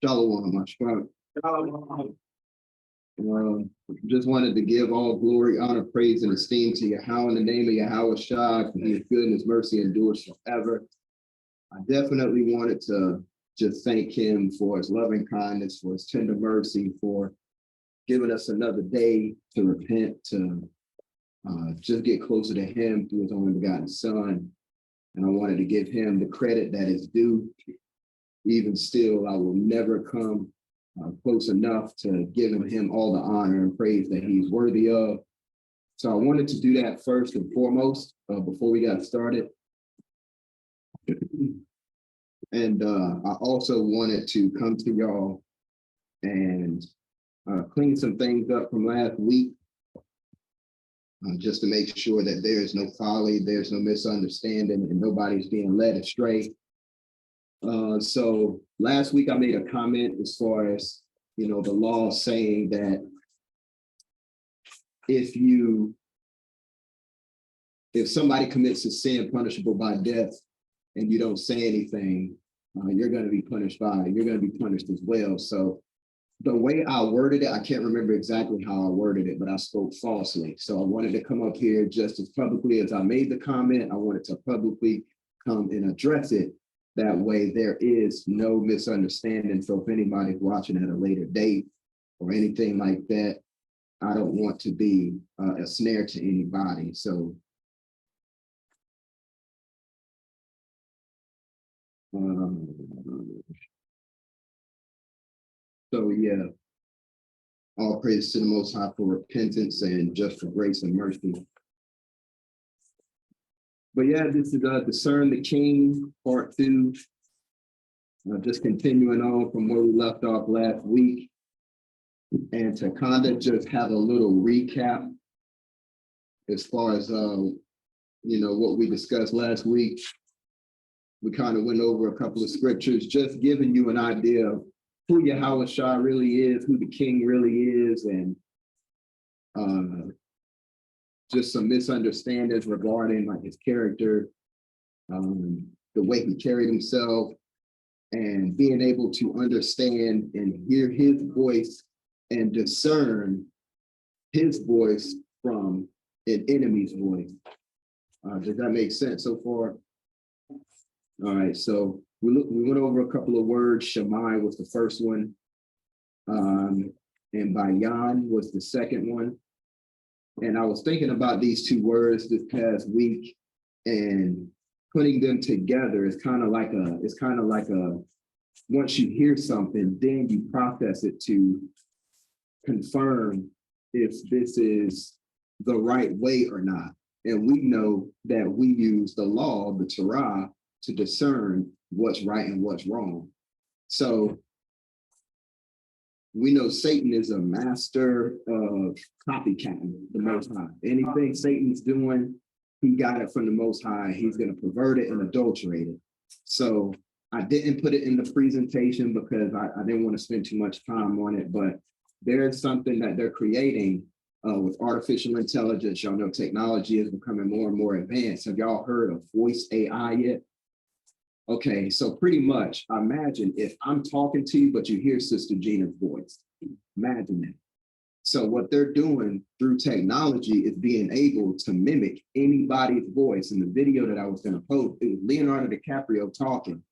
Shalom, my strong. Just wanted to give all glory, honor, praise, and esteem to Yahweh in the name of Yahweh Shai, for his goodness, mercy endures forever. I definitely wanted to just thank him for his loving kindness, for his tender mercy, for giving us another day to repent, to just get closer to him through his only begotten Son. And I wanted to give him the credit that is due. Even still, I will never come close enough to giving him all the honor and praise that he's worthy of. So I wanted to do that first and foremost before we got started. And I also wanted to come to y'all and clean some things up from last week, just to make sure that there's no folly, there's no misunderstanding, and nobody's being led astray. So last week I made a comment as far as, the law saying that if somebody commits a sin punishable by death and you don't say anything, you're going to be punished by it. You're going to be punished as well. So the way I worded it, I can't remember exactly how I worded it, but I spoke falsely. So I wanted to come up here just as publicly as I made the comment. I wanted to publicly come and address it. That way there is no misunderstanding. So if anybody's watching at a later date or anything like that, I don't want to be a snare to anybody. So yeah, all praise to the Most High for repentance and just for grace and mercy. But yeah, this is Discern the King, part 2. Just continuing on from where we left off last week. And to kind of just have a little recap as far as, what we discussed last week. We kind of went over a couple of scriptures, just giving you an idea of who Yahweh Shai really is, who the King really is, and just some misunderstandings regarding like his character, the way he carried himself, and being able to understand and hear his voice and discern his voice from an enemy's voice. Does that make sense so far? All right, so we went over a couple of words. Shammai was the first one, and Bayan was the second one. And I was thinking about these two words this past week, and putting them together is kind of like a once you hear something, then you process it to confirm if this is the right way or not. And we know that we use the law, the Torah, to discern what's right and what's wrong. So we know Satan is a master of copycatting the Most High. Anything Satan's doing, he got it from the Most High. He's going to pervert it and adulterate it. So I didn't put it in the presentation because I didn't want to spend too much time on it, but there's something that they're creating with artificial intelligence. Y'all know technology is becoming more and more advanced. Have y'all heard of voice AI yet? Okay, so pretty much, imagine if I'm talking to you, but you hear Sister Gina's voice. Imagine that. So what they're doing through technology is being able to mimic anybody's voice. In the video that I was going to post, it was Leonardo DiCaprio talking,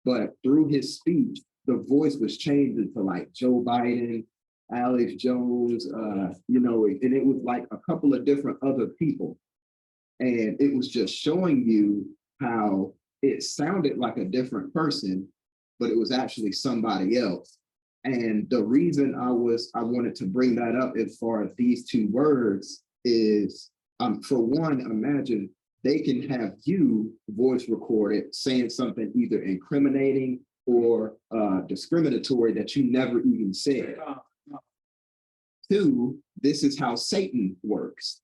but through his speech, the voice was changed into like Joe Biden, Alex Jones, and it was like a couple of different other people. And it was just showing you how it sounded like a different person, but it was actually somebody else. And the reason I wanted to bring that up as far as these two words is, for one, imagine they can have you voice recorded saying something either incriminating or discriminatory that you never even said. 2, this is how Satan works.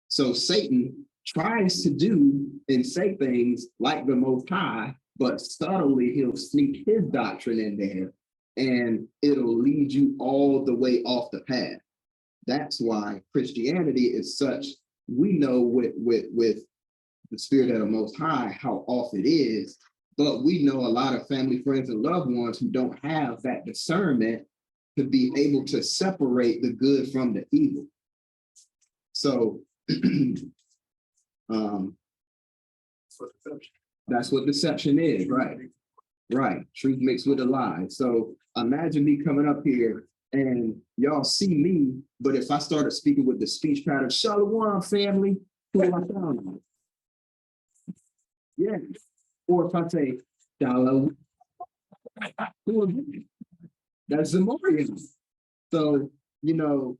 So Satan tries to do and say things like the Most High, but subtly he'll sneak his doctrine in there and it'll lead you all the way off the path. That's why Christianity is such, we know with the Spirit of the Most High how off it is, But we know a lot of family, friends, and loved ones who don't have that discernment to be able to separate the good from the evil. So that's what deception is, right? Right. Truth mixed with a lie. So imagine me coming up here and y'all see me, but if I started speaking with the speech pattern, Shalom family, who am I found? Yeah. Or if I say, Shalom, that's Zamorian. So, you know,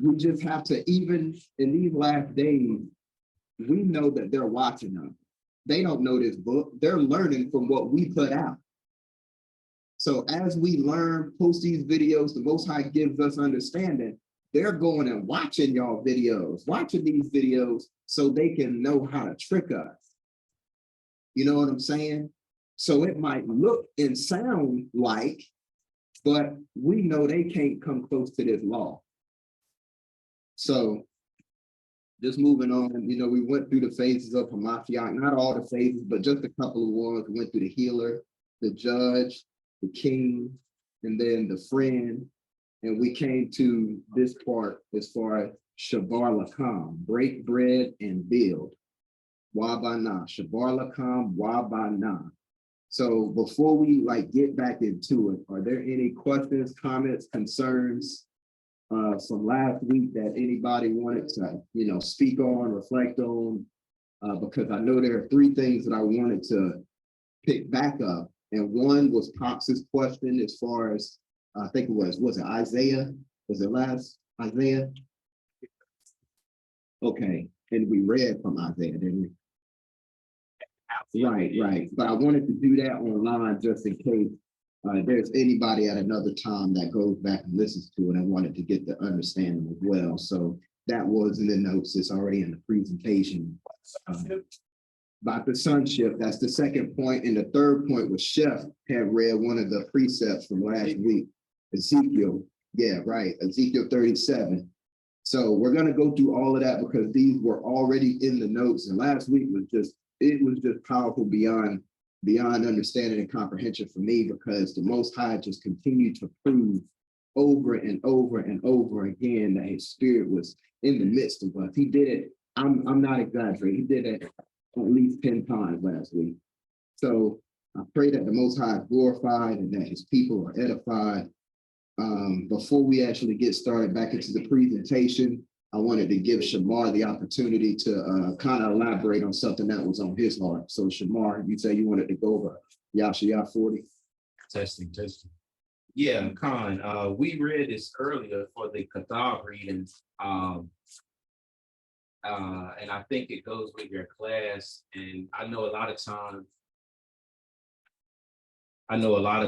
we just have to, even in these last days, we know that they're watching us. They don't know this book. They're learning from what we put out. So as we learn, post these videos, the Most High gives us understanding. They're going and watching y'all videos, watching these videos so they can know how to trick us. You know what I'm saying? So it might look and sound like, but we know they can't come close to this law. So just moving on, you know, we went through the phases of Hamashiach, not all the phases, but just a couple of ones. We went through the healer, the judge, the king, and then the friend. And we came to this part as far as Shabar Lakam, break bread and build. Wabana, Shabar Lakam, Wabana. So before we get back into it, are there any questions, comments, concerns from last week that anybody wanted to, you know, speak on, reflect on? Because I know there are three things that I wanted to pick back up. And one was Pops's question as far as, I think it was it Isaiah? Was it last Isaiah? Okay, and we read from Isaiah, didn't we? Right. But I wanted to do that online just in case there's anybody at another time that goes back and listens to it. I wanted to get the understanding as well. So that was in the notes. It's already in the presentation. About the sonship, that's the second point. And the third point was Chef had read one of the precepts from last week, Ezekiel. Yeah, right. Ezekiel 37. So we're going to go through all of that because these were already in the notes. And last week was just, it was just powerful beyond understanding and comprehension for me, because the Most High just continued to prove over and over and over again that his spirit was in the midst of us. He did it. I'm not exaggerating. He did it at least 10 times last week. So I pray that the Most High is glorified and that his people are edified. Before we actually get started back into the presentation, I wanted to give Shamar the opportunity to kind of elaborate on something that was on his heart. So Shamar, you say you wanted to go over Yashayah 40? Testing. Yeah, Khan, we read this earlier for the Kathar readings. And I think it goes with your class. And I know a lot of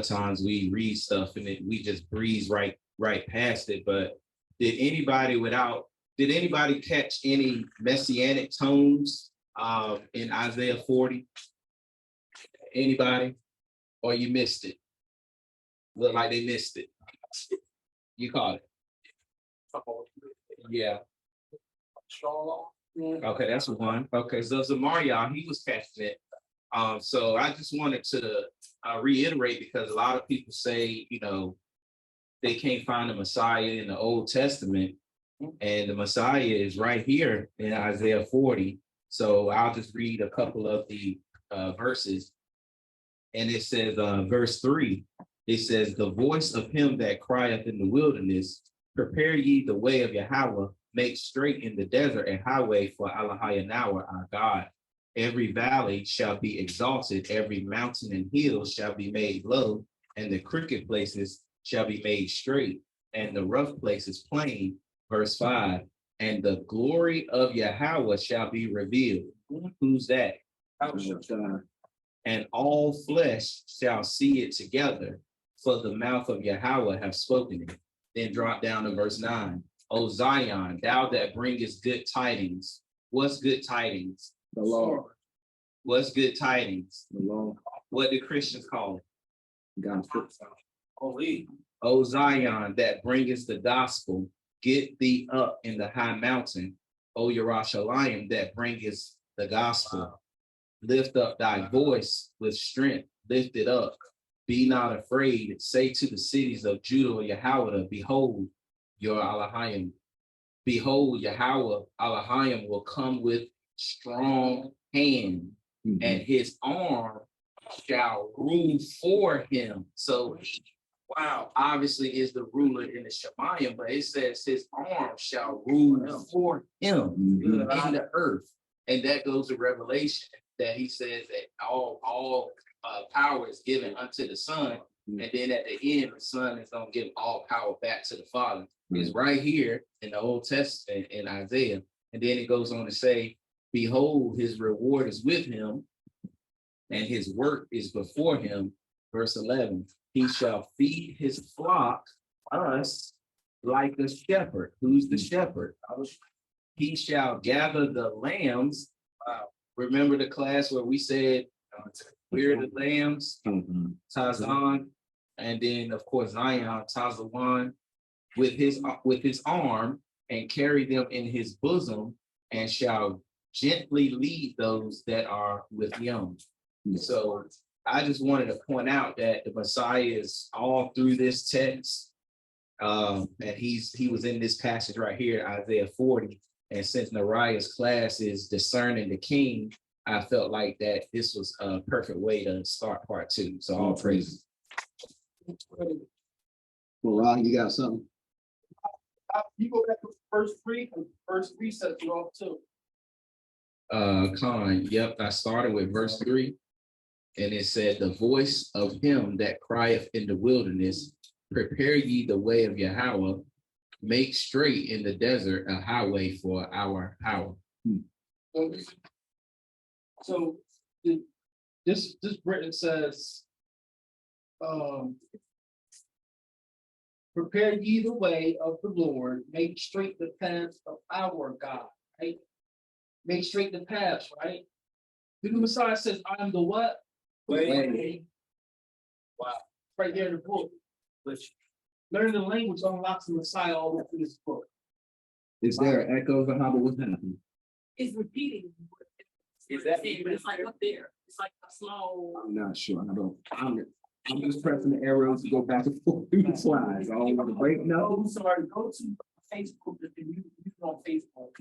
times we read stuff and we just breeze right past it. But did anybody catch any messianic tones in Isaiah 40? Anybody? Or you missed it? Look like they missed it. You caught it. Yeah. Okay, that's one. Okay, so Zamaria, he was catching it. So I just wanted to reiterate, because a lot of people say, you know, they can't find the Messiah in the Old Testament, and the Messiah is right here in Isaiah 40. So I'll just read a couple of the verses. And it says, verse 3, it says, the voice of him that crieth in the wilderness, prepare ye the way of Yahweh, make straight in the desert a highway for Elohayanawa, our God. Every valley shall be exalted, every mountain and hill shall be made low, and the crooked places shall be made straight, and the rough places plain. Verse 5, and the glory of Yahweh shall be revealed. Who's that? And all flesh shall see it together, for the mouth of Yahweh have spoken it. Then drop down to verse 9. O Zion, thou that bringest good tidings. What's good tidings? The Lord. What's good tidings? The Lord. What do Christians call it? Gospel. O Zion, that bringest the gospel, get thee up in the high mountain. O Yerushalayim, that bringest the gospel, Lift up thy voice with strength, lift it up. Be not afraid. Say to the cities of Judah, Yahweh, behold your Elohim. Behold, Yahweh Elohim will come with strong hand, and his arm shall rule for him. So, wow, obviously is the ruler in the Shemayim, but it says his arm shall rule for him in the earth. And that goes to Revelation, that he says that all power is given unto the Son. And then at the end, the Son is going to give all power back to the Father. It's right here in the Old Testament in Isaiah. And then it goes on to say, behold, his reward is with him, and his work is before him. Verse 11, he shall feed his flock, us, like a shepherd. Who's the shepherd? He shall gather the lambs. Remember the class where we said, where are the lambs? Tazan. And then, of course, Zion, Tazawan, with his arm, and carry them in his bosom, and shall gently lead those that are with young. So I just wanted to point out that the Messiah is all through this text. And he was in this passage right here, Isaiah 40. And since Nariah's class is discerning the king, I felt like that this was a perfect way to start part 2. So all praise. Well, Ron, you got something? You go back to verse 3, and verse 3 sets you off too. Con, yep, I started with verse 3, and it said, the voice of him that crieth in the wilderness, prepare ye the way of Yahweh, make straight in the desert a highway for our power. So this Britain says, prepare ye the way of the Lord, make straight the paths of our God, right? Make straight the paths, right? The Messiah says, I am the what? Way. Wow. Right there in the book. Which learning the language unlocks the Messiah all the way through this book. Is there echoes of how what's happening? It's repeating. Is that It's like up there. It's like a slow. I'm not sure. I'm just pressing the arrows to go back and forth through the slides. I don't want to break no. Oh, sorry, go to Facebook if you on Facebook.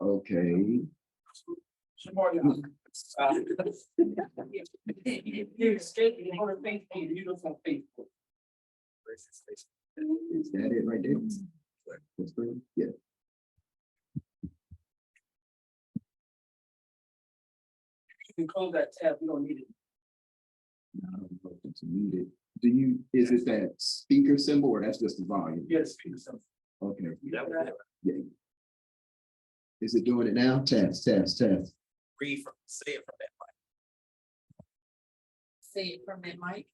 Okay. Shamaria. You're escaping on Facebook, you know, on Facebook. Is that it right there? That's good. Yeah. You can close that tab, we don't need it. No, I don't know if it's needed. Is it that speaker symbol or that's just the volume? Yes, speak something. Okay. Yeah. Yeah. Is it doing it now? Test. Say it from that mic. Say it from that mic.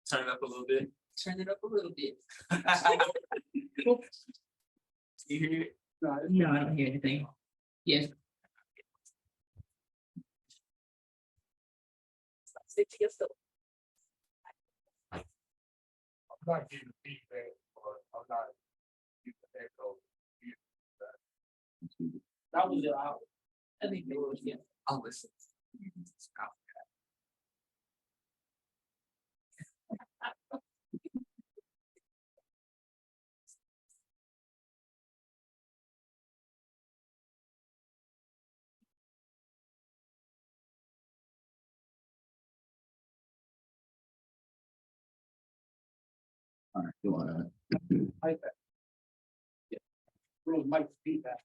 Turn it up a little bit. Turn it up a little bit. You hear it? No, I don't hear anything. Yes. Stick to yourself. I'm not giving feedback, or I'm not using echo. That was it. I think they will, yeah. I'll listen. All right. Go on. Like that. Yeah. Really might feedback.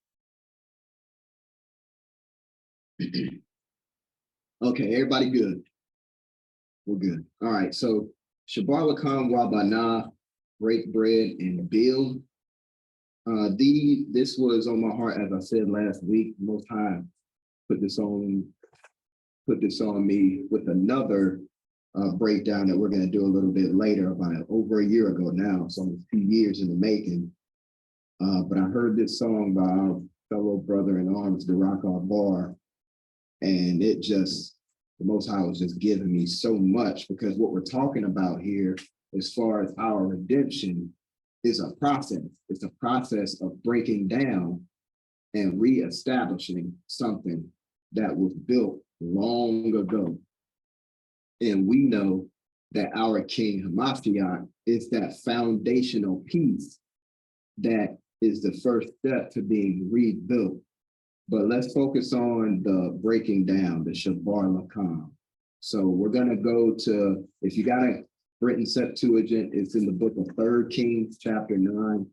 Okay, everybody good? We're good. All right, so Shabbat Lakam Wabana, break bread and build. This was on my heart, as I said last week. Most High put this on me with another breakdown that we're going to do a little bit later, about over a year ago now, so almost 2 years in the making. But I heard this song by our fellow brother in arms, the Rock Bar, and it just, the Most High was just giving me so much, because what we're talking about here, as far as our redemption, is a process. It's a process of breaking down and reestablishing something that was built long ago. And we know that our King Hamashiach is that foundational piece that is the first step to being rebuilt. But let's focus on the breaking down, the Shabar Lakam. So we're going to go to, if you got a Britain Septuagint, it's in the book of 3 Kings, chapter 9.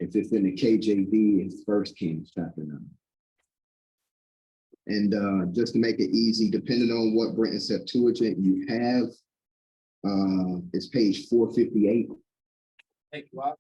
If it's in the KJV, it's 1 Kings, chapter 9. And just to make it easy, depending on what Britain Septuagint you have, it's page 458. Thank you, Bob.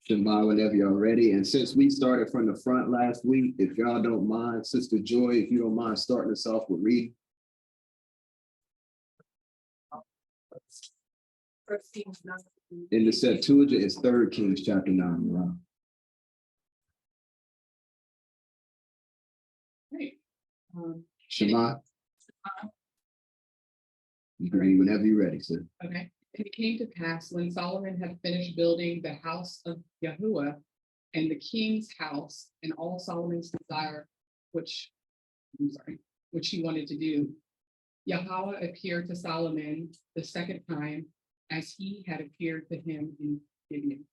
Shema, whenever y'all ready. And since we started from the front last week, if y'all don't mind, Sister Joy, if you don't mind starting us off with reading. In the Septuagint, it's 3 Kings chapter 9. Right? Shema. You can read whenever you're ready, sir. Okay. And it came to pass when Solomon had finished building the house of Yahuwah and the king's house and all Solomon's desire, which he wanted to do, Yahweh appeared to Solomon the second time as he had appeared to him in Gibeon.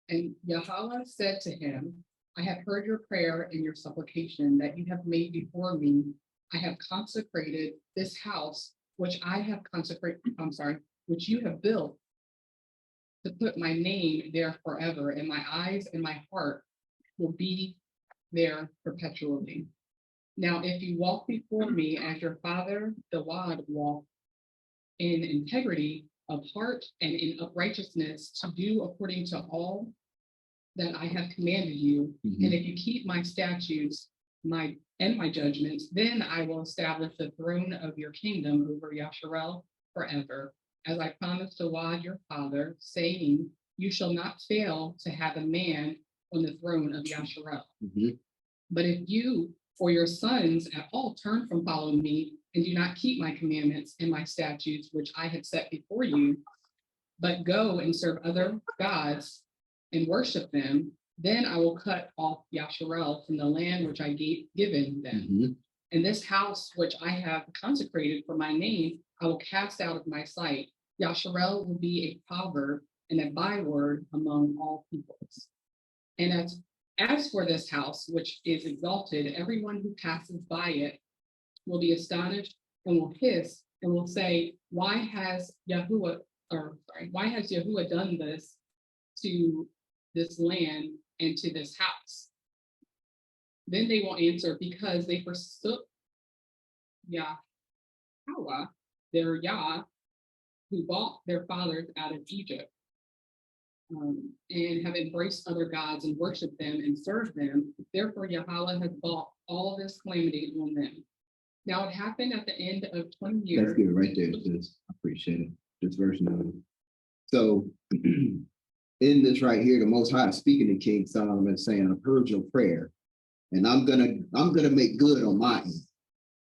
And Yahweh said to him, I have heard your prayer and your supplication that you have made before me. I have consecrated this house, which which you have built, to put my name there forever, and my eyes and my heart will be there perpetually. Now, if you walk before me as your father Dawad walked, in integrity of heart and in uprightness, to do according to all that I have commanded you, and if you keep my statutes, my judgments, then I will establish the throne of your kingdom over Yasharel forever, as I promised to Dawad your father, saying, you shall not fail to have a man on the throne of Yasharel. But if you or your sons at all turn from following me and do not keep my commandments and my statutes, which I have set before you, but go and serve other gods and worship them, then I will cut off Yasharel from the land which I given them. And this house which I have consecrated for my name, I will cast out of my sight. Yasharel will be a proverb and a byword among all peoples. And as for this house which is exalted, everyone who passes by it will be astonished and will hiss and will say, why has Yahuwah done this to this land and to this house? Then they will answer, because they forsook Yahweh, their Yah, who bought their fathers out of Egypt, and have embraced other gods and worshiped them and served them. Therefore, Yahweh has brought all this calamity on them. Now, it happened at the end of 20 years. That's good right there, sis. I appreciate it. This verse 9. So, in this right here, the Most High is speaking to King Solomon, saying, I've heard your prayer, and I'm gonna make good on my end.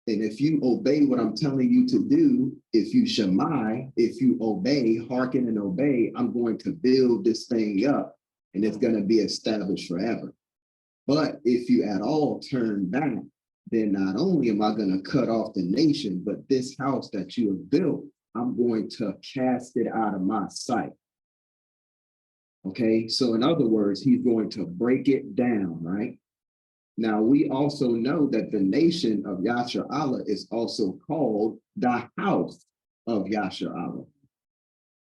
And if you obey what I'm telling you to do, if you shemai, if you obey, hearken and obey, I'm going to build this thing up, and it's going to be established forever. But if you at all turn back, then not only am I going to cut off the nation, but this house that you have built, I'm going to cast it out of my sight. Okay, so in other words, he's going to break it down, right? Now, we also know that the nation of Yasher Allah is also called the house of Yasher Allah.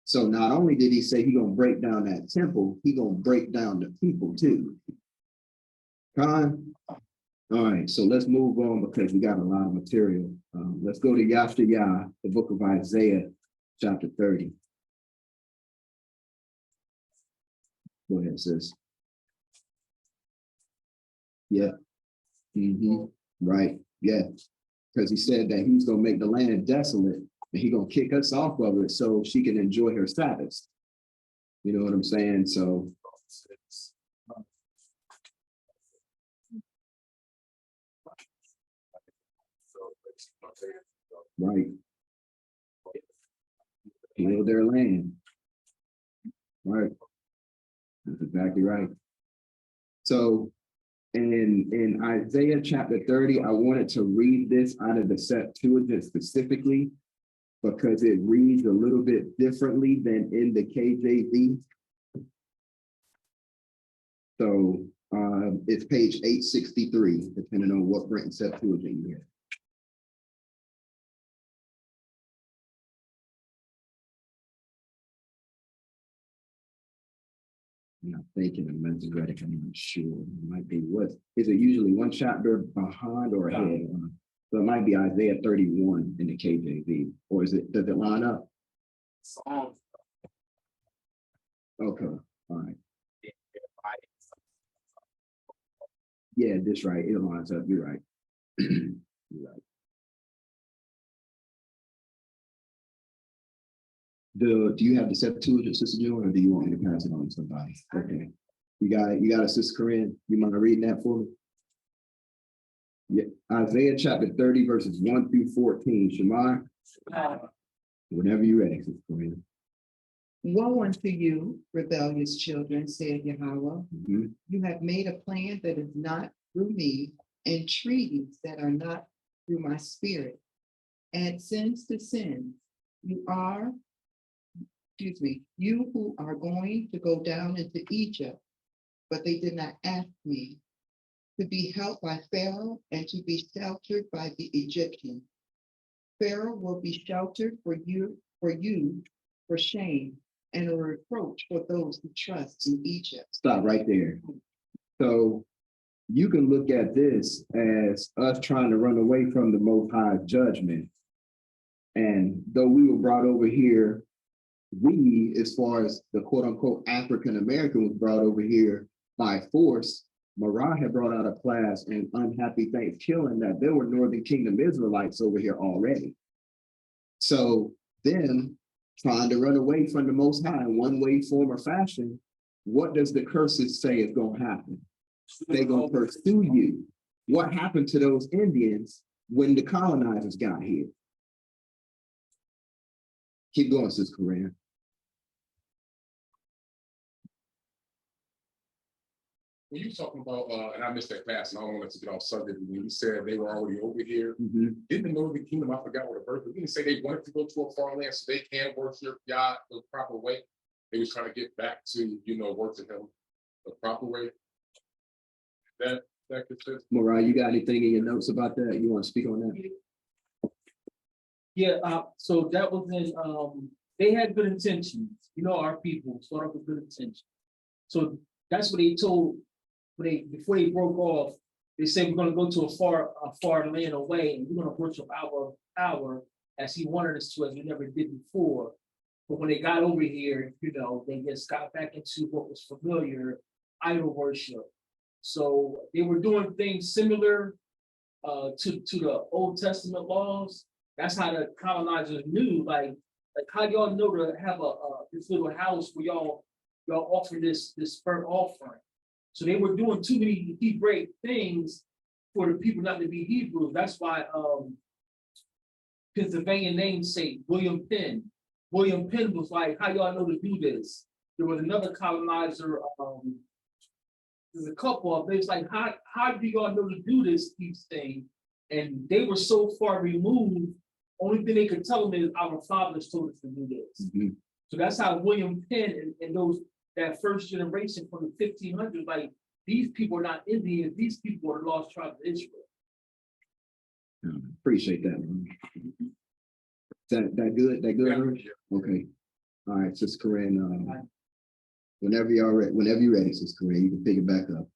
So not only did he say he's going to break down that temple, he's going to break down the people too. Khan? All right, so let's move on because we got a lot of material. Let's go to Yasher Yah, the book of Isaiah, chapter 30. Go ahead, sis. Yeah. Right. Yeah. Because he said that he's going to make the land desolate and he's going to kick us off of it so she can enjoy her Sabbath. You know what I'm saying? So. Right. Heal their land. Right. That's exactly right. So in Isaiah chapter 30, I wanted to read this out of the Septuagint specifically because it reads a little bit differently than in the KJV. So it's page 863, depending on what Brenton Septuagint you have. I'm not thinking of Masoretic, I'm not sure. It might be what is it usually one chapter behind or ahead? So it might be Isaiah 31 in the KJV, or is it, does it line up? Okay, all right. Yeah, this right, it lines up, you're right. You're right. Do you have the Septuagint, Sister Joy, or do you want me to pass it on to somebody? Okay. You got it, Sister Corinne. You mind reading that for me? Yeah, Isaiah chapter 30, verses 1 through 14. Shema. Whenever you're ready, Sister Corinne. Woe unto you, rebellious children, said Yahweh. Mhm. You have made a plan that is not through me, and treaties that are not through my spirit. Add sins to sins. You who are going to go down into Egypt, but they did not ask me, to be helped by Pharaoh and to be sheltered by the Egyptians. Pharaoh will be sheltered for you for shame, and a reproach for those who trust in Egypt. Stop right there. So you can look at this as us trying to run away from the Most High's judgment. And though we were brought over here, we, as far as the quote unquote African American, was brought over here by force. Marah had brought out a class in Unhappy Thanksgiving that there were Northern Kingdom Israelites over here already. So them trying to run away from the Most High in one way, form, or fashion, what does the curses say is going to happen? They're going to pursue you. What happened to those Indians when the colonizers got here? Keep going, Sis Corinne. When you talking about, and I missed that class, and I don't want to get off subject, when you said they were already over here, didn't the Northern Kingdom, I forgot what the verse, didn't say they wanted to go to a foreign land so they can worship God the proper way? They was trying to get back to, worship him the proper way. That could fit. Mariah, you got anything in your notes about that? You want to speak on that? Yeah, so that was in, they had good intentions. Our people started with good intentions. So that's what they told, before they broke off, they said, we're gonna go to a far land away, and we're gonna worship our power as he wanted us to, as we never did before. But when they got over here, they just got back into what was familiar, idol worship. So they were doing things similar to the Old Testament laws. That's how the colonizers knew, like how y'all know to have this little house where y'all offer this burnt offering. So they were doing too many Hebraic things for the people not to be Hebrew. That's why Pennsylvania namesake William Penn. William Penn was like, how y'all know to do this? There was another colonizer, there's a couple of them. It's like, how do y'all know to do this thing? And they were so far removed, only thing they could tell them is our fathers told us to do this. So that's how William Penn and that first generation from the 1500s, like, these people are not Indians, these people are the lost tribes of Israel. Appreciate that. That good? That good? Yeah. Okay. All right, Sister Corinne. Whenever you're ready, Sister Corinne, you can pick it back up.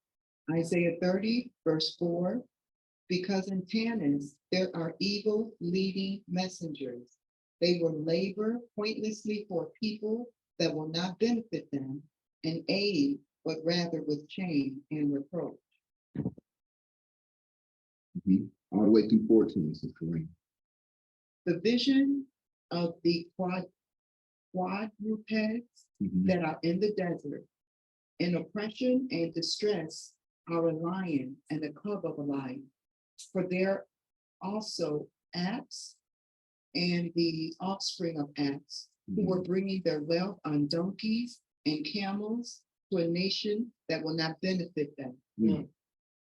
Isaiah 30, verse 4. Because in Tanis there are evil leading messengers. They will labor pointlessly for people that will not benefit them, and aid, but rather with shame and reproach. All the way through 14, Sister Corinne. The vision of the quadrupeds that are in the desert, in oppression and distress, are a lion and the cub of a lion. For there also apes and the offspring of Ax, who were bringing their wealth on donkeys and camels to a nation that will not benefit them. Mm.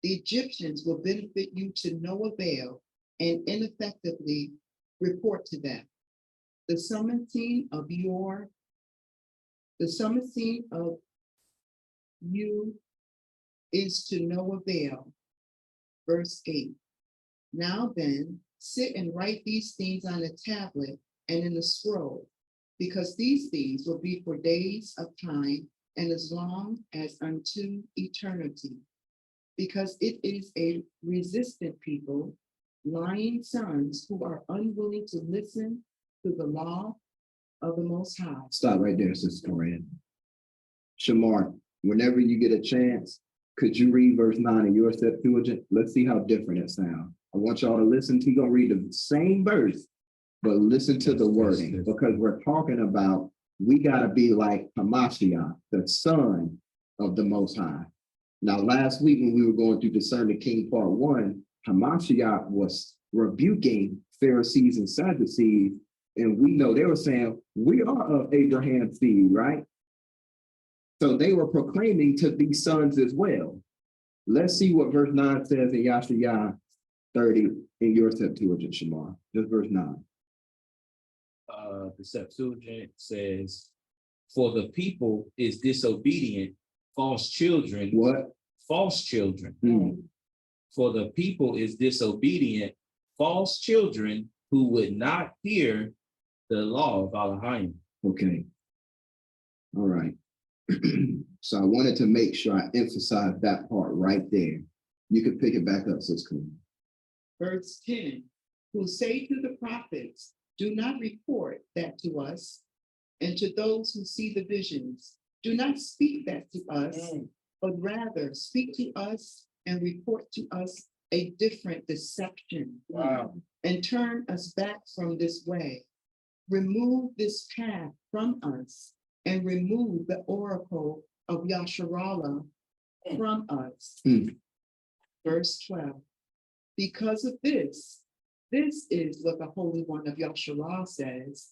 The Egyptians will benefit you to no avail and ineffectively report to them. The summoning of you is to no avail. Verse 8. Now then, sit and write these things on a tablet and in a scroll, because these things will be for days of time and as long as unto eternity. Because it is a resistant people, lying sons who are unwilling to listen to the law of the Most High. Stop right there, Sister Corinne. Shamar, whenever you get a chance, could you read verse 9 in your Septuagint? Let's see how different it sounds. I want y'all to listen to, you're gonna read the same verse, but listen to the wording, because we're talking about, we gotta be like Hamashiach, the son of the Most High. Now, last week when we were going through Discern the King part 1, Hamashiach was rebuking Pharisees and Sadducees, and we know they were saying, we are of Abraham's seed, right? So they were proclaiming to be sons as well. Let's see what verse 9 says in Yashayah 30 in your Septuagint, Shamar. Just verse 9. The Septuagint says, for the people is disobedient, false children. What? False children. Mm. For the people is disobedient, false children who would not hear the law of Elohim. Okay. All right. So I wanted to make sure I emphasize that part right there. You can pick it back up, Sis Corinne. Verse 10, who say to the prophets, do not report that to us, and to those who see the visions, do not speak that to us, but rather speak to us and report to us a different deception. Wow. And turn us back from this way. Remove this path from us and remove the oracle of Yasharallah from us. Verse 12. Because of this is what the Holy One of Yasharah says.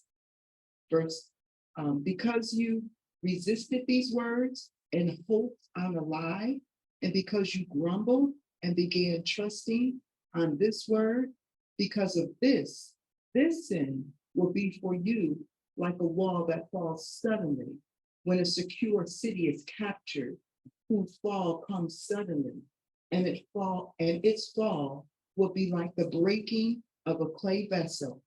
Because you resisted these words and hoped on a lie, and because you grumbled and began trusting on this word, because of this sin will be for you like a wall that falls suddenly when a secure city is captured, whose fall comes suddenly, and its fall will be like the breaking of a clay vessel,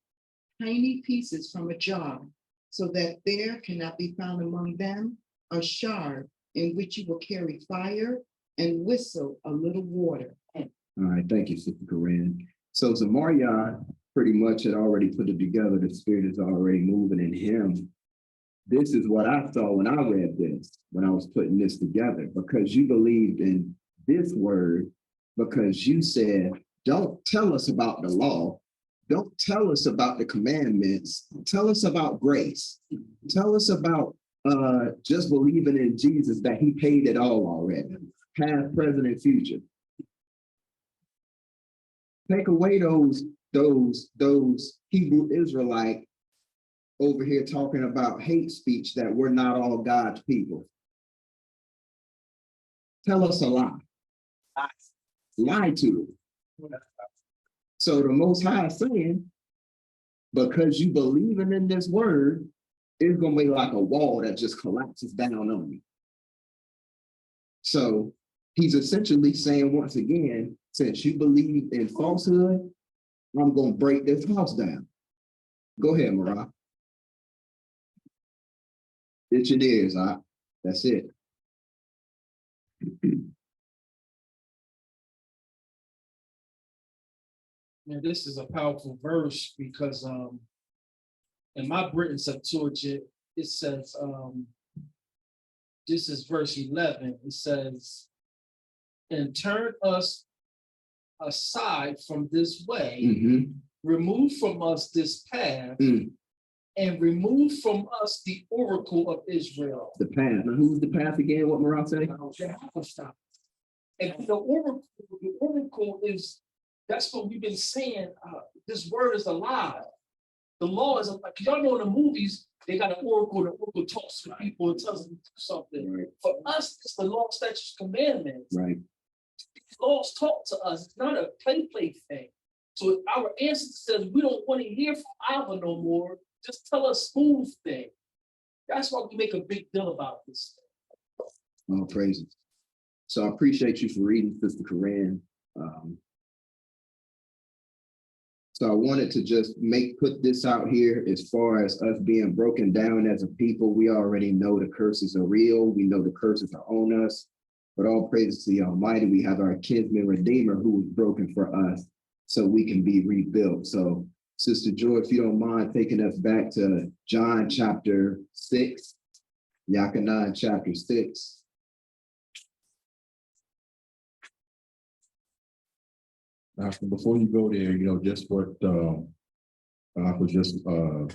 tiny pieces from a jar, so that there cannot be found among them a shard in which you will carry fire and whistle a little water. All right, thank you, Sister Corinne. So Zamaria pretty much had already put it together. The Spirit is already moving in him. This is what I saw when I read this, when I was putting this together, because you believed in this word, because you said, don't tell us about the law. Don't tell us about the commandments. Tell us about grace. Tell us about just believing in Jesus, that he paid it all already, past, present, and future. Take away those Hebrew Israelite over here talking about hate speech, that we're not all God's people. Tell us a lie. Lie to it. So the Most High is saying, because you believing in this word, it's gonna be like a wall that just collapses down on you. So he's essentially saying, once again, since you believe in falsehood, I'm gonna break this house down. Go ahead, Marah. Itch your ears, that's it. Man, this is a powerful verse because in my Britain Septuagint, it says, this is verse 11, it says, and turn us aside from this way, remove from us this path, and remove from us the oracle of Israel. The path. Now, who's the path again? What Marah said? And the oracle is, that's what we've been saying. This word is alive. The law is like, 'cause y'all know in the movies, they got an oracle, the oracle talks to people and tells them to do something. Right, For us, it's the law, statutes, commandments. right. Laws taught to us. It's not a play thing. So if our ancestor says we don't want to hear from Abba no more, just tell us smooth thing. That's why we make a big deal about this. All praises. So I appreciate you for reading Sister Corinne. So I wanted to just put this out here as far as us being broken down as a people. We already know the curses are real. We know the curses are on us. But all praises to the Almighty. We have our kinsman redeemer who was broken for us so we can be rebuilt. So Sister Joy, if you don't mind taking us back to John chapter 6, Yakanan chapter 6. Before you go there, just what I was just to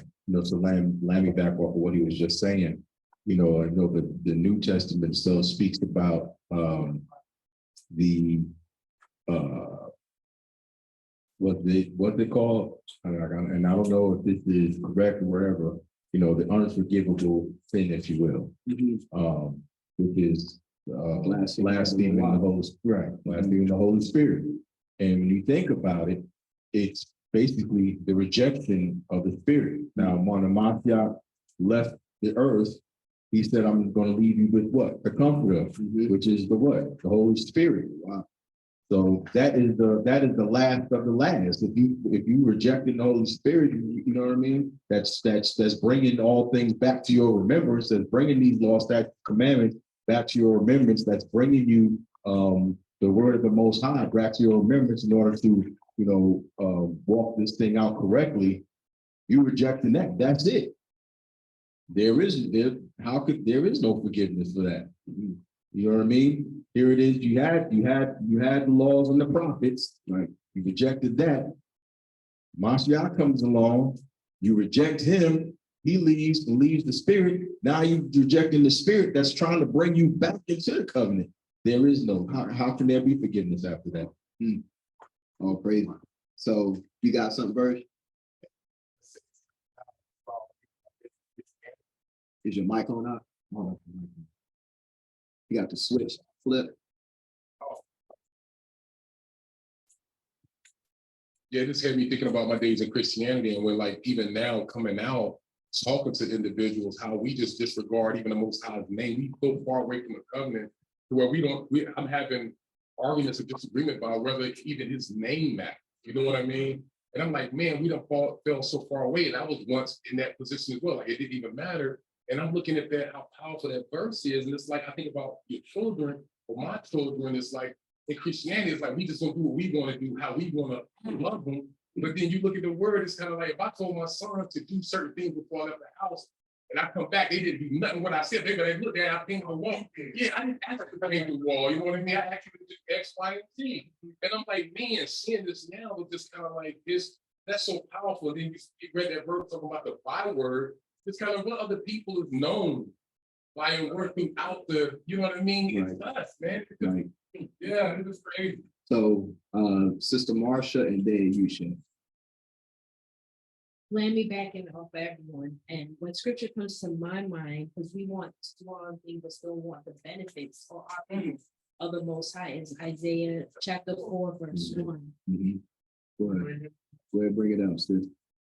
land me back off of what he was just saying. I know that the New Testament still speaks about the what they call, and I don't know if this is correct or whatever, the unforgivable sin, if you will, which is blaspheming the Holy Spirit, blaspheming the Holy Spirit. And when you think about it, it's basically the rejection of the Spirit. Now, when Mashiach left the earth, he said, I'm going to leave you with what? The Comforter, which is the what? The Holy Spirit. Wow. So that is the last of the last. If you rejected the Holy Spirit, you know what I mean? That's bringing all things back to your remembrance. That's bringing these law, statutes, commandments back to your remembrance. That's bringing you the word of the Most High back to your remembrance in order to walk this thing out correctly. You rejecting that. That's it. There is no forgiveness for that. You know what I mean? Here it is. You had the laws and the prophets, right? You rejected that. Mashiach comes along, you reject him, he leaves the Spirit. Now you're rejecting the Spirit that's trying to bring you back into the covenant. There is no, how can there be forgiveness after that? All praise. So you got something, Bert? Is your mic on up? Oh, you got the switch, flip. Yeah, this had me thinking about my days in Christianity, and we're like, even now coming out, talking to individuals, how we just disregard even the Most High's name. We so far away from the covenant to where I'm having arguments of disagreement about whether even his name matters. You know what I mean? And I'm like, man, we don't fell so far away. And I was once in that position as well. Like, it didn't even matter. And I'm looking at that, how powerful that verse is. And it's like, I think about your children or my children. It's like, in Christianity, it's like, we just don't do what we want to do, how we want to love them. But then you look at the word, it's kind of like, if I told my son to do certain things before I left the house, and I come back, they didn't do nothing what I said. They're going to look at, I painted the wall. Yeah, I didn't ask you to paint the wall. You know what I mean? I asked you to do X, Y, and Z. And I'm like, man, seeing this now is just kind of like this. That's so powerful. And then you read that verse talking about the byword. It's kind of what other people is known by and working out the, you know what I mean? It's us, man. Right. Yeah, it was crazy. So Sister Marsha and then you should. Land me back in off everyone. And when scripture comes to my mind, because we want strong things, but still want the benefits or options of the Most High, is Isaiah chapter 4, verse 1. Go ahead, bring it up, sis.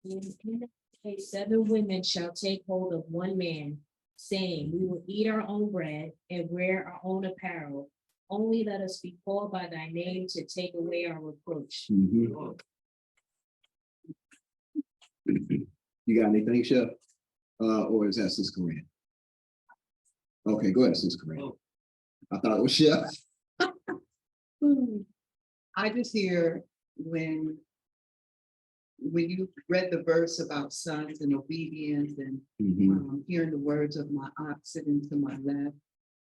In that day, 7 women shall take hold of one man, saying, we will eat our own bread and wear our own apparel. Only let us be called by thy name to take away our reproach. You got anything, Chef? Or is that Sis Corinne? Okay, go ahead, Sis Corinne. I thought it was Chef. I just hear when you read the verse about sons and obedience and hearing the words of my aunt sitting to my left,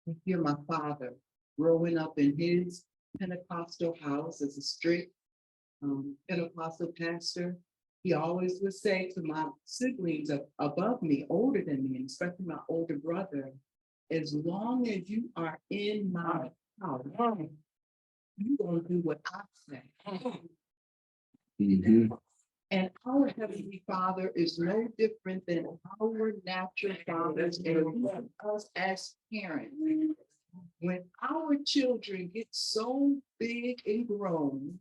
I hear my father growing up in his Pentecostal house as a strict Pentecostal pastor. He always would say to my siblings above me, older than me, and especially my older brother, as long as you are in my house, you're going to do what I say. And our Heavenly Father is no different than our natural fathers and us as parents. When our children get so big and grown,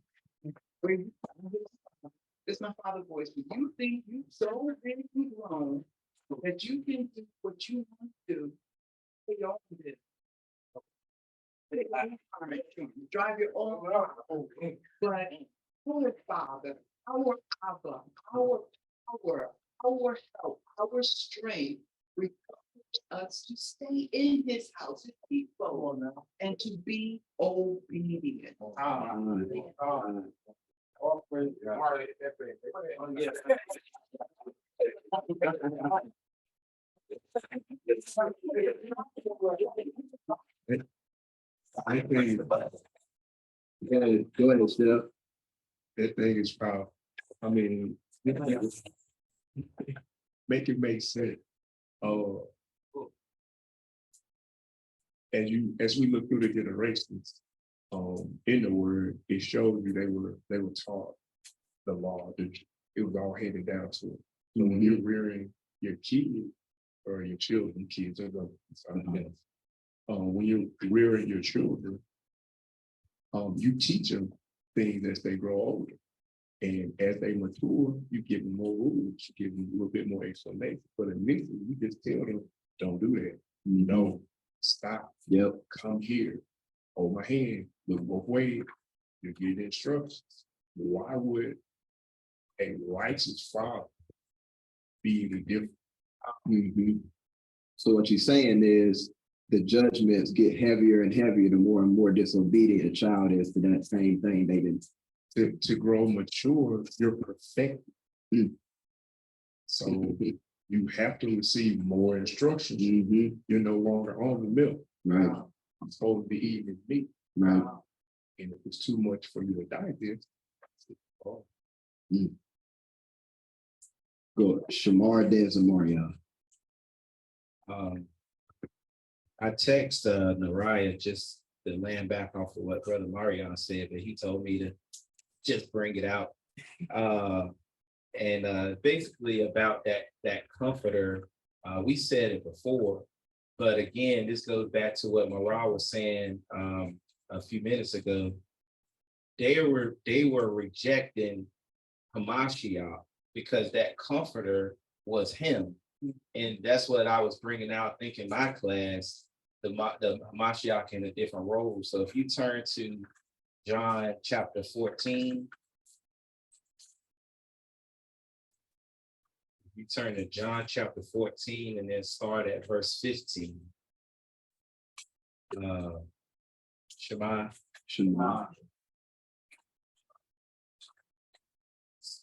it's my father's voice, but you think you so big and grown that you can do what you want to do. They all did. Drive your own car, but our Father, our Abba, our power, our help, our strength requires us to stay in His house, His people, and to be obedient. I think Go ahead, Steph. that thing is powerful. I mean, make it make sense. As we look through the generations, in the word, it shows you they were taught the law. It was all handed down to them. So when you're rearing your kid or your children, kids are something else. When you're rearing your children, you teach them things as they grow older. And as they mature, you give them more rules, you give them a little bit more explanation. But initially, you just tell them, don't do that. No, stop. Yep. Come here. Hold my hand. Look both ways. You get instructions. Why would a righteous father be any different? So what you're saying is the judgments get heavier and heavier the more and more disobedient a child is to that same thing they did. To grow mature, you're perfected. So you have to receive more instructions. You're no longer on the milk. Right. I'm supposed to be eating meat. Right. And if it's too much for you to digest, Go, Shamar Dez and Mario. I text Nariah just to land back off of what Brother Marion said, but he told me to just bring it out. And basically about that comforter, we said it before, but again, this goes back to what Marah was saying a few minutes ago. They were rejecting Hamashiach because that comforter was him. And that's what I was bringing out, I think, in my class, the Hamashiach in a different role. So if you turn to John chapter 14, you turn to John chapter 14 and then start at verse 15. Shema.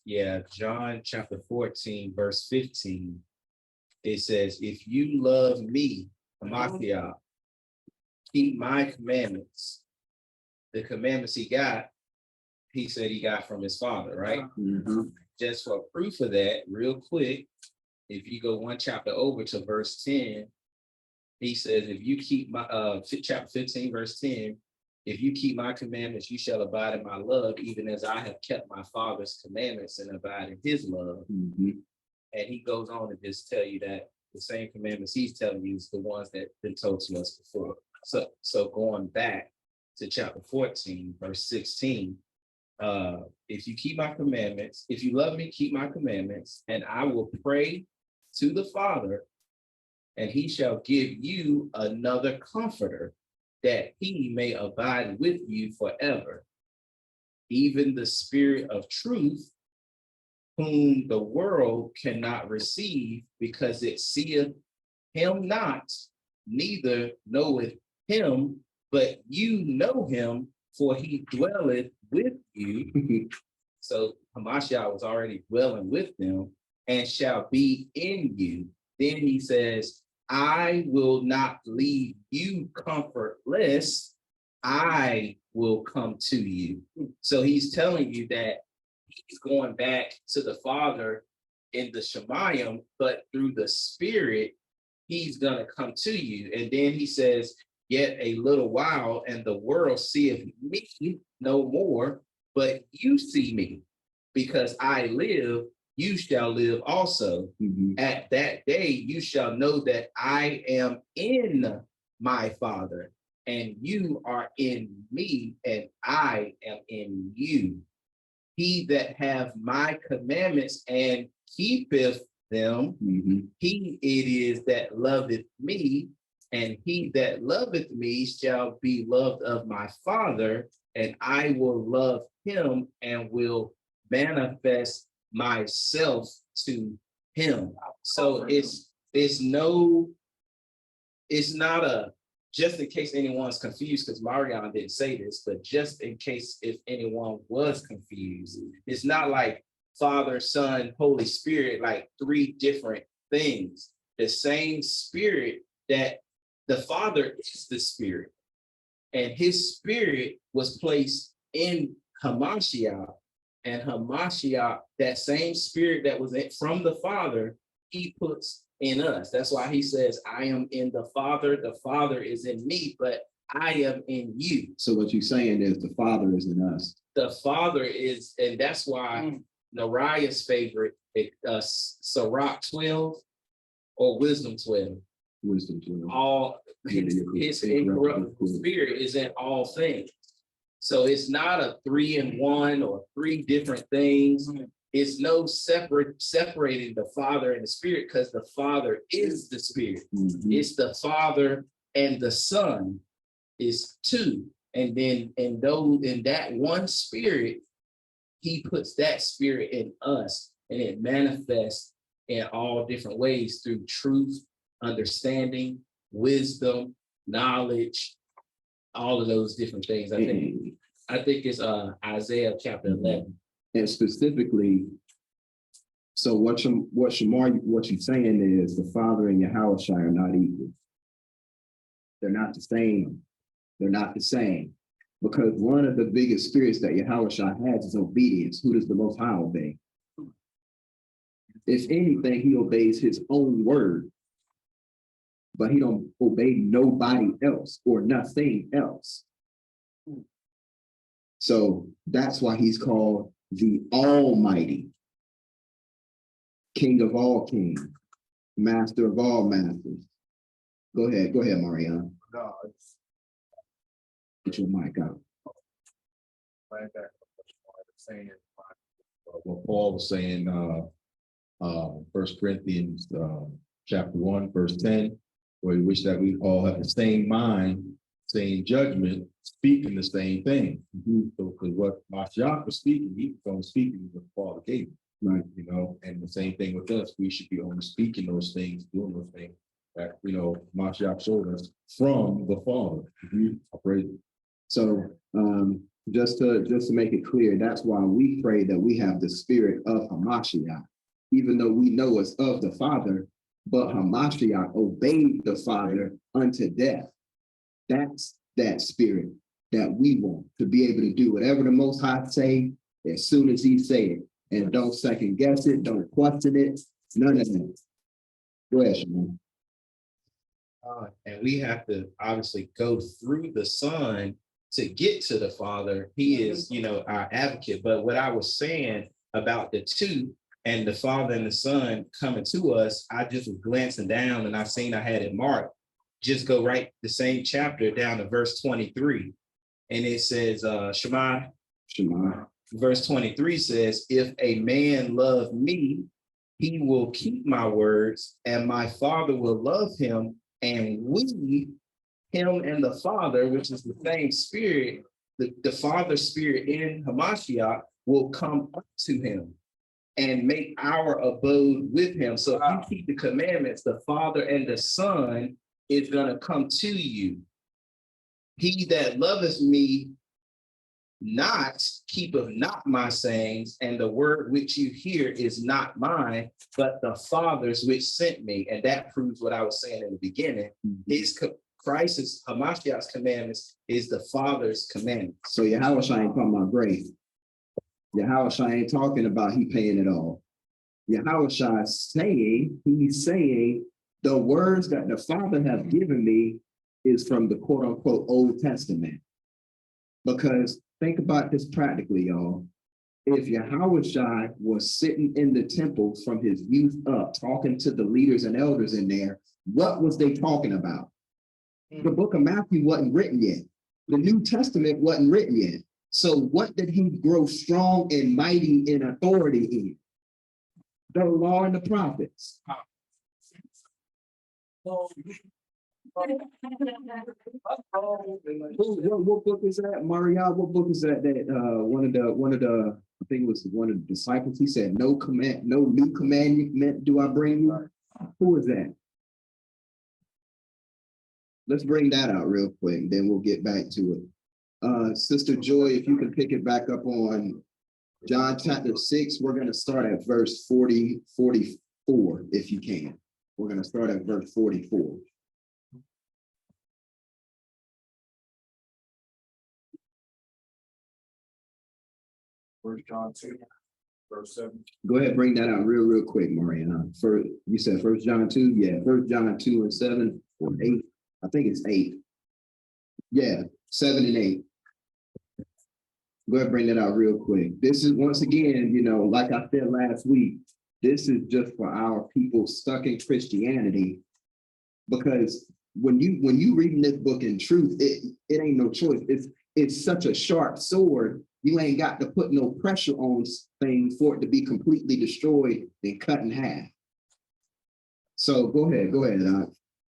Yeah, John chapter 14, verse 15. It says, if you love me, Hamashiach, keep my commandments. The commandments he said he got from his father, right? Just for proof of that, real quick, if you go one chapter over to verse 10, he says, if you keep my, chapter 15, verse 10, if you keep my commandments, you shall abide in my love, even as I have kept my father's commandments and abide in his love. And he goes on to just tell you that the same commandments he's telling you is the ones that been told to us before. So going back to chapter 14, verse 16, if you keep my commandments, if you love me, keep my commandments, and I will pray to the Father, and he shall give you another comforter, that he may abide with you forever, even the Spirit of truth, whom the world cannot receive, because it seeth him not, neither knoweth him, but you know him, for he dwelleth with you. So Hamashiach was already dwelling with them, and shall be in you. Then he says, I will not leave you comfortless. I will come to you. So he's telling you that he's going back to the Father in the Shemayim, but through the Spirit, he's going to come to you. And then he says, yet a little while, and the world seeth me no more, but you see me. because I live, you shall live also. Mhm. At that day, you shall know that I am in my Father, and you are in me, and I am in you. He that have my commandments and keepeth them, Mhm. he it is that loveth me, and he that loveth me shall be loved of my Father, and I will love him and will manifest myself to him. So it's not a, just in case anyone's confused, because Marion didn't say this, but just in case if anyone was confused, it's not like Father, Son, Holy Spirit, like three different things. The same spirit that the Father is the Spirit, and his spirit was placed in Hamashiach, and Hamashiach, that same spirit that was from the Father, he puts in us. That's why he says, I am in the Father is in me, but I am in you. So what you're saying is the Father is in us. The Father is, and that's why Nariah's favorite, Sirach 12 or Wisdom 12. Wisdom to him. All his incorruptible spirit is in all things. So it's not a 3 in 1 or 3 different things. It's no separating the Father and the Spirit, because the Father is the Spirit. Mhm. It's the Father and the Son is 2. And then in that one spirit, he puts that spirit in us, and it manifests in all different ways through truth, understanding, wisdom, knowledge, all of those different things. I think it's Isaiah chapter 11. And specifically, so what you're saying is the Father and Yahweh are not equal. They're not the same. They're not the same. Because one of the biggest spirits that Yahweh has is obedience. Who does the Most High obey? If anything, he obeys his own word, but he don't obey nobody else or nothing else. So that's why he's called the Almighty, King of all kings, Master of all masters. Go ahead, Marianne. Get your mic out. What Paul was saying, 1 Corinthians chapter 1, verse 10, where he wished that we all have the same mind, same judgment, speaking the same thing. So, because what Mashiach was speaking, he was only speaking what Paul gave him. Right. You know, and the same thing with us. We should be only speaking those things, doing those things that, you know, Mashiach showed us from the Father. I praise him. So just to make it clear, that's why we pray that we have the spirit of Hamashiach, even though we know it's of the Father, but Hamashiach obeyed the Father unto death. That's that spirit that we want, to be able to do whatever the Most High say as soon as he say it, and don't second guess it, don't question it, none of that. Go ahead, Shimon. And we have to obviously go through the Son to get to the Father. He is, our advocate. But what I was saying about the two and the Father and the Son coming to us, I just was glancing down and I seen I had it marked. Just go right the same chapter down to verse 23. And it says, Shema. Verse 23 says, if a man love me, he will keep my words, and my Father will love him, and we, him and the Father, which is the same spirit, the Father's spirit in Hamashiach, will come up to him and make our abode with him. So if you keep the commandments, the Father and the Son is going to come to you. He that loveth me not keepeth not my sayings, and the word which you hear is not mine, but the Father's which sent me. And that proves what I was saying in the beginning. Is Christ's, Hamashiach's commandments is the Father's commandments. So Yahweh ain't talking about grace. Yahweh ain't talking about he paying it all. Yahweh is saying, he's saying the words that the Father has given me is from the quote unquote Old Testament. Because think about this practically, y'all. if Yahushua was sitting in the temple from his youth up, talking to the leaders and elders in there, what was they talking about? The book of Matthew wasn't written yet. The New Testament wasn't written yet. So what did he grow strong and mighty in authority in? The law and the prophets. What book is that, Maria? What book is that? That one of the I think it was one of the disciples. He said, "No new commandment do I bring you." Who is that? Let's bring that out real quick, then we'll get back to it. Sister Joy, if you can pick it back up on John chapter 6, we're going to start at verse 44, if you can. We're going to start at verse 44. First John 2, verse 7. Go ahead, bring that out real quick, Mariana. You said 1 John 2? Yeah, 1 John 2 and 7 or 8. I think it's 8. Yeah, 7 and 8. Go ahead, bring that out real quick. This is, once again, like I said last week, this is just for our people stuck in Christianity, because when you reading this book in truth, it ain't no choice. It's such a sharp sword. You ain't got to put no pressure on things for it to be completely destroyed and cut in half. So go ahead.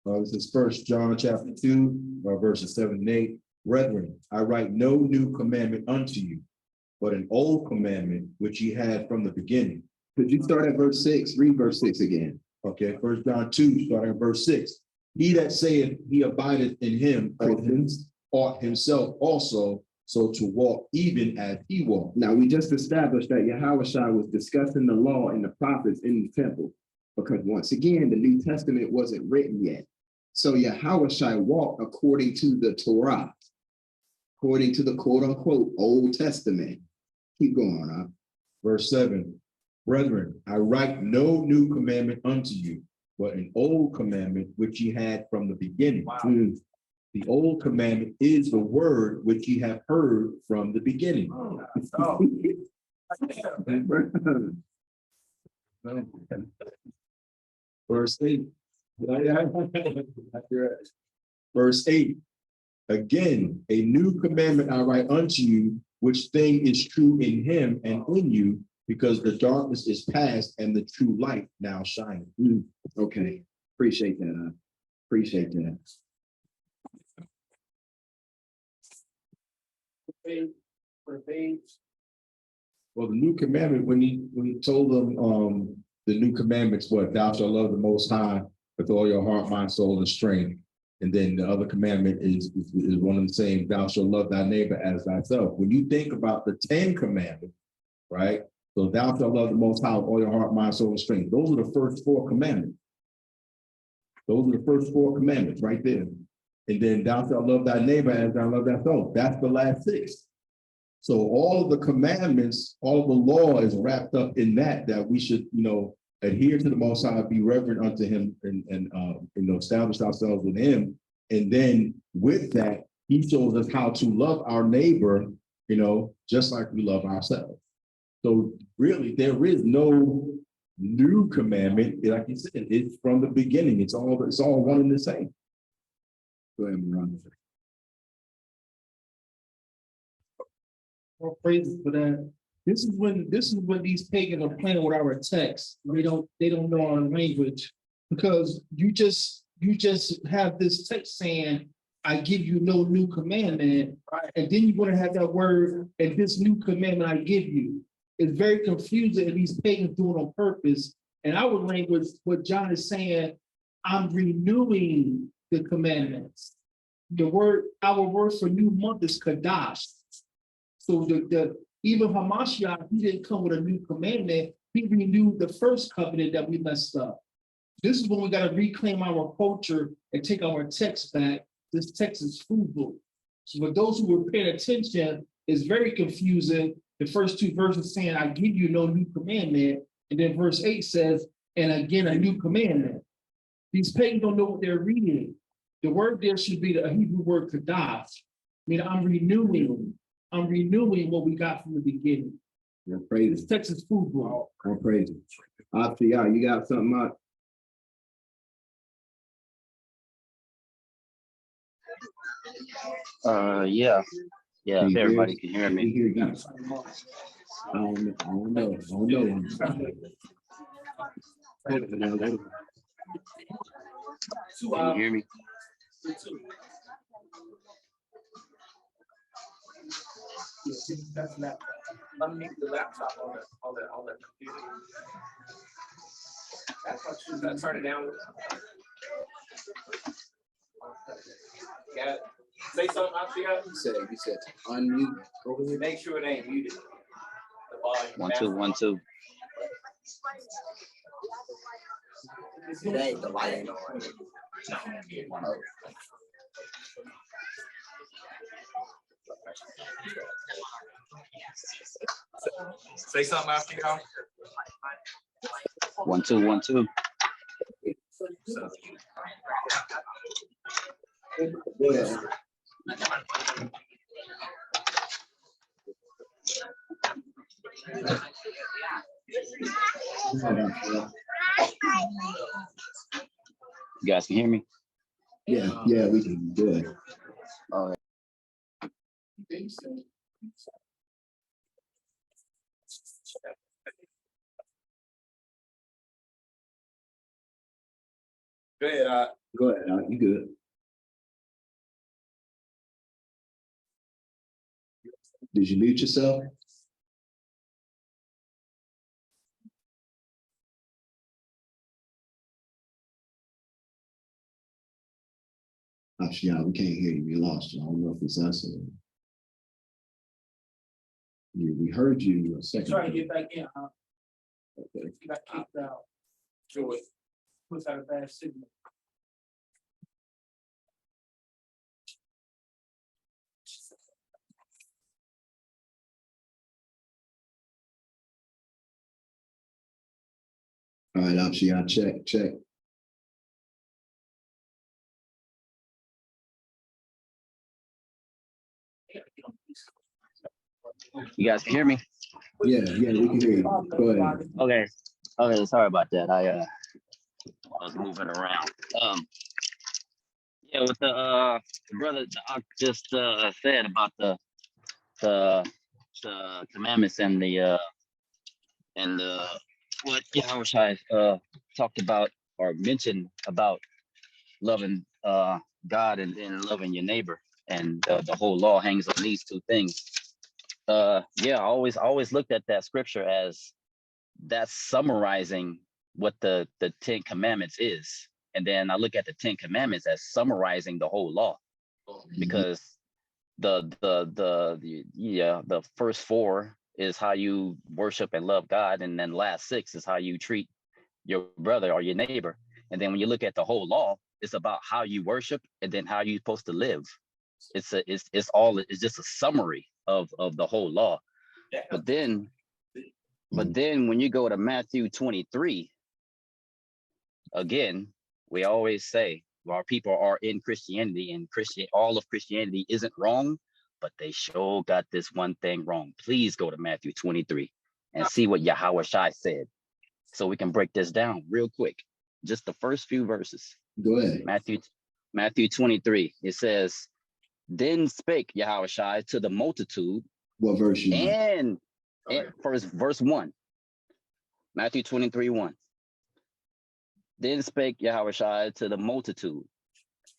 This is 1 John chapter 2, verses 7 and 8. Brethren, I write no new commandment unto you, but an old commandment which ye had from the beginning. Could you start at verse 6? Read verse 6 again. Okay, 1 John 2, starting at verse 6. He that saith he abideth in him ought himself also so to walk even as he walked. Now, we just established that Yahushua was discussing the law and the prophets in the temple, because once again, the New Testament wasn't written yet. So Yahushua walked according to the Torah, according to the quote unquote Old Testament. Keep going on. Verse 7. Brethren, I write no new commandment unto you, but an old commandment which ye had from the beginning. Wow. The old commandment is the word which ye have heard from the beginning. Verse 8. Verse 8. Again, a new commandment I write unto you, which thing is true in him and in you, because the darkness is past and the true light now shining. Okay, appreciate that. Appreciate that. Well, the new commandment, when he told them the new commandments, what, thou shalt love the Most High with all your heart, mind, soul, and strength. And then the other commandment is one of the same, thou shalt love thy neighbor as thyself. When you think about the 10 commandments, right? So thou shalt love the Most High with all your heart, mind, soul, and strength. Those are the first 4 commandments. Those are the first 4 commandments right there. And then thou shalt love thy neighbor as thou love thyself. That's the last 6. So all of the commandments, all of the law is wrapped up in that we should, adhere to the Most High, be reverent unto him, and establish ourselves with him. And then with that, he shows us how to love our neighbor, just like we love ourselves. So really, there is no new commandment. Like you said, it's from the beginning. It's all one and the same. Go ahead and run. Well, praises for that. This is when these pagans are playing with our text. They don't know our language, because you just have this text saying, I give you no new commandment, right? And then you're going to have that word, and this new commandment I give you. It's very confusing, and these pagans do it on purpose. In our language, what John is saying, I'm renewing the commandments. Our word for new month is Kadash. So even Hamashiach, he didn't come with a new commandment. He renewed the first covenant that we messed up. This is when we got to reclaim our culture and take our text back. This text is food. So for those who were paying attention, it's very confusing. The first 2 verses saying, I give you no new commandment. And then verse 8 says, and again, a new commandment. These pagans don't know what they're reading. The word there should be the Hebrew word kadash. I mean, I'm renewing what we got from the beginning. We're It's crazy. Texas food bro. We're crazy. Yeah, you got something up? Yeah, Can if you hear everybody us? can hear We me. hear you. I don't know. Can you hear me? That's laptop. Unmute the laptop on the computer. That's what you gotta turn it down. Got it. Say something out there. You said unmute over here. Make sure it ain't muted. The volume. 1 2 1 2. It ain't, the light ain't on. Say something out there. 1 2 1 2. Go ahead. You guys can hear me? Yeah, we can do it. All right. Go ahead. Go ahead, you good. Did you mute yourself? Actually, yeah, we can't hear you. We lost you. I don't know if it's us or. We heard you a second. Try to ago. get back in. Okay. You got kicked out. Do it. Puts out a bad signal. All right, actually, I check. You guys can hear me? Yeah, we can hear you. Go ahead. Okay, sorry about that. I was moving around. Yeah, with the brother just said about the commandments and the what Yahushua talked about or mentioned about loving God and then loving your neighbor, and the whole law hangs on these two things. Yeah, I always looked at that scripture as that's summarizing what the 10 commandments is, and then I look at the 10 commandments as summarizing the whole law, because the first 4 is how you worship and love God, and then last 6 is how you treat your brother or your neighbor. And then when you look at the whole law, it's about how you worship and then how you're supposed to live. It's just a summary of the whole law. But then when you go to Matthew 23, again, we always say our people are in Christianity, and all of Christianity isn't wrong, but they sure got this one thing wrong. Please go to Matthew 23 and see what Yahushua said, so we can break this down real quick. Just the first few verses. Go ahead. Matthew 23. It says, "Then spake Yahushua to the multitude." What verse you on? And first verse 1. Matthew 23:1. "Then spake Yahushua to the multitude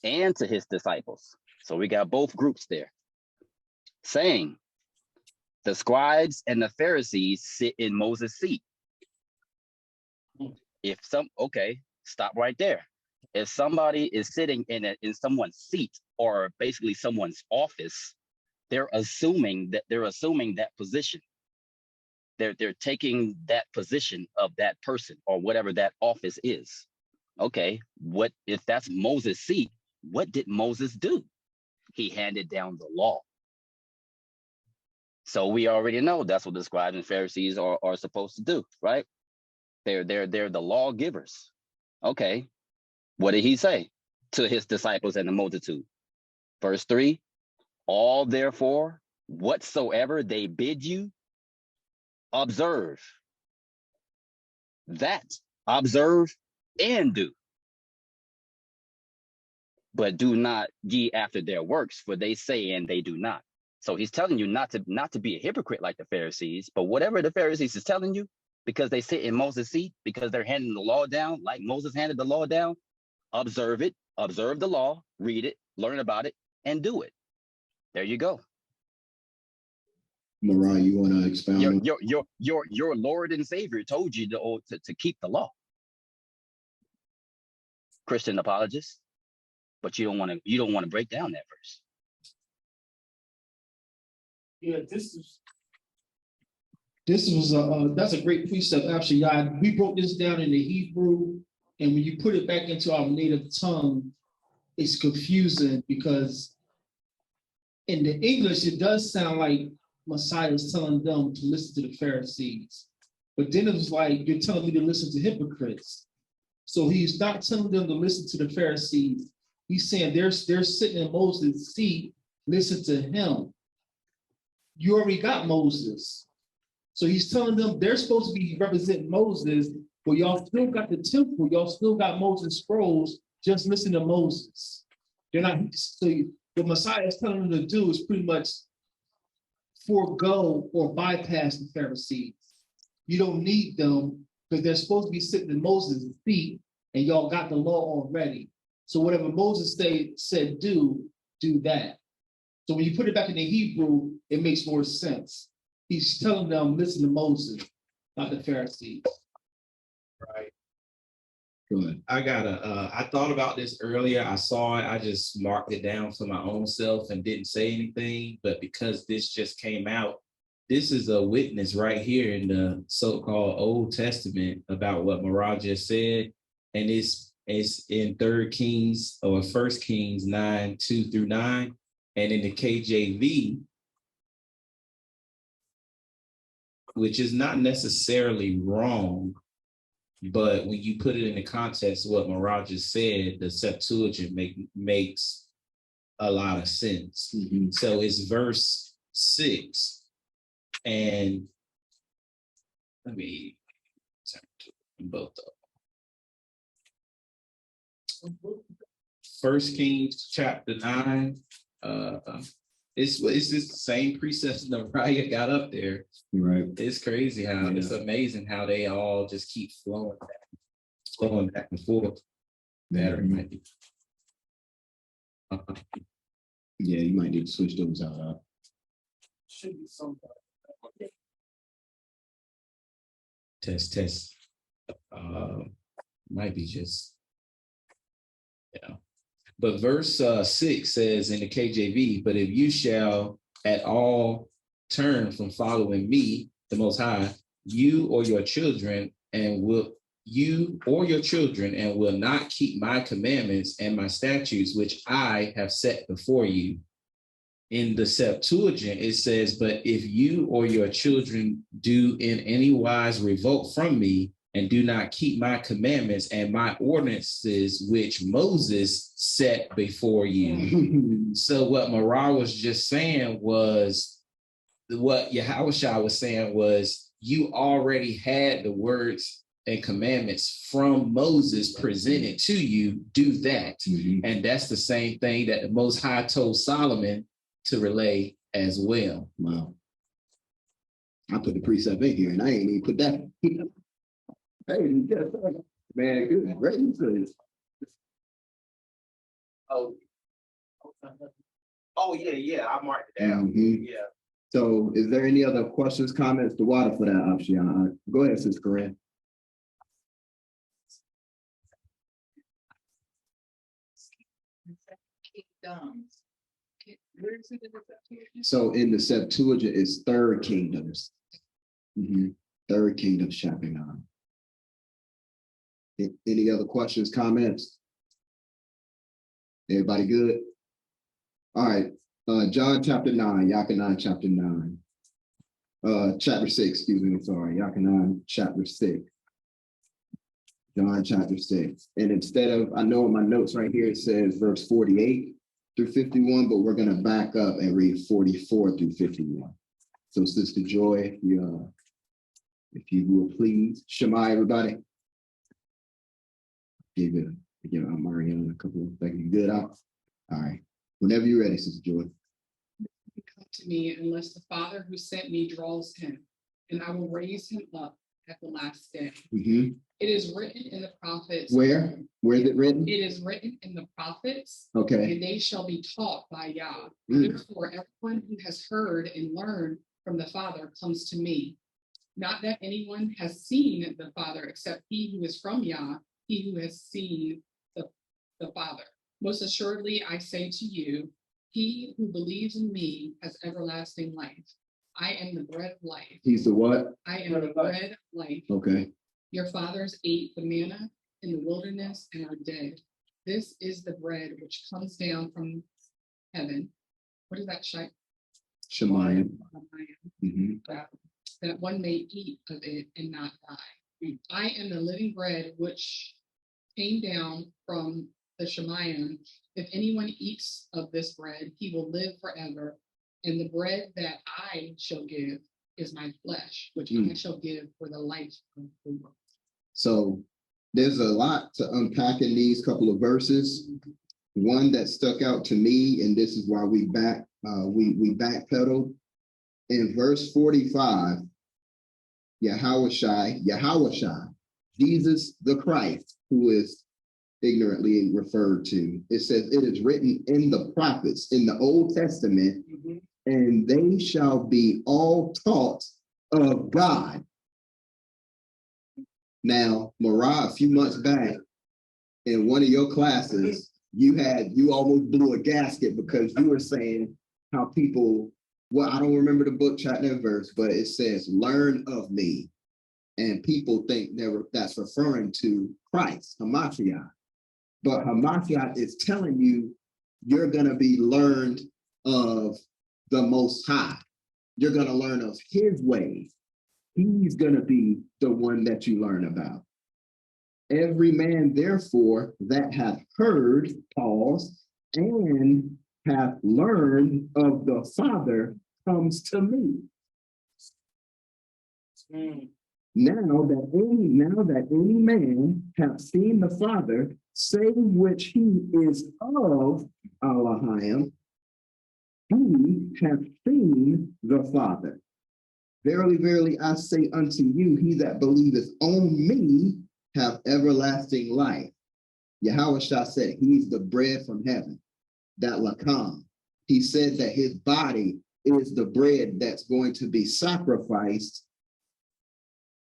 and to his disciples." So we got both groups there, saying, "The scribes and the Pharisees sit in Moses' seat." Stop right there. If somebody is sitting in someone's seat, or basically someone's office, they're assuming that position. They're taking that position of that person or whatever that office is. Okay, what if that's Moses' seat? What did Moses do? He handed down the law. So we already know that's what the scribes and Pharisees are supposed to do, right? They're the lawgivers. Okay, what did he say to his disciples and the multitude? Verse 3, "All therefore whatsoever they bid you, observe that, observe and do. But do not ye after their works, for they say and they do not. So he's telling you not to be a hypocrite like the Pharisees, but whatever the Pharisees is telling you, because they sit in Moses' seat, because they're handing the law down, like Moses handed the law down, observe it, observe the law, read it, learn about it, and do it. There you go. Mariah, you want to expound? Your Lord and Savior told you to keep the law. Christian apologists, but you don't want to break down that verse. Yeah, that's a great precept. Actually, we broke this down in the Hebrew, and when you put it back into our native tongue, it's confusing because in the English, it does sound like Messiah is telling them to listen to the Pharisees. But then it was like, you're telling me to listen to hypocrites. So he's not telling them to listen to the Pharisees. He's saying they're sitting in Moses' seat, listen to him. You already got Moses. So he's telling them they're supposed to be representing Moses, but y'all still got the temple, y'all still got Moses' scrolls, just listen to Moses. They're not, so what Messiah is telling them to do is pretty much forego or bypass the Pharisees. You don't need them because they're supposed to be sitting in Moses' feet and y'all got the law already. So whatever Moses said do that. So when you put it back in the Hebrew, it makes more sense. He's telling them, listen to Moses, not the Pharisees. Right. Good. I thought about this earlier. I saw it. I just marked it down for my own self and didn't say anything. But because this just came out, this is a witness right here in the so-called Old Testament about what Marah just said. And it's in 3 Kings or 1 Kings 9:2-9. And in the KJV, which is not necessarily wrong, but when you put it in the context of what Marah just said, the Septuagint makes a lot of sense. Mm-hmm. So it's verse 6. And let me turn to both of them. 1 Kings chapter 9. It's just the same precepts that Mariah got up there. Right. It's crazy how it's amazing how they all just keep flowing back and forth. Better might be. Yeah, you might need to switch those out. Should be something. Test. Might be just, But verse 6 says in the KJV, but if you shall at all turn from following me, the Most High, you or your children, and will not keep my commandments and my statutes, which I have set before you. In the Septuagint, it says, but if you or your children do in any wise revolt from me, and do not keep my commandments and my ordinances, which Moses set before you. So what Marah was just saying was, what Yahushua was saying was, you already had the words and commandments from Moses presented to you, do that. Mm-hmm. And that's the same thing that the Most High told Solomon to relay as well. Wow. I put the precept in here and I ain't even put that. Hey, man, good. Great. Oh yeah, I marked it down. Mm-hmm. Yeah. So is there any other questions, comments, the water for that option? Go ahead, Sis Corinne. So in the Septuagint, it's 3rd Kingdoms. Mm-hmm. 3rd Kingdoms, chapter 9. Any other questions, comments? Everybody good? All right. John chapter 9, Yachanan chapter 9. Chapter 6, excuse me, I'm sorry. Yachanan chapter 6. John chapter 6. And instead of, I know in my notes right here, it says verse 48 through 51, but we're going to back up and read 44 through 51. So Sister Joy, If you will please, Shema, everybody. Give it, Mariana a couple of seconds. Good out. All right. Whenever you're ready, Sister Joy. Come to me unless the Father who sent me draws him, and I will raise him up at the last day. Mhm. It is written in the prophets. Where? Where is it written? It is written in the prophets, Okay. and they shall be taught by Yah. Mm. Therefore, everyone who has heard and learned from the Father comes to me. Not that anyone has seen the Father except he who is from Yah, he who has seen the Father. Most assuredly, I say to you, he who believes in me has everlasting life. I am the bread of life. He's the what? I am the bread of life. Okay. Your fathers ate the manna in the wilderness and are dead. This is the bread which comes down from heaven. What is that, Shai? Shemayim. Mhm. That one may eat of it and not die. I am the living bread which came down from the Shemayim. If anyone eats of this bread, he will live forever. And the bread that I shall give is my flesh, which I shall give for the life of the world. So there's a lot to unpack in these couple of verses. One that stuck out to me, and this is why we backpedaled. In verse 45, Yahweh, Jesus the Christ, who is ignorantly referred to. It says it is written in the prophets in the Old Testament, and they shall be all taught of God. Now, Marah, a few months back, in one of your classes, you almost blew a gasket because you were saying how people, well, I don't remember the book, chapter, and verse, but it says, learn of me. And people think that's referring to Christ, Hamashiach. But Hamashiach is telling you, you're going to be learned of the Most High. You're going to learn of his ways. He's going to be the one that you learn about. Every man, therefore, that hath heard, pause, and hath learned of the Father comes to me. Now that any man hath seen the Father, save which he is of Elohim, he hath seen the Father. Verily, verily, I say unto you, he that believeth on me have everlasting life. Yahweh said he's the bread from heaven, that lakam. He said that his body is the bread that's going to be sacrificed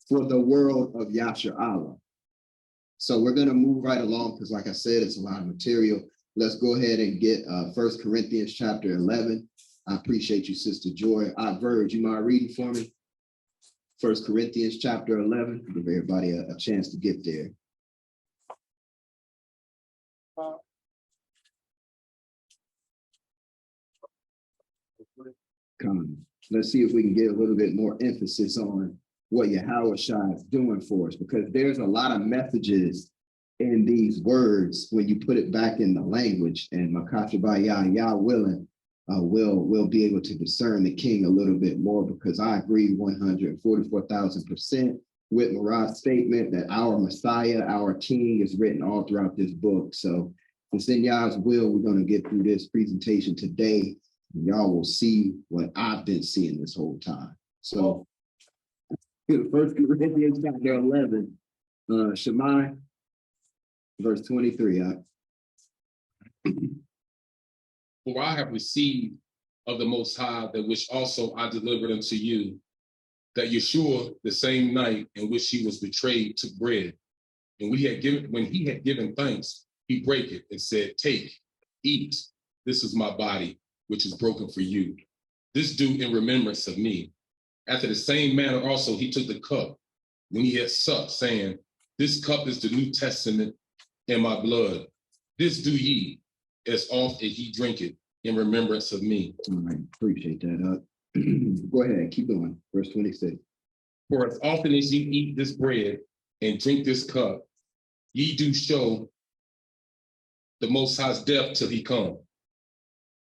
for the world of Yasher Allah. So we're going to move right along because, like I said, it's a lot of material. Let's go ahead and get 1 Corinthians chapter 11. I appreciate you, Sister Joy. Verge, you mind reading for me? 1 Corinthians chapter 11. Give everybody a chance to get there. Come on. Let's see if we can get a little bit more emphasis on what Yahweh Shai is doing for us, because there's a lot of messages in these words when you put it back in the language, and Makashabaya, Yah willing, will be able to discern the king a little bit more, because I agree 144,000% with Marad's statement that our Messiah, our king, is written all throughout this book. So if it's in Yah's will, we're going to get through this presentation today. And y'all will see what I've been seeing this whole time. So 1 Corinthians chapter 11, Shemai, verse 23. For I have received of the Most High that which also I delivered unto you, that Yeshua, the same night in which he was betrayed, took bread. And when he had given thanks, he brake it and said, take, eat, this is my body, which is broken for you. This do in remembrance of me. After the same manner also he took the cup when he had supped, saying, this cup is the New Testament in my blood. This do ye, as oft as ye drink it, in remembrance of me. All right, appreciate that. Go ahead, keep going. Verse 26. For as often as ye eat this bread and drink this cup, ye do show the Most High's death till he come.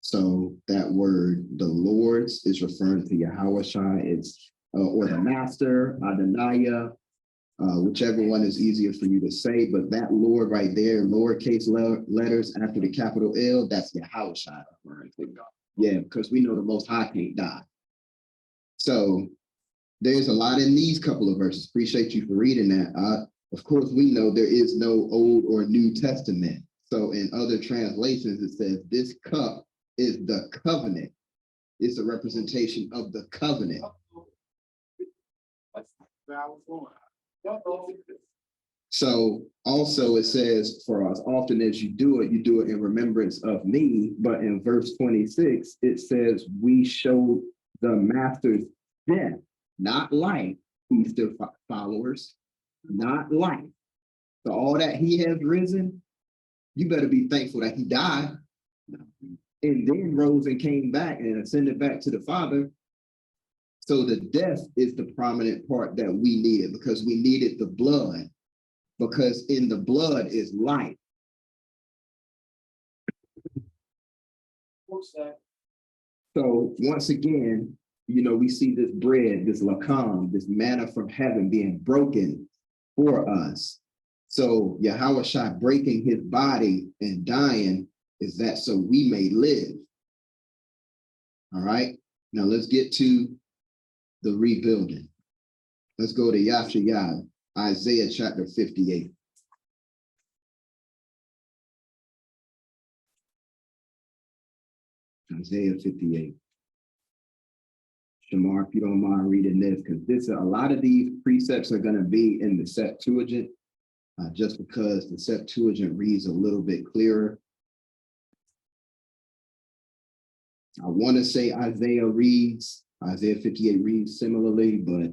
So that word, the Lord's, is referring to Yahweh Shai. It's or the master, Adonaiah, whichever one is easier for you to say, but that Lord right there, lowercase letters after the capital L, that's Yahushua. Yeah, because we know the Most High can't die. So there's a lot in these couple of verses. Appreciate you for reading that. Of course, we know there is no Old or New Testament. So in other translations, it says this cup is the covenant. It's a representation of the covenant. So also it says, for as often as you do it in remembrance of me. But in verse 26, it says, we showed the master's death, not life, Easter followers, not life. So all that he has risen, you better be thankful that he died and then rose and came back and ascended back to the Father. So the death is the prominent part that we needed, because we needed the blood, because in the blood is life. So once again, you know, we see this bread, this lakam, this manna from heaven being broken for us. So Yahushua breaking his body and dying is that so we may live. All right, now let's get to the rebuilding. Let's go to Yashayahu, Isaiah chapter 58. Isaiah 58. Shamar, if you don't mind reading this, because a lot of these precepts are going to be in the Septuagint, just because the Septuagint reads a little bit clearer. I want to say Isaiah 58 reads similarly, but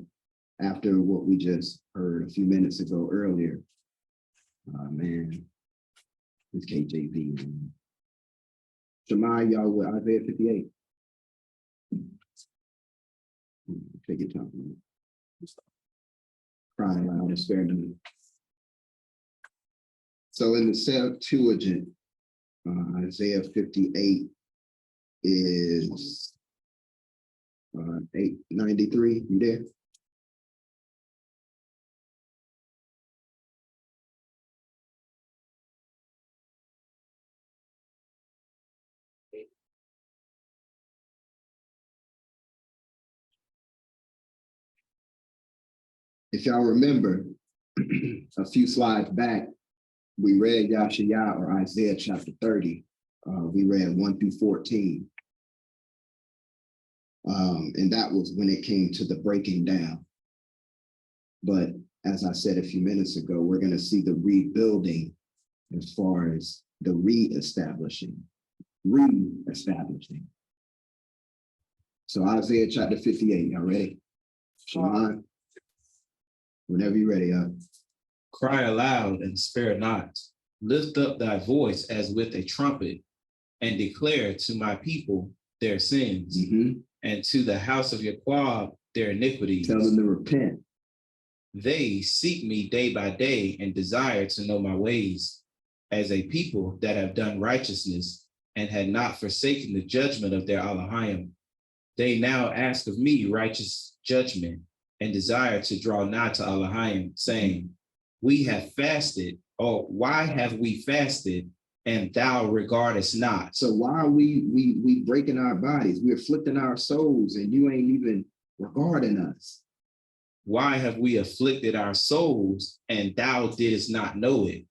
after what we just heard a few minutes ago earlier, man, this KJV, man. Shemai, y'all with Isaiah 58. Take your time, man. Crying loud and spare none. So in the Septuagint, Isaiah 58 is 893. You there? If y'all remember, a few slides back, we read Yashayahu or Isaiah chapter 30. We read 1 through 14. And that was when it came to the breaking down. But as I said a few minutes ago, we're going to see the rebuilding as far as the reestablishing. So Isaiah chapter 58, y'all ready? Shaman, whenever you're ready. Cry aloud and spare not. Lift up thy voice as with a trumpet, and declare to my people their sins, and to the house of Yaqub their iniquities. Tell them to repent. They seek me day by day and desire to know my ways, as a people that have done righteousness and had not forsaken the judgment of their Elohim. They now ask of me righteous judgment and desire to draw nigh to Elohim, saying, we have fasted, or why have we fasted, and thou regardest not? So why are we breaking our bodies? We're afflicting our souls, and you ain't even regarding us. Why have we afflicted our souls, and thou didst not know it?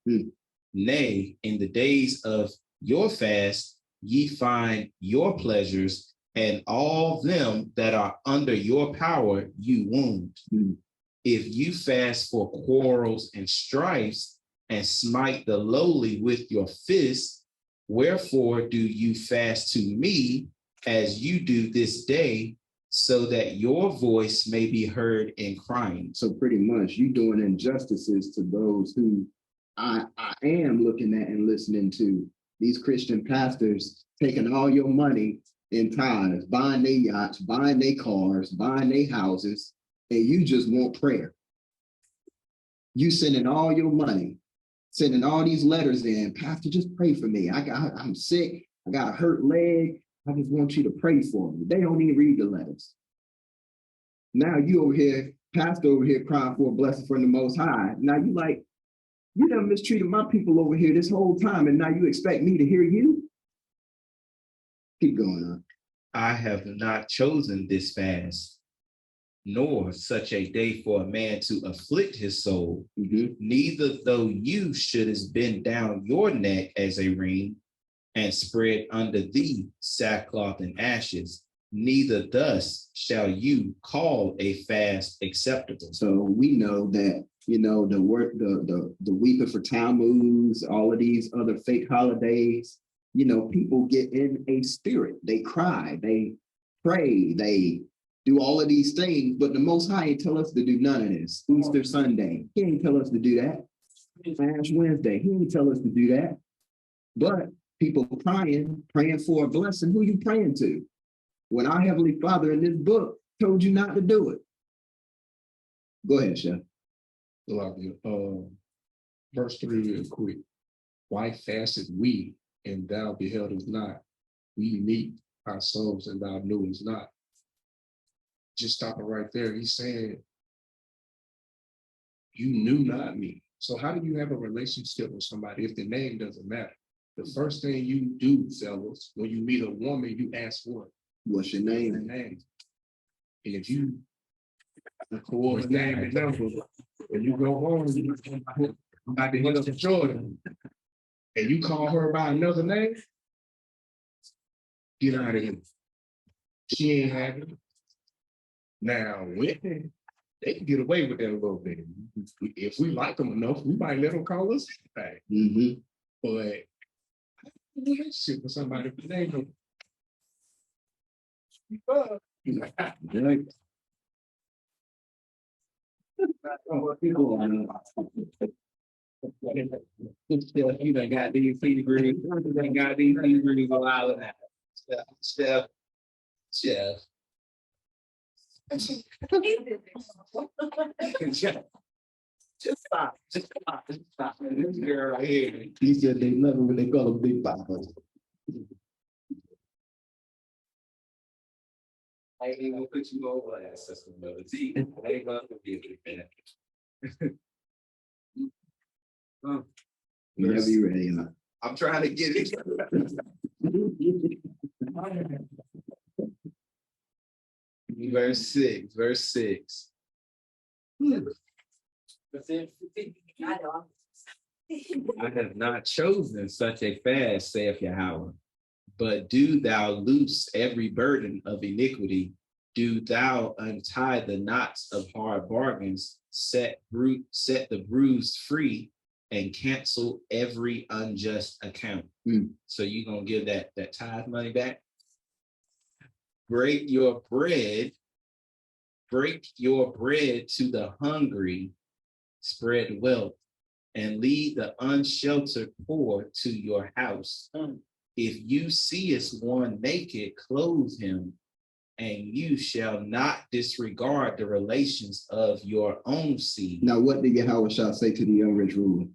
Nay, in the days of your fast, ye find your pleasures, and all them that are under your power you wound. If you fast for quarrels and strifes, and smite the lowly with your fist, wherefore do you fast to me as you do this day, so that your voice may be heard in crying? So pretty much you doing injustices to those who I am looking at and listening to. These Christian pastors taking all your money in tithes, buying their yachts, buying their cars, buying their houses, and you just want prayer. You sending all your money, sending all these letters in, Pastor, just pray for me. I'm sick. I got a hurt leg. I just want you to pray for me. They don't even read the letters. Now you over here, pastor over here crying for a blessing from the Most High. Now you like, you done mistreated my people over here this whole time, and now you expect me to hear you? Keep going on. I have not chosen this fast, nor such a day for a man to afflict his soul. Neither though you shouldest bend down your neck as a ring and spread under thee sackcloth and ashes, neither thus shall you call a fast acceptable. So we know that, you know, the work, the weeping for Tammuz, all of these other fake holidays, you know, people get in a spirit. They cry, they pray, they do all of these things, but the Most High ain't tell us to do none of this. Easter Sunday, he ain't tell us to do that. Ash Wednesday, he ain't tell us to do that. But people praying for a blessing, who you praying to? When our Heavenly Father in this book told you not to do it. Go ahead, Chef. Love you. Verse 3 real quick. Why fasted we, and thou beheldest not? We meet ourselves, and thou knewest not. Just stopping right there. He's saying, you knew not me. So how do you have a relationship with somebody if the name doesn't matter? The first thing you do, fellas, when you meet a woman, you ask what? What's your name? And if you record the name and number, and you go home, you about to hit up Jordan, and you call her by another name, get out of here. She ain't having it. Now, women, they can get away with that a little bit. If we like them enough, we might let them call us back. But relationship with somebody with the name. You done got these degrees. You done got these degrees a while of that. Chef. Just stop. This girl right here. He said they love it when they call them Big Papa. I ain't even gonna put you over that system, brother. See, I ain't gonna be able to Whenever you're ready. I'm trying to get it. Verse 6. I have not chosen such a fast, saith Yahweh, but do thou loose every burden of iniquity. Do thou untie the knots of hard bargains, set the bruised free, and cancel every unjust account. So you're gonna give that tithe money back? Break your bread to the hungry, spread wealth, and lead the unsheltered poor to your house. If you seest one naked, clothe him, and you shall not disregard the relations of your own seed. Now, what did Yahweh shall say to the young rich ruler?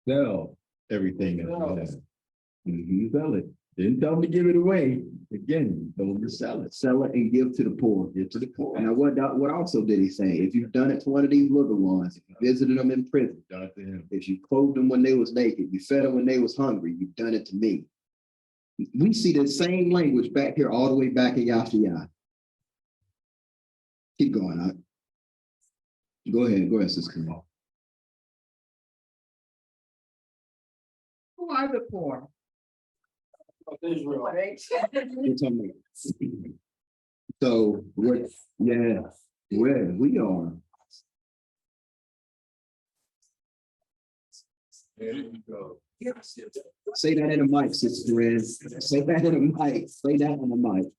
Sell everything that you have. Sell it. Didn't tell them to give it away. Again, told them to sell it. Sell it and give to the poor. Give to the poor. Now, what also did he say? If you've done it to one of these little ones, if you visited them in prison, Done it to him. if you clothed them when they was naked, you fed them when they was hungry, you've done it to me. We see the same language back here, all the way back in Yashiyah. Keep going on. Go ahead, Sister. Who are the poor? So where we are. There you go. Say that in the mic, Sister Rez. Say that in the mic. Say that in the mic.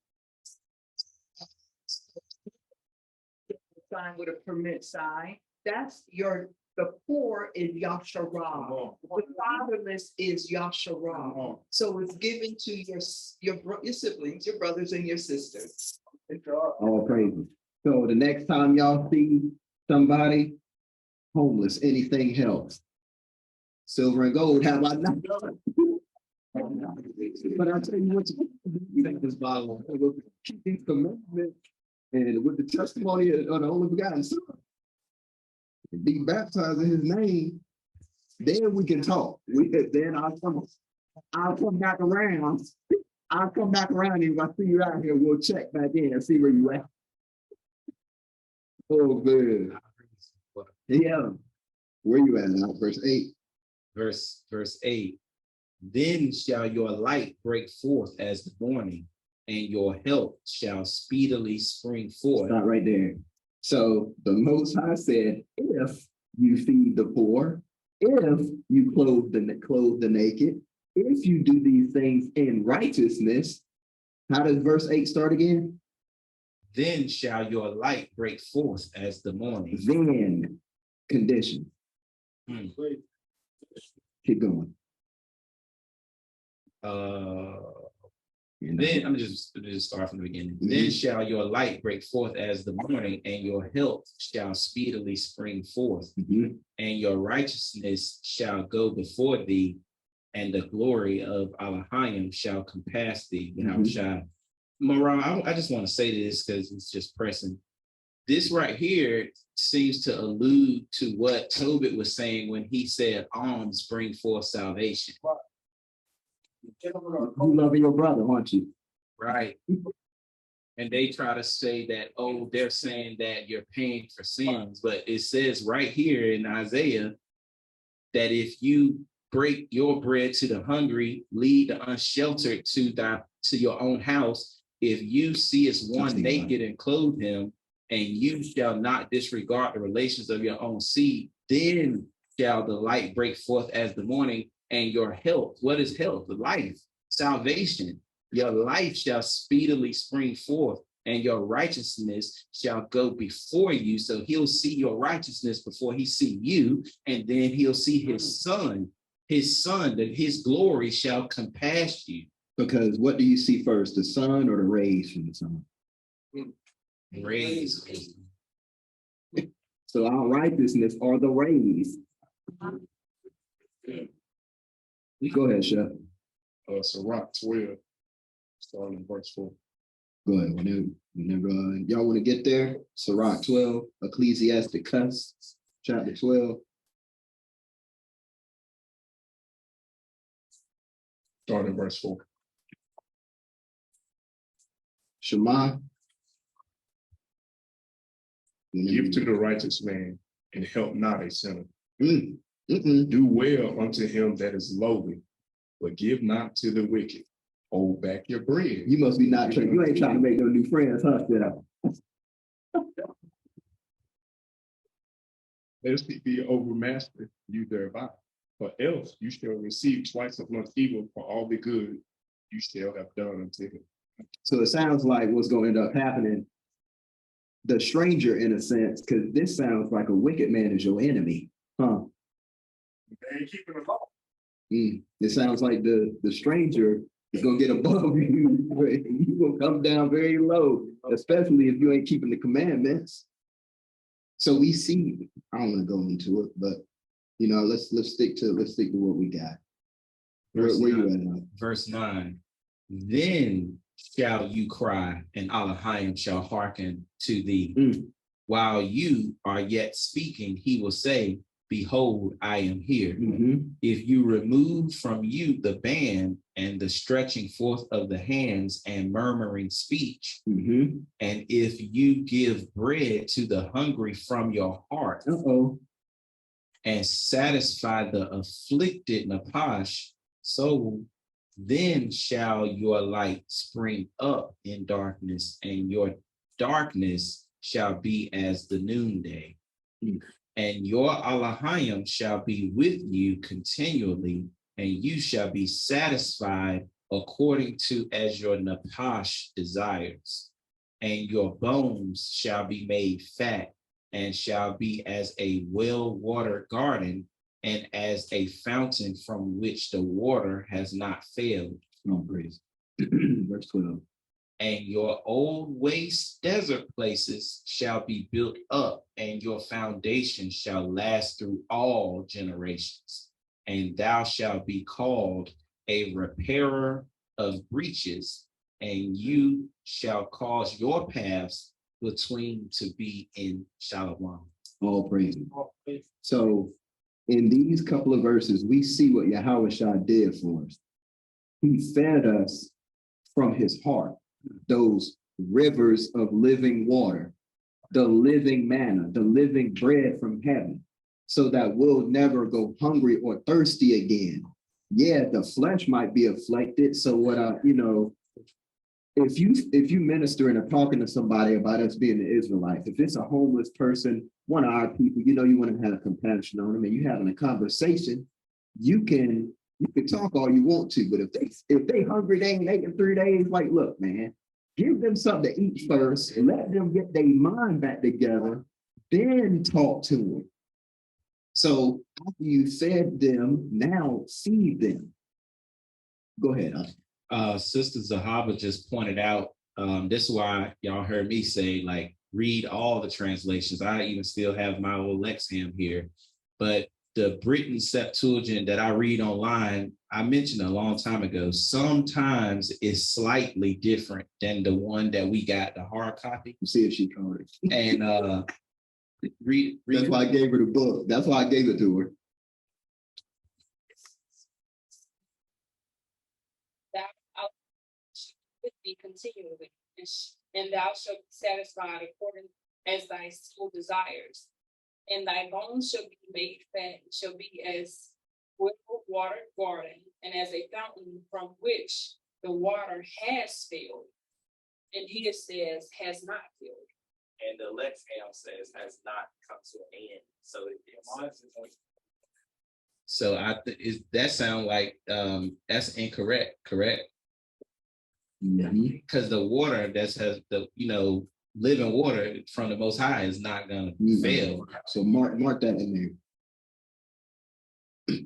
Sign with a permit sign. That's the poor is Yasharah. The fatherless is Yasharah. So it's given to your siblings, your brothers and your sisters. All praises. So the next time y'all see somebody homeless, anything helps. Silver and gold have I not done. But I tell you what, you take this Bible, keep these commandments, and with the testimony of the only begotten Son, be baptized in His name. Then we can talk. Then I'll come back around. I'll come back around, and if I see you out here, we'll check back in and see where you at. Oh, good. Yeah. Where you at now? Verse 8. Verse 8. Then shall your light break forth as the morning, and your help shall speedily spring forth. Stop right there. So the Most High said, if you feed the poor, if you clothe the naked, if you do these things in righteousness, how does verse 8 start again? Then shall your light break forth as the morning. Then condition. Hmm. Keep going. Then I'm just start from the beginning. Then shall your light break forth as the morning, and your help shall speedily spring forth, and your righteousness shall go before thee, and the glory of Elohim shall compass thee. Moran, I just want to say this because it's just pressing. This right here seems to allude to what Tobit was saying when he said, alms bring forth salvation. You loving your brother, aren't you? Right. And they try to say that, oh, they're saying that you're paying for sins. But it says right here in Isaiah that if you break your bread to the hungry, lead the unsheltered to your own house, if you see as one naked and clothe him, and you shall not disregard the relations of your own seed, then shall the light break forth as the morning, and your health. What is health? The life, salvation. Your life shall speedily spring forth, and your righteousness shall go before you. So he'll see your righteousness before he see you, and then he'll see his son, that his glory shall compass you. Because what do you see first, the sun or the rays from the sun? Rays. So our righteousness are the rays. Go ahead, Chef. Sirach 12, starting in verse 4. Go ahead. Whenever y'all want to get there, Sirach 12, Ecclesiasticus, chapter 12. Starting in verse 4. Shema. Give to the righteous man, and help not a sinner. Mm-mm. Do well unto him that is lowly, but give not to the wicked. Hold back your bread. You must be not trying. You ain't trying to make no new friends, huh? Lest he be overmastered you thereby, for else you shall receive twice as much evil for all the good you shall have done unto him. So it sounds like what's going to end up happening, the stranger in a sense, because this sounds like a wicked man is your enemy, huh? They ain't keeping the law. It sounds like the stranger is gonna get above you. You're gonna come down very low, especially if you ain't keeping the commandments. So we see, I don't want to go into it, but let's stick to what we got. Where you at now? Verse 9. Then shall you cry, and Elohim shall hearken to thee. While you are yet speaking, he will say, behold, I am here. If you remove from you the band and the stretching forth of the hands and murmuring speech, and if you give bread to the hungry from your heart, and satisfy the afflicted Napash soul, then shall your light spring up in darkness, and your darkness shall be as the noonday. And your Elohim shall be with you continually, and you shall be satisfied according to as your Napash desires. And your bones shall be made fat, and shall be as a well-watered garden, and as a fountain from which the water has not failed. Praise. Verse 12. And your old waste desert places shall be built up, and your foundation shall last through all generations. And thou shalt be called a repairer of breaches, and you shall cause your paths between to be in Shalom. All praise. So in these couple of verses, we see what Yahweh Shah did for us. He fed us from his heart, those rivers of living water, the living manna, the living bread from heaven, so that we'll never go hungry or thirsty again. Yeah, the flesh might be afflicted. So what if you minister and are talking to somebody about us being an Israelite, if it's a homeless person, one of our people, you want to have compassion on them, and you having a conversation, you can talk all you want to, but if they hungry, they ain't ate in 3 days, like, look, man, give them something to eat first, and let them get their mind back together, then talk to them. So after you fed them, now feed them. Go ahead. Sister Zahaba just pointed out, this is why y'all heard me say, like, read all the translations. I even still have my old Lexham here, but the Britain Septuagint that I read online, I mentioned a long time ago, sometimes is slightly different than the one that we got, the hard copy. See if she caught it. And read. That's why I gave her the book. That's why I gave it to her. With thee continually, and thou shalt be satisfied according as thy soul desires, and thy bones shall be made fat, shall be as well-watered garden, and as a fountain from which the water has filled. And he says, has not filled. And the Lexham says has not come to an end. So that sound like that's incorrect, correct? Because the water that has the living water from the Most High is not gonna fail. So mark that in there.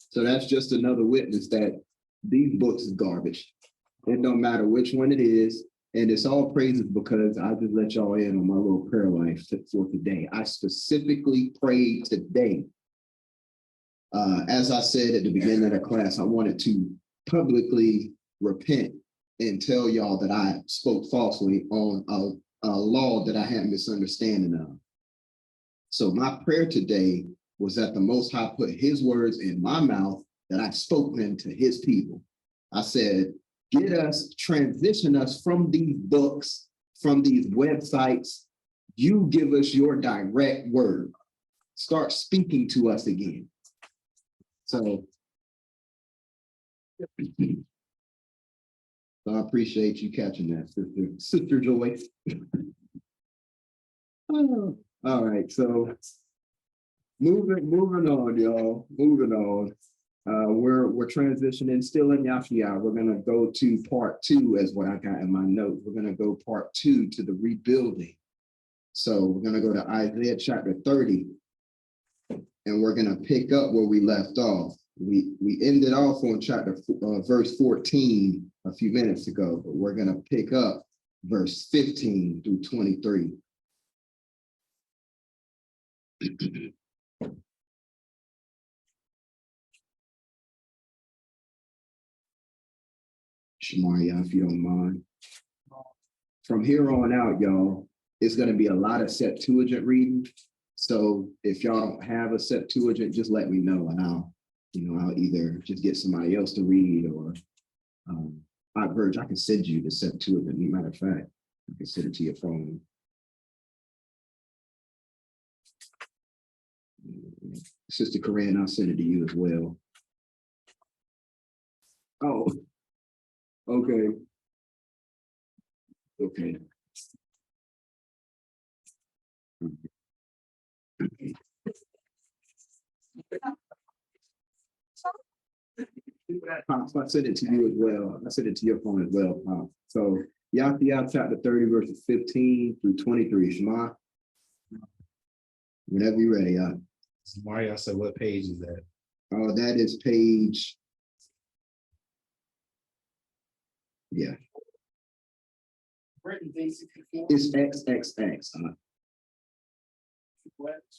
So that's just another witness that these books is garbage. It don't matter which one it is, and it's all praises because I just let y'all in on my little prayer life for today. I specifically prayed today. As I said at the beginning of the class, I wanted to publicly repent and tell y'all that I spoke falsely on a law that I had misunderstanding of. So my prayer today was that the Most High put his words in my mouth, that I spoke them to his people. I said, transition us from these books, from these websites. You give us your direct word. Start speaking to us again. So I appreciate you catching that, Sister Joyce. Oh, all right, so moving on, y'all. Moving on. We're transitioning still in Yashia. We're gonna go to part 2 as what I got in my notes. We're gonna go part 2 to the rebuilding. So we're gonna go to Isaiah chapter 30, and we're gonna pick up where we left off. We ended off on verse 14 a few minutes ago, but we're gonna pick up verse 15 through 23. Shemaria, if you don't mind. From here on out, y'all, it's gonna be a lot of Septuagint reading. So if y'all don't have a Septuagint, just let me know, and I'll either just get somebody else to read, or Virg, I can send you the Septuagint. Matter of fact, I can send it to your phone. Sister Corinne, I'll send it to you as well. Oh, okay. Okay. Pops, I sent it to you as well. I sent it to your phone as well, Pops. So Yahya chapter 30, verses 15 through 23. Shema. Whenever you're ready, Mario said, what page is that? Oh, that is page. Yeah. It's XXX.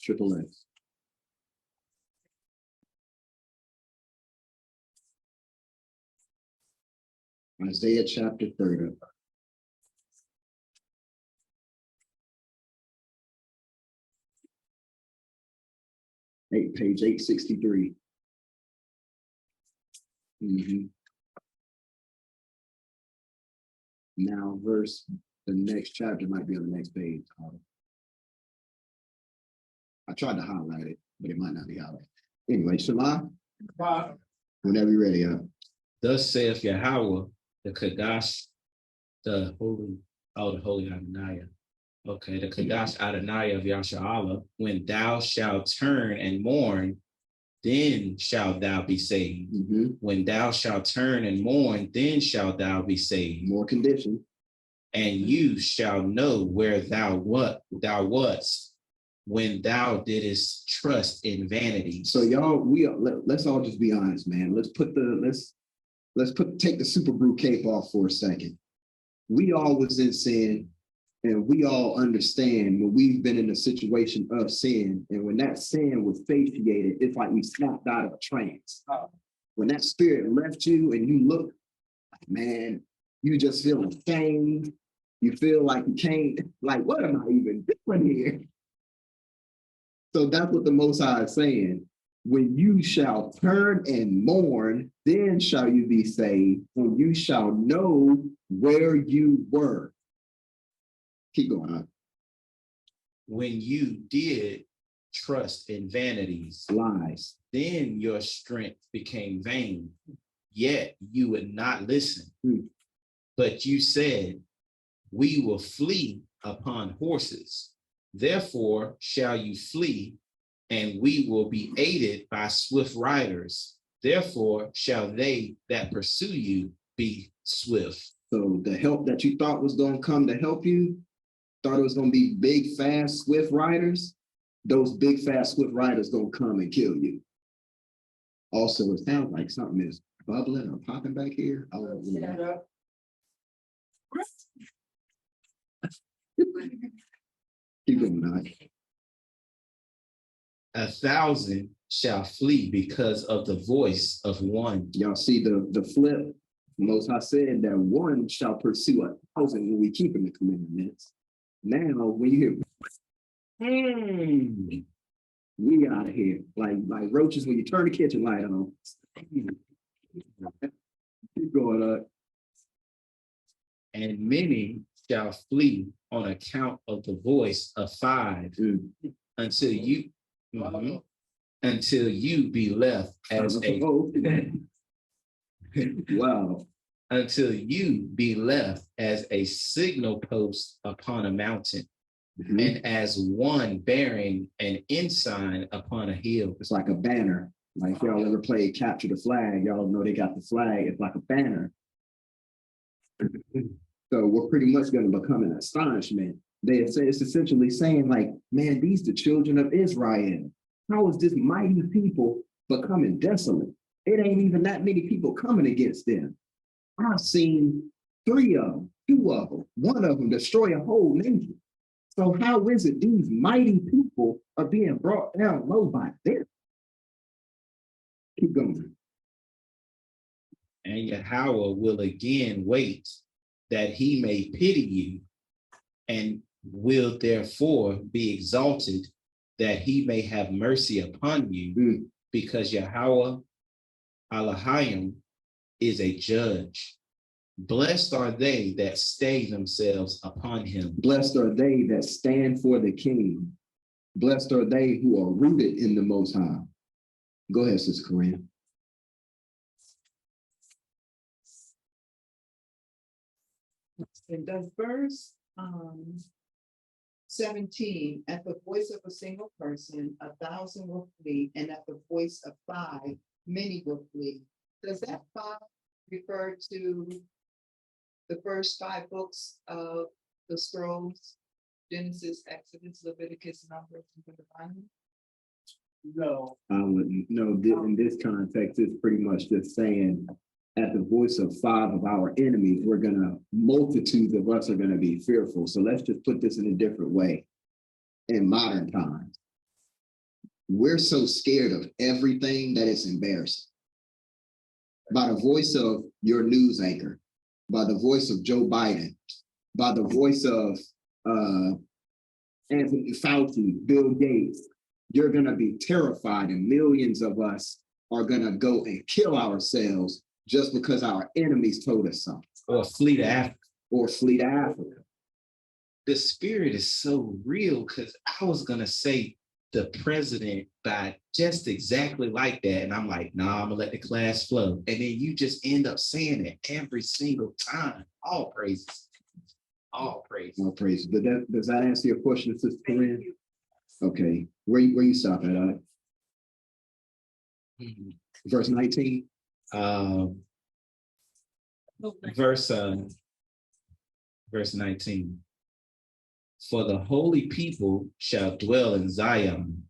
Triple X. Isaiah chapter 30. Page 863. Now, the next chapter might be on the next page. I tried to highlight it, but it might not be highlighted. Anyway, SELAH, whenever you're ready. Thus saith Yahweh, the Kadash, the holy Adonai. Okay, the Kadash Adonai of Yasharallah, when thou shalt turn and mourn, then shalt thou be saved. When thou shalt turn and mourn, then shalt thou be saved. More condition. And you shall know where thou wast when thou didst trust in vanity. So y'all, let's all just be honest, man. Take the super brew cape off for a second. We all was in sin, and we all understand when we've been in a situation of sin, and when that sin was satiated, it's like we snapped out of a trance. When that spirit left you and you look, man, you just feel ashamed. You feel like you can't, like, what am I even doing here? So that's what the Most High is saying. When you shall turn and mourn, then shall you be saved, and you shall know where you were. Keep going on. When you did trust in vanities, lies, then your strength became vain, yet you would not listen. But you said, we will flee upon horses. Therefore shall you flee, and we will be aided by swift riders. Therefore shall they that pursue you be swift. So the help that you thought was going to come to help you, thought it was going to be big, fast, swift riders, those big, fast, swift riders going to come and kill you. Also, it sounds like something is bubbling or popping back here. Keep going on. 1,000 shall flee because of the voice of one. Y'all see the flip? Most High said that one shall pursue 1,000 when we keep in the commandments. Now, when you hear, we out of here, like roaches when you turn the kitchen light on. Keep going up. And many shall flee on account of the voice of 5 until you be left as a wow. Until you be left as a signal post upon a mountain, and as one bearing an ensign upon a hill. It's like a banner. Like if y'all ever played Capture the Flag, y'all know they got the flag. It's like a banner. So we're pretty much going to become an astonishment. They say it's essentially saying, like, man, these the children of Israel. How is this mighty people becoming desolate? It ain't even that many people coming against them. I've seen 3 of them, 2 of them, 1 of them destroy a whole nation. So how is it these mighty people are being brought down low by them? Keep going. And Yahweh will again wait that he may pity you, and will therefore be exalted that he may have mercy upon you, because Yahweh Elohim is a judge. Blessed are they that stay themselves upon him. Blessed are they that stand for the king. Blessed are they who are rooted in the Most High. Go ahead, Sister Corinne. And does verse 17, at the voice of a single person, 1,000 will flee, and at the voice of 5, many will flee. Does that 5 refer to the first 5 books of the scrolls? Genesis, Exodus, Leviticus, Numbers, and Deuteronomy? No. I wouldn't know. In this context, it's pretty much just saying, at the voice of 5 of our enemies, multitudes of us are gonna be fearful. So let's just put this in a different way. In modern times, we're so scared of everything that it's embarrassing. By the voice of your news anchor, by the voice of Joe Biden, by the voice of Anthony Fauci, Bill Gates, you're going to be terrified, and millions of us are going to go and kill ourselves just because our enemies told us something. Or flee to Africa. Or flee to Africa. The spirit is so real, because I was going to say the president died just exactly like that. And I'm like, nah, I'm gonna let the class flow. And then you just end up saying it every single time. All praises. All praises. All praises. But that, does that answer your question, Sister Corinne? Okay. Where you stop at? Verse 19. Verse 19. For the holy people shall dwell in Zion,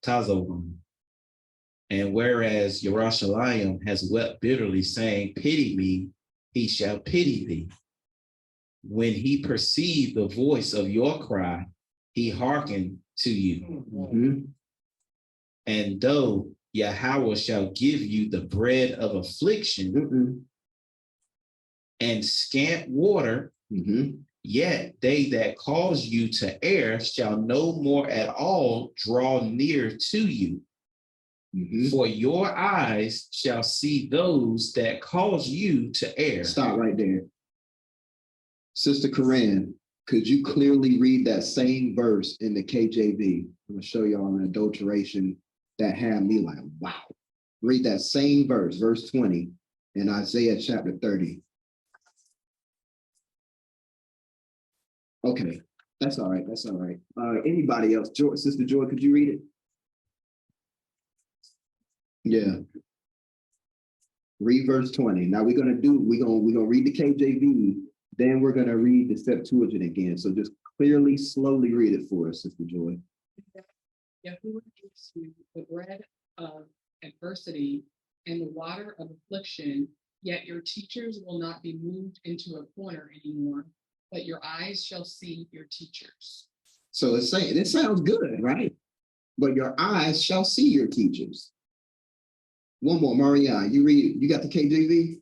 Tazawam. And whereas Yerushalayim has wept bitterly, saying, pity me, he shall pity thee. When he perceived the voice of your cry, he hearkened to you. And though Yahweh shall give you the bread of affliction and scant water, yet they that cause you to err shall no more at all draw near to you. For your eyes shall see those that cause you to err. Stop right there. Sister Corinne, could you clearly read that same verse in the KJV? I'm going to show y'all an adulteration that had me like, wow. Read that same verse, verse 20 in Isaiah chapter 30. Okay, that's all right. That's all right. Anybody else? Sister Joy, could you read it? Yeah. Read verse 20. Now we're gonna read the KJV, then we're gonna read the Septuagint again. So just clearly, slowly read it for us, Sister Joy. Yahuwah gives you the bread of adversity and the water of affliction, yet your teachers will not be moved into a corner anymore, but your eyes shall see your teachers. So it's saying, it sounds good, right? But your eyes shall see your teachers. One more, Marianne, you got the KJV?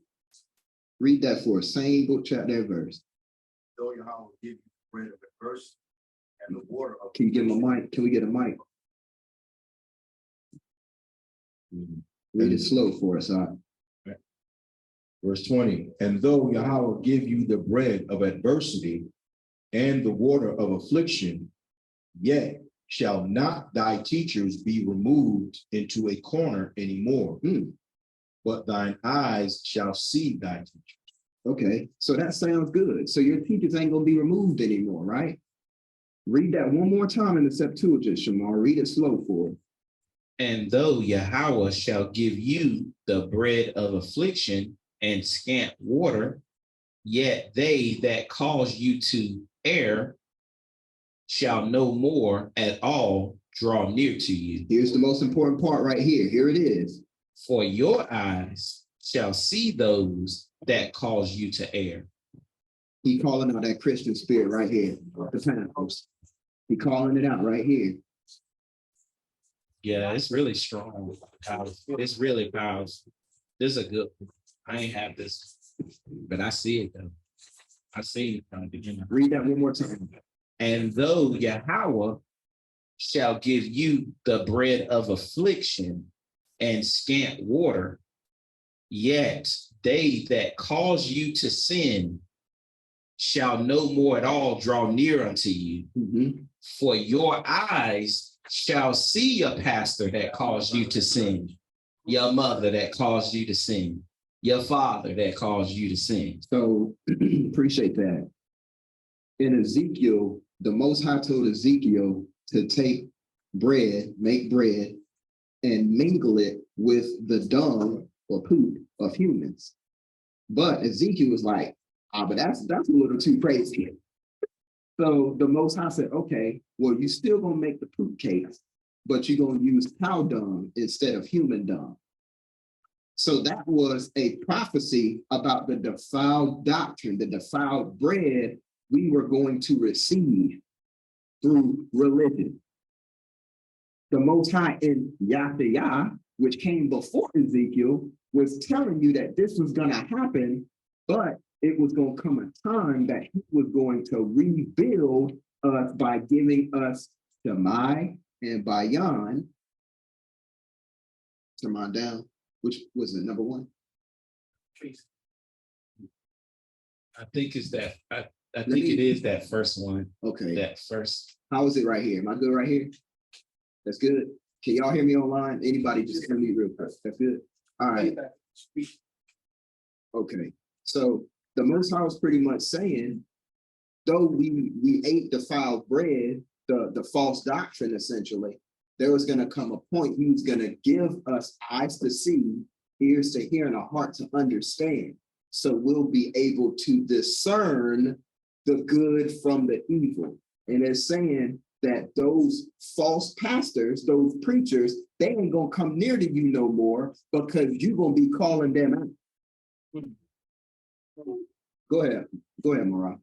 Read that for us, same book, chapter, and verse. Though Yahweh will give you bread of adversity and the water of. Can you give him a mic? Can we get a mic? Read it slow for us, Verse 20, and though Yahweh give you the bread of adversity and the water of affliction, yet shall not thy teachers be removed into a corner anymore, but thine eyes shall see thy teachers. Okay, so that sounds good. So your teachers ain't gonna be removed anymore, right? Read that one more time in the Septuagint, Shamar. Read it slow for us. And though Yahweh shall give you the bread of affliction and scant water, yet they that cause you to err shall no more at all draw near to you. Here's the most important part right here. Here it is. For your eyes shall see those that cause you to err. He calling out that Christian spirit right here. The Pentecost. He calling it out right here. Yeah, it's really strong. It's really powerful. This is a good one. I ain't have this, but I see it though. I see it from the beginning. Read that one more time. And though Yahweh shall give you the bread of affliction and scant water, yet they that cause you to sin shall no more at all draw near unto you. For your eyes shall see your pastor that caused you to sin, your mother that caused you to sin, your father that caused you to sin. So appreciate that. In Ezekiel, the Most High told Ezekiel to take bread, make bread, and mingle it with the dung or poop of humans. But Ezekiel was like, but that's a little too crazy. So the Most High said, okay, well, you still gonna make the poop cakes, but you're gonna use cow dung instead of human dung. So that was a prophecy about the defiled doctrine, the defiled bread we were going to receive through religion. The Most High in Yahweh, which came before Ezekiel, was telling you that this was gonna happen, but it was going to come a time that he was going to rebuild us by giving us Shammai and Bayan. Turn mine down. Which was it, number one? I think it's that, I think it is that first one, Okay. that first. How is it right here? Am I good right here? That's good. Can y'all hear me online? Anybody just hear me real quick? That's good. All right. Okay. So the Most High was pretty much saying, though we ate defiled bread, the false doctrine essentially, there was going to come a point he was going to give us eyes to see, ears to hear, and a heart to understand. So we'll be able to discern the good from the evil. And it's saying that those false pastors, those preachers, they ain't gonna come near to you no more because you're gonna be calling them out. Go ahead, Marah.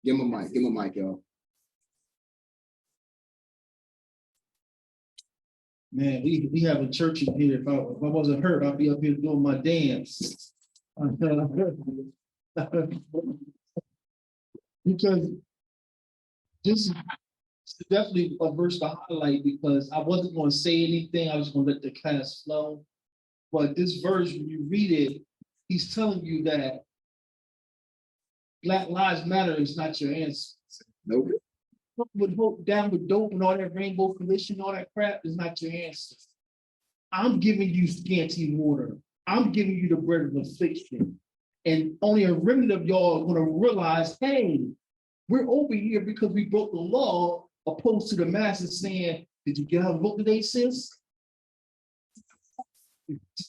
Give him a mic, y'all. Man, we have a church in here. If I wasn't hurt, I'd be up here doing my dance. Because this is definitely a verse to highlight, because I wasn't going to say anything. I was going to let the class flow. But this verse, when you read it, he's telling you that Black Lives Matter is not your answer. Nope. With hope, down with dope and all that rainbow coalition, all that crap is not your answer. I'm giving you scanty water. I'm giving you the bread of affliction. And only a remnant of y'all are going to realize, hey, we're over here because we broke the law, opposed to the masses saying, did you get out of vote today, sis?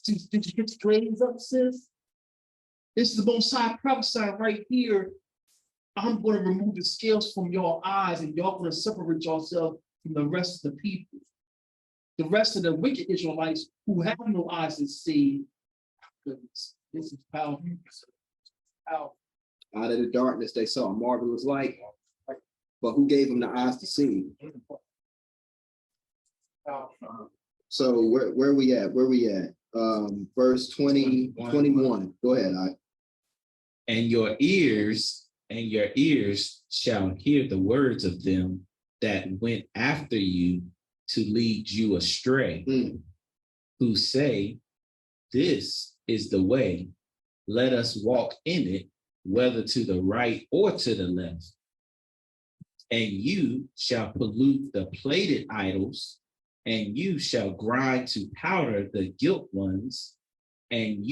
Did you get your grades up, sis? This is the Most High prophesying right here. I'm going to remove the scales from your eyes, and y'all going to separate yourself from the rest of the people. The rest of the wicked Israelites who have no eyes to see. Goodness, this is powerful. Powerful. Out of the darkness, they saw a marvelous light. But who gave them the eyes to see? So where we at? Verse 20, 21. Go ahead, And your ears shall hear the words of them that went after you to lead you astray, who say, this is the way, let us walk in it, whether to the right or to the left. And you shall pollute the plated idols, and you shall grind to powder the gilt ones, and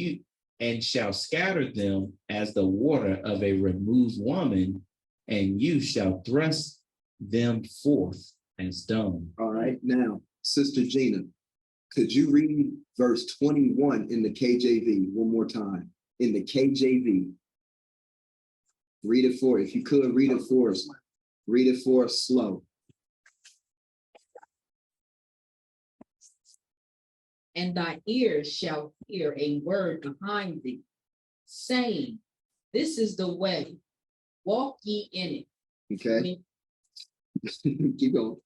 shall scatter them as the water of a removed woman, and you shall thrust them forth as dung. All right, now, Sister Gina, could you read verse 21 in the KJV one more time? In the KJV. Read it for, if you could, read it for us. Read it for us slow. And thy ears shall hear a word behind thee, saying, this is the way, walk ye in it. Okay. Keep going.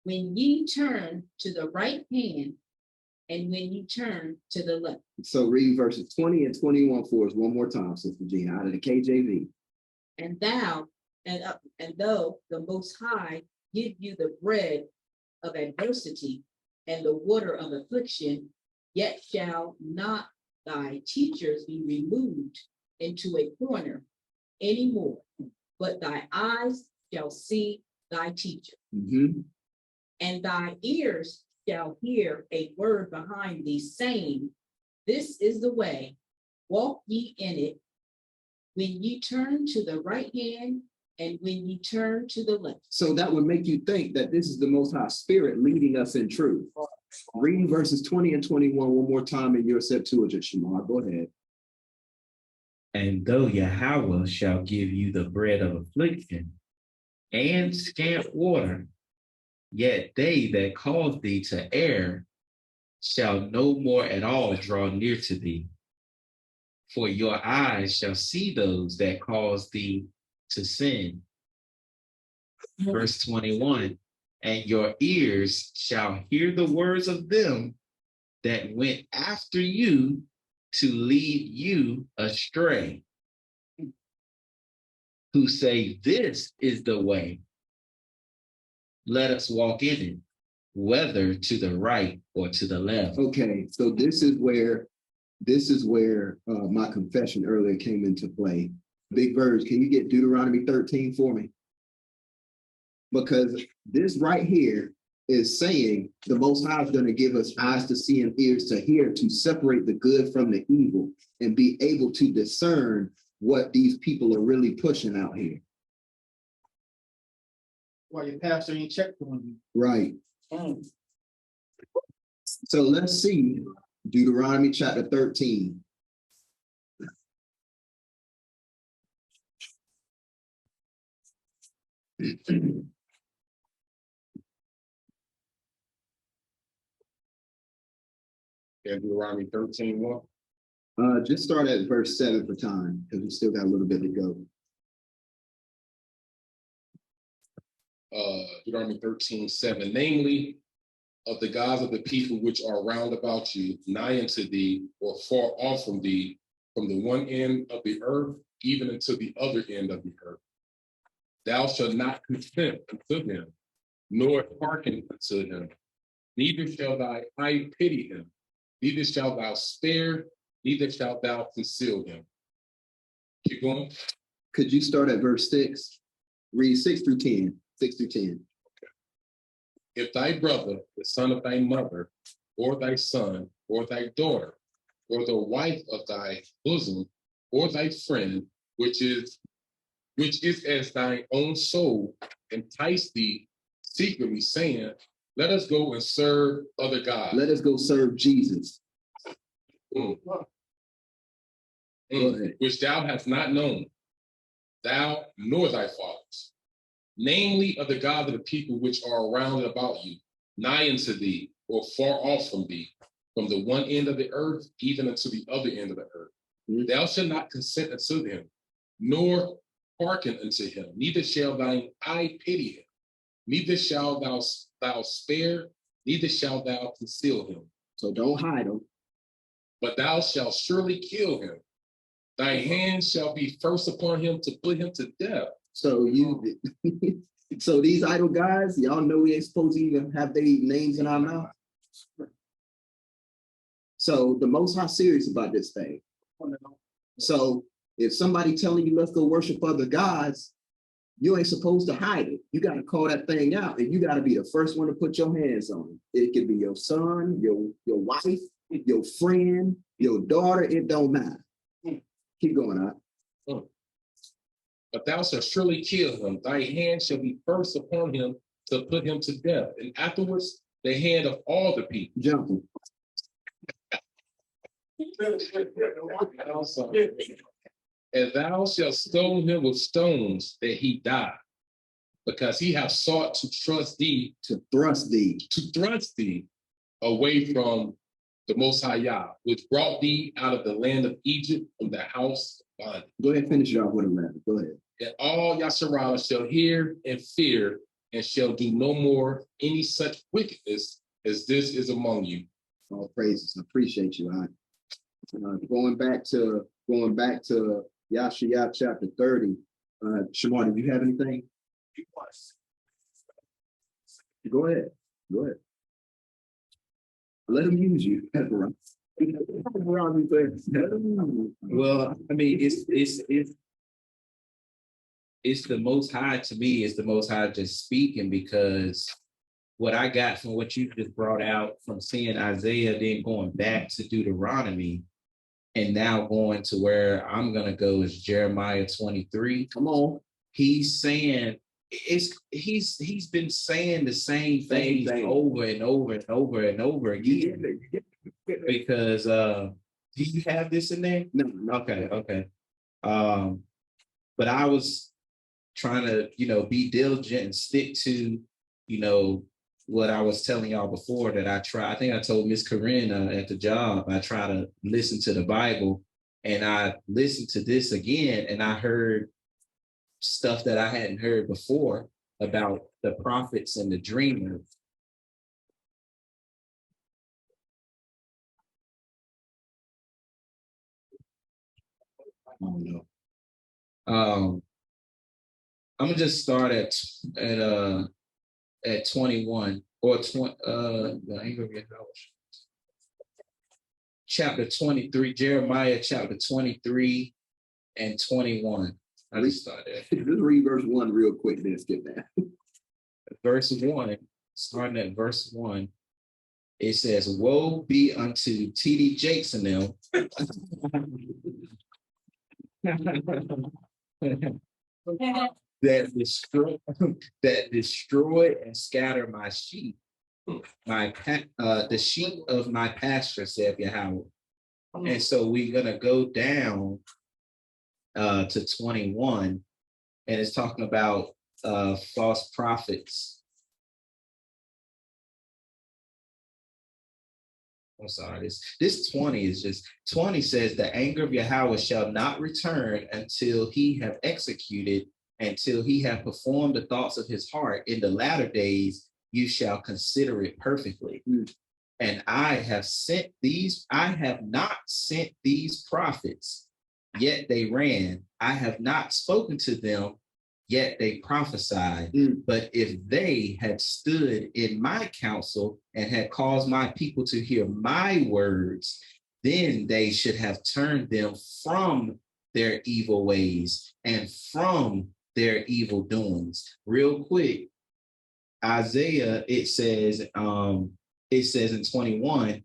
When ye turn to the right hand, and when you turn to the left. So read verses 20 and 21 for us one more time, Sister Gina, out of the KJV. And thou, and though the Most High give you the bread of adversity and the water of affliction, yet shall not thy teachers be removed into a corner anymore, but thy eyes shall see thy teacher. And thy ears shall hear a word behind thee, saying, this is the way, walk ye in it, when ye turn to the right hand, and when ye turn to the left. So that would make you think that this is the Most High Spirit leading us in truth. Read verses 20 and 21 one more time in your Septuagint, Shamar. Go ahead. And though Yahweh shall give you the bread of affliction and scant water, yet they that cause thee to err shall no more at all draw near to thee. For your eyes shall see those that cause thee to sin. Verse 21, and your ears shall hear the words of them that went after you to lead you astray, who say this is the way, let us walk in it, whether to the right or to the left. Okay, so this is where my confession earlier came into play. Big Verge, can you get Deuteronomy 13 for me? Because this right here is saying the Most High is going to give us eyes to see and ears to hear, to separate the good from the evil and be able to discern what these people are really pushing out here. While your pastor ain't checked on you. Right. So let's see Deuteronomy chapter 13. Yeah, Deuteronomy 13:1. Just start at verse 7 for time, because we still got a little bit to go. Deuteronomy 13:7, namely of the gods of the people which are round about you, nigh unto thee, or far off from thee, from the one end of the earth, even unto the other end of the earth. Thou shalt not consent unto him, nor hearken unto him, neither shall thy eye pity him, neither shalt thou spare, neither shalt thou conceal him. Keep going. Could you start at verse 6? Read 6 through 10. 6 through 10. If thy brother, the son of thy mother, or thy son, or thy daughter, or the wife of thy bosom, or thy friend, which is as thine own soul, entice thee secretly, saying, let us go and serve other gods. Let us go serve Jesus. Which thou hast not known, thou nor thy fathers, namely of the gods of the people which are around about you, nigh unto thee, or far off from thee, from the one end of the earth, even unto the other end of the earth. Thou shalt not consent unto them, nor hearken unto him, neither shall thine eye pity him, neither shalt thou spare, neither shalt thou conceal him. So don't hide him. But thou shalt surely kill him. Thy hand shall be first upon him to put him to death. So so these idol guys, y'all know we ain't supposed to even have their names in our mouth. So the Most High serious about this thing. So if somebody telling you let's go worship other gods, you ain't supposed to hide it. You got to call that thing out, and you got to be the first one to put your hands on it. It could be your son, your wife, your friend, your daughter. It don't matter. Keep going on. But thou shalt surely kill him. Thy hand shall be first upon him to put him to death, and afterwards the hand of all the people. Jumping. And thou shalt stone him with stones that he die, because he hath sought to thrust thee away from the Most High Yah, which brought thee out of the land of Egypt, from the house of bondage. Go ahead, finish it off with 11. Go ahead. And all Yasharah shall hear and fear, and shall do no more any such wickedness as this is among you. All praises. I appreciate you. Going back to Yashayah chapter 30. Shamar, did you have anything? Go ahead. Let him use you. Well, I mean, it's the Most High. To me, it's the Most High just speaking, because what I got from what you just brought out from seeing Isaiah, then going back to Deuteronomy, and now going to where I'm gonna go is Jeremiah 23. Come on. He's saying he's been saying the same things over and over and over and over again. Because do you have this in there? No. Okay. But I was trying to, be diligent and stick to, what I was telling y'all before, that I think I told Miss Corinne at the job, I try to listen to the Bible, and I listened to this again, and I heard stuff that I hadn't heard before about the prophets and the dreamers. Oh no. I'm gonna just start at 21 or 20 the anger of Yahweh. Chapter 23, Jeremiah chapter 23 and 21. I just started Just read verse 1 real quick, then skip that. verse 1, starting at verse 1. It says, woe be unto TD Jakes and them. that destroy and scatter my sheep, the sheep of my pasture, saith Yahweh. And so we're gonna go down to 21, and it's talking about false prophets. I'm sorry, this 20 is just 20 says the anger of Yahweh shall not return until he have executed, until he have performed the thoughts of his heart. In the latter days, you shall consider it perfectly. And I have not sent these prophets, yet they ran. I have not spoken to them, yet they prophesied. But if they had stood in my counsel and had caused my people to hear my words, then they should have turned them from their evil ways and from their evil doings. Real quick, Isaiah, it says in 21,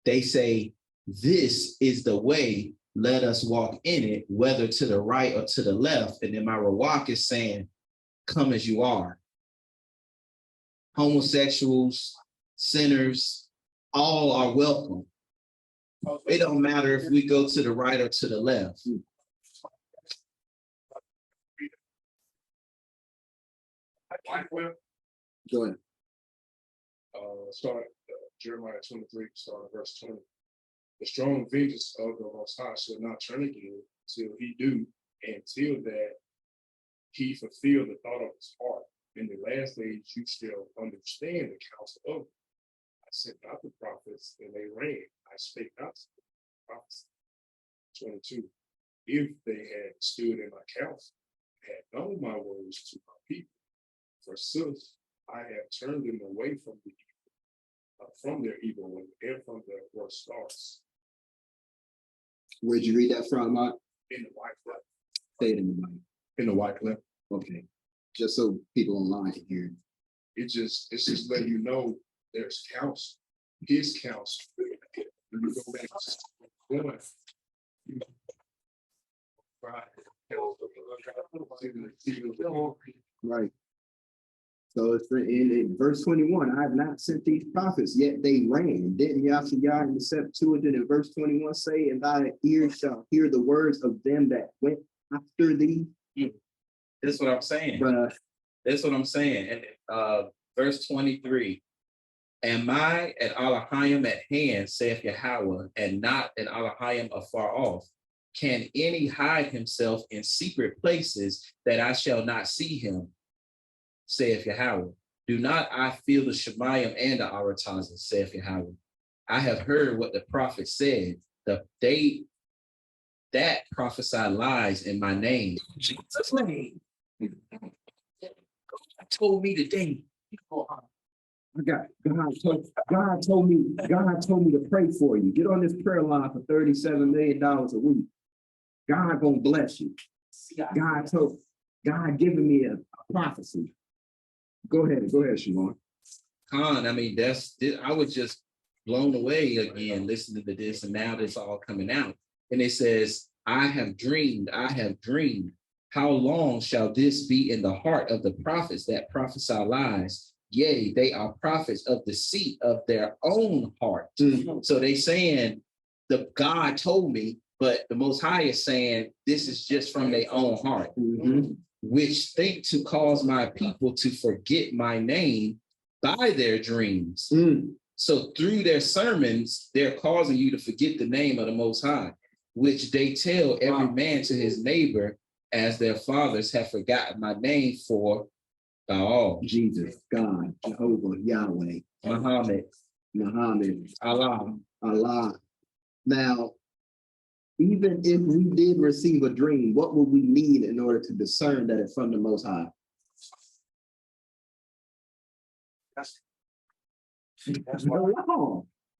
they say, this is the way, let us walk in it, whether to the right or to the left. And then my Rawak is saying, come as you are. Homosexuals, sinners, all are welcome. It don't matter if we go to the right or to the left. Go ahead. Start Jeremiah 23, start at verse 20. The strong vengeance of the Most High shall not turn again till he do, until that he fulfill the thought of his heart. In the last days you shall understand the counsel of him. I sent not the prophets, and they ran. I spake not to the prophets. 22. If they had stood in my counsel, had known my words to my people, forsooth I have turned them away from the evil, from their evil way, and from their worst thoughts. Where'd you read that from, Mark? In the white clip. Say it in the mic. In the white clip. Okay. Just so people online can hear. It's just letting you know there's counsel. His counsel. When you go back to Right. So it's in verse 21, I have not sent these prophets, yet they ran. Didn't Yahshua in the Septuagint in verse 21 say, and thy ears shall hear the words of them that went after thee? That's what I'm saying. That's what I'm saying. And verse 23, am I at Elohim at hand, saith Yahweh, and not an Elohim afar off? Can any hide himself in secret places that I shall not see him, saith Yahweh? Do not I feel the Shemayim and the Aratazah, saith Yahweh? I have heard what the prophet said, that prophesy lies in my name. Jesus' name. God told me today. God told me to pray for you. Get on this prayer line for $37 million a week. God gonna bless you. God giving me a prophecy. Go ahead, Shimon. Khan, I mean, I was just blown away again listening to this, and now it's all coming out. And it says, I have dreamed. How long shall this be in the heart of the prophets that prophesy lies? Yea, they are prophets of the deceit of their own heart. So they saying, the God told me, but the Most High is saying, this is just from their own heart, which think to cause my people to forget my name by their dreams. So through their sermons, they're causing you to forget the name of the Most High, which they tell every man to his neighbor, as their fathers have forgotten my name for Baal. Jesus, God, Jehovah, Yahweh, Muhammad, Allah. Now, Even if we did receive a dream, what would we need in order to discern that it's from the Most High? That's why.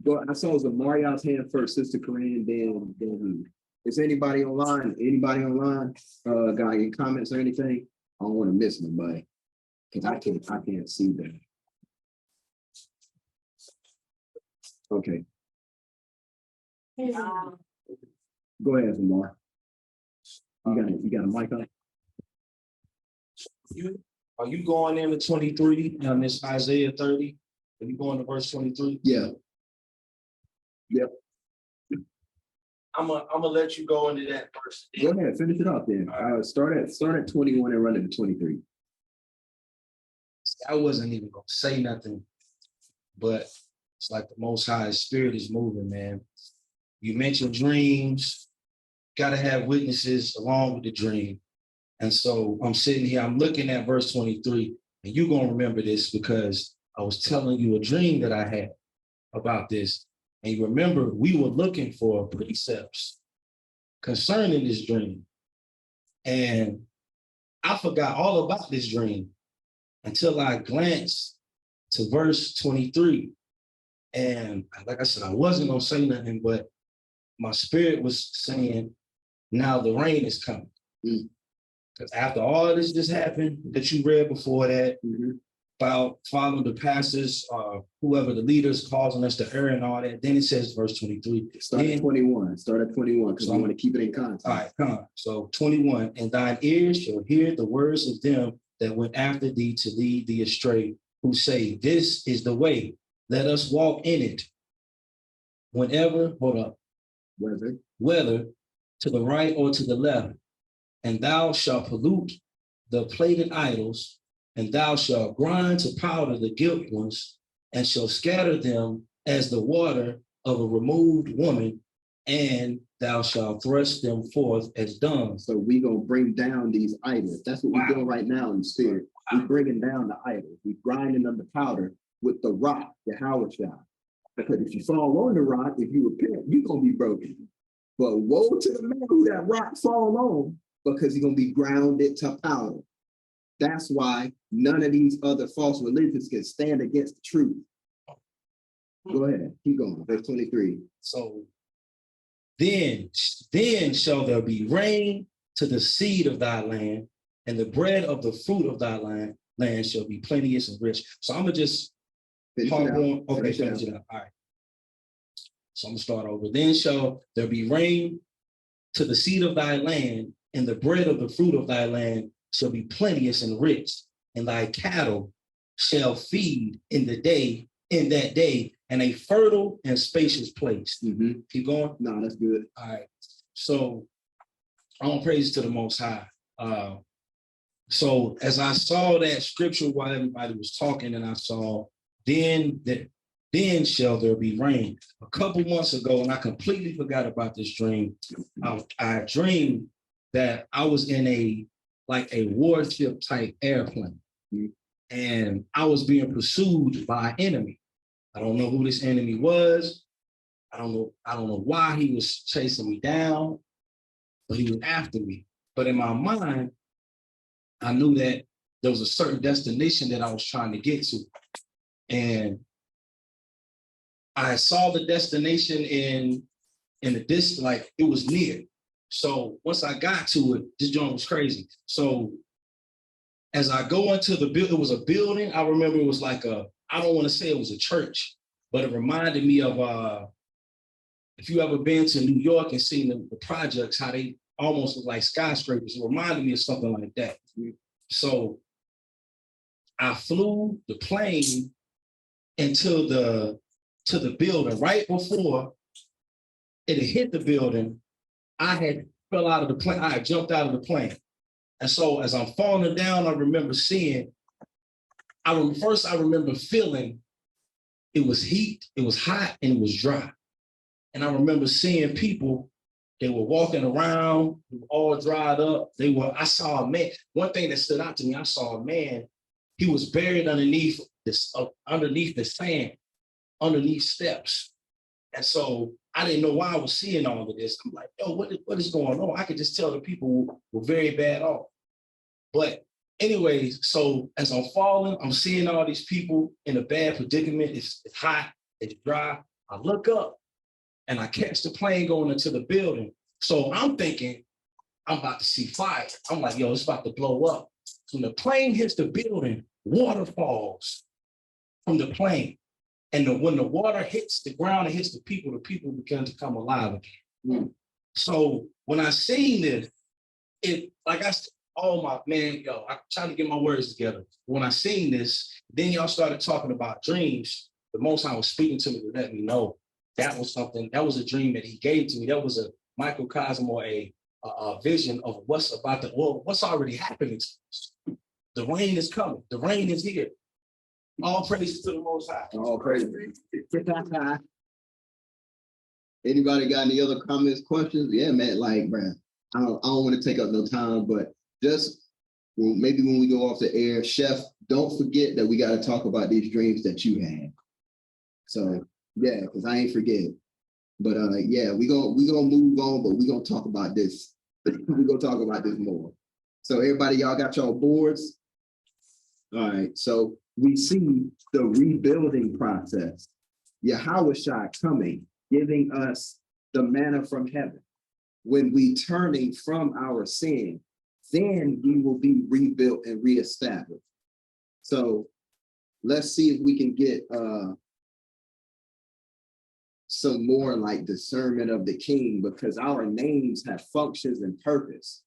Well, I saw it was Maria's hand first, Sister Corinne, then who? Is anybody online? Anybody online? Got any comments or anything? I don't want to miss nobody. Because I can't see them. Okay. Go ahead, Zamar. You got a mic on? Are you going into 23 on this Isaiah 30? Are you going to verse 23? Yeah. Yep. I'm gonna let you go into that verse. Go ahead, finish it up then. Start at 21 and run it to 23. I wasn't even gonna say nothing, but it's like the Most High Spirit is moving, man. You mentioned dreams, gotta have witnesses along with the dream. And so I'm sitting here, I'm looking at verse 23, and you're gonna remember this because I was telling you a dream that I had about this. And you remember we were looking for precepts concerning this dream. And I forgot all about this dream until I glanced to verse 23. And like I said, I wasn't gonna say nothing, but my spirit was saying, now the rain is coming. Because after all this just happened that you read before that, about following the pastors, whoever the leaders causing us to err and all that, then it says verse 23. Start at 21. Start at 21 because I want to keep it in context. All right, come on. So 21, and thine ears shall hear the words of them that went after thee to lead thee astray, who say, this is the way, let us walk in it. Whenever, whether to the right or to the left, and thou shalt pollute the plated idols, and thou shalt grind to powder the guilt ones, and shall scatter them as the water of a removed woman, and thou shalt thrust them forth as dung. So we're going to bring down these idols. That's what we're doing right now in the spirit. We're bringing down the idols. We're grinding them to powder with the rock, the Howard shot. Because if you fall on the rock, if you repent, you're going to be broken. But woe to the man who that rock fall on, because he's going to be grounded to powder. That's why none of these other false religions can stand against the truth. Go ahead, keep going. Verse 23. So then shall there be rain to the seed of thy land, and the bread of the fruit of thy land shall be plenteous and rich. So I'm gonna just hop on. Okay, finish it up. All right. So I'm gonna start over. Then shall there be rain to the seed of thy land, and the bread of the fruit of thy land shall be plenteous and rich, and thy cattle shall feed in that day, in a fertile and spacious place. Keep going. No, that's good. All right. So all praise to the Most High. So as I saw that scripture while everybody was talking, and I saw, then shall there be rain. A couple months ago, and I completely forgot about this dream. I dreamed that I was in a warship type airplane, and I was being pursued by an enemy. I don't know who this enemy was. I don't know why he was chasing me down, but he was after me. But in my mind, I knew that there was a certain destination that I was trying to get to. And I saw the destination in the distance, like it was near. So once I got to it, this joint was crazy. So as I go into the building, it was a building. I remember it was like I don't want to say it was a church, but it reminded me of, if you ever been to New York and seen the projects, how they almost look like skyscrapers. It reminded me of something like that. So I flew the plane into the building. Right before it had hit the building, I had fell out of the plane. I had jumped out of the plane. And so as I'm falling down, I remember seeing, I remember feeling it was heat, it was hot, and it was dry. And I remember seeing people, they were walking around, all dried up. I saw a man. One thing that stood out to me, I saw a man, he was buried underneath the sand, underneath steps. And so I didn't know why I was seeing all of this. I'm like, yo, what is going on? I could just tell the people were very bad off. But anyways, so as I'm falling, I'm seeing all these people in a bad predicament. It's hot, it's dry. I look up and I catch the plane going into the building. So I'm thinking, I'm about to see fire. I'm like, yo, it's about to blow up. So when the plane hits the building, water falls from the plane. And when the water hits the ground and hits the people begin to come alive again. So when I seen this, it like I said, oh my man, yo, I'm trying to get my words together. When I seen this, then y'all started talking about dreams. The Most High was speaking to me to let me know that was something, that was a dream that he gave to me. That was a microcosm or a vision of what's about to, well, what's already happening. The rain is coming. The rain is here. All praise to the Most High. All praise. Anybody got any other comments, questions? Yeah, man, like, man, I don't want to take up no time, but just maybe when we go off the air, Chef, don't forget that we got to talk about these dreams that you had. So yeah, because I ain't forget. But yeah, we gonna move on, but we gonna talk about this. We gonna talk about this more. So everybody, y'all got y'all boards. All right, so we see the rebuilding process. Yahushua coming, giving us the manna from heaven. When we turning from our sin, then we will be rebuilt and reestablished. So let's see if we can get some more like discernment of the king, because our names have functions and purpose.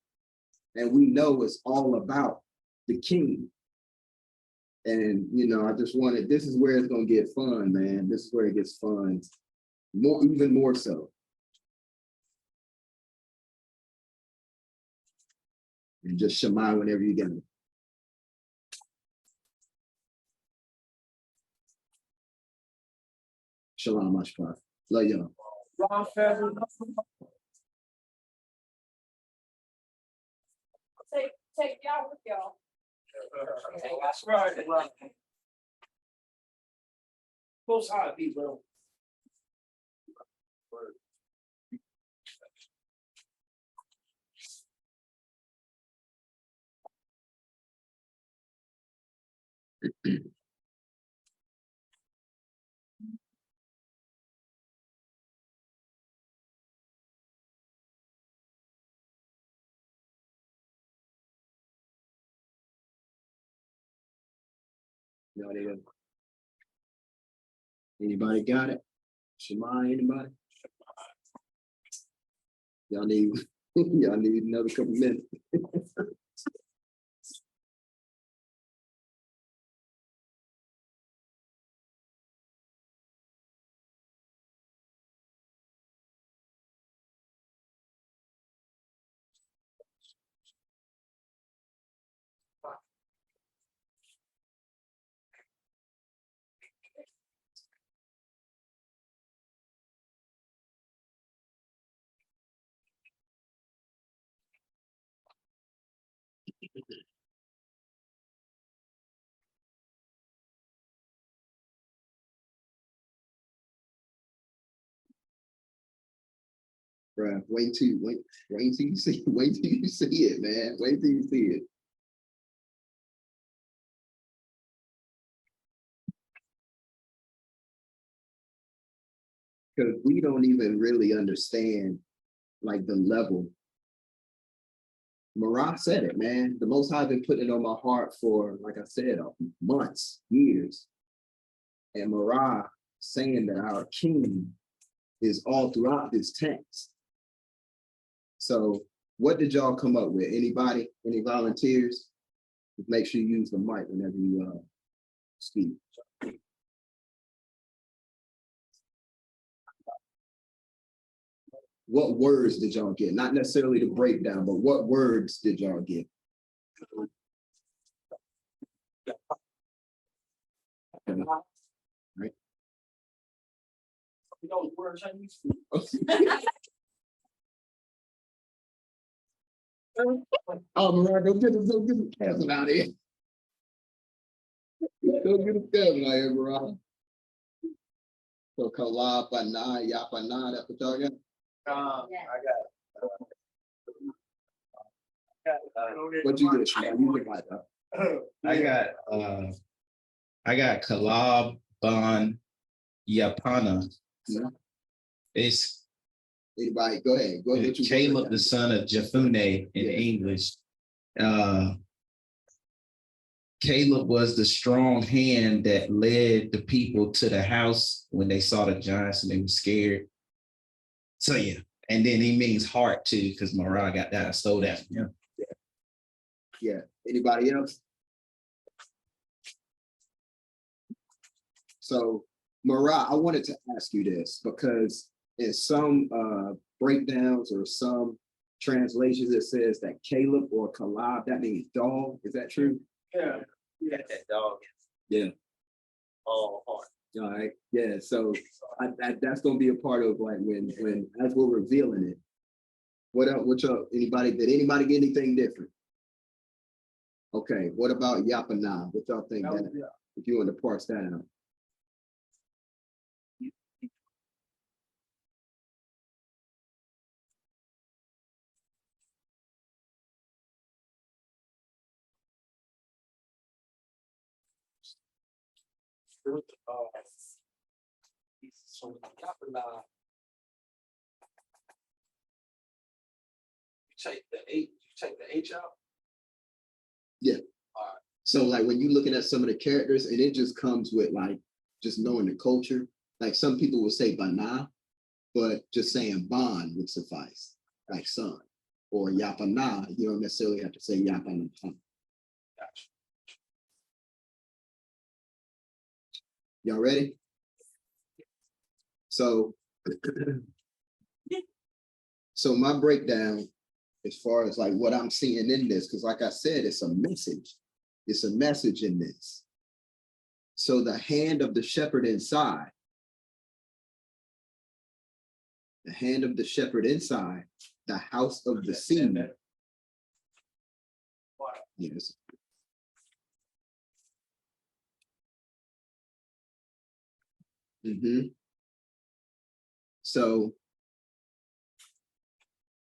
And we know it's all about the king. And, you know, I just wanted, this is where it's going to get fun, man. This is where it gets fun, more, even more so. And just Shema whenever you get it. Shalom, Mashpah. Love y'all. Take y'all with y'all. That's right. Close high, people. Anybody got it? Shema, anybody? Y'all need y'all need another couple minutes. Bruh, wait till you see it, man. Wait till you see it. Because we don't even really understand like the level. Marah said it, man. The Most High been putting it on my heart for, like I said, months, years. And Marah saying that our king is all throughout this text. So what did y'all come up with? Anybody? Any volunteers? Just make sure you use the mic whenever you speak. What words did y'all get? Not necessarily the breakdown, but what words did y'all get? Right. Those words I used Oh, Mariah, go get the Kevin out of here. Go get the Kevin out of here, Mariah. So Kalab, Bana, Yapana, that's what y'all got? What you get, Shmuel? You look like that. I got Kalab Ban Yapana. Yeah. It's Anybody, go ahead. Go ahead. What you Caleb, the son of Jephunneh in English. Caleb was the strong hand that led the people to the house when they saw the giants and they were scared. So yeah, and then he means heart too, because Marah got that. I stole that from him. Yeah. Anybody else? So, Marah, I wanted to ask you this because in some breakdowns or some translations, it says that Caleb or Kalab, that means dog. Is that true? Yeah. That dog. Yeah. Oh, heart. All right. Yeah. So that's gonna be a part of like when as we're revealing it. What up? What's up? Anybody? Did anybody get anything different? Okay. What about Yapana? What y'all think that? If you want to parse that out. So Yapana. You take the H out. Yeah. So like when you're looking at some of the characters, and it just comes with like just knowing the culture. Like some people would say Bana, but just saying Ban would suffice, like son. Or Yapana, you don't necessarily have to say Yapana. Gotcha. Y'all ready? So, so my breakdown as far as like what I'm seeing in this, because like I said, it's a message. It's a message in this. So the hand of the shepherd inside, the hand of the shepherd inside, the house of the seed. Yes. So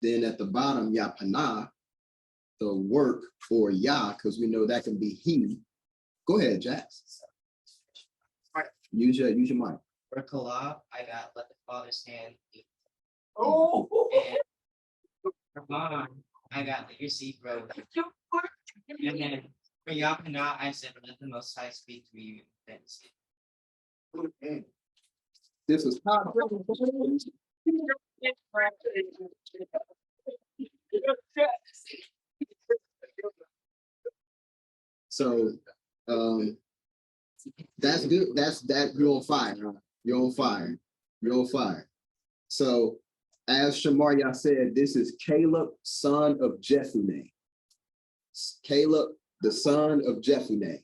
then at the bottom, Yapana, the work for Yah, because we know that can be he. Go ahead, Jax. Use your mic. For Kalab, I got let the father's hand eat. Oh. And for Mom, I got let your seed grow. And then for Yapana, I said let the Most High speak to you. This was hot. So that's good. That's that you're on fire. Huh? You're on fire. You're on fire. So as Shamaria said, this is Caleb, son of Jephunneh. Caleb, the son of Jephunneh.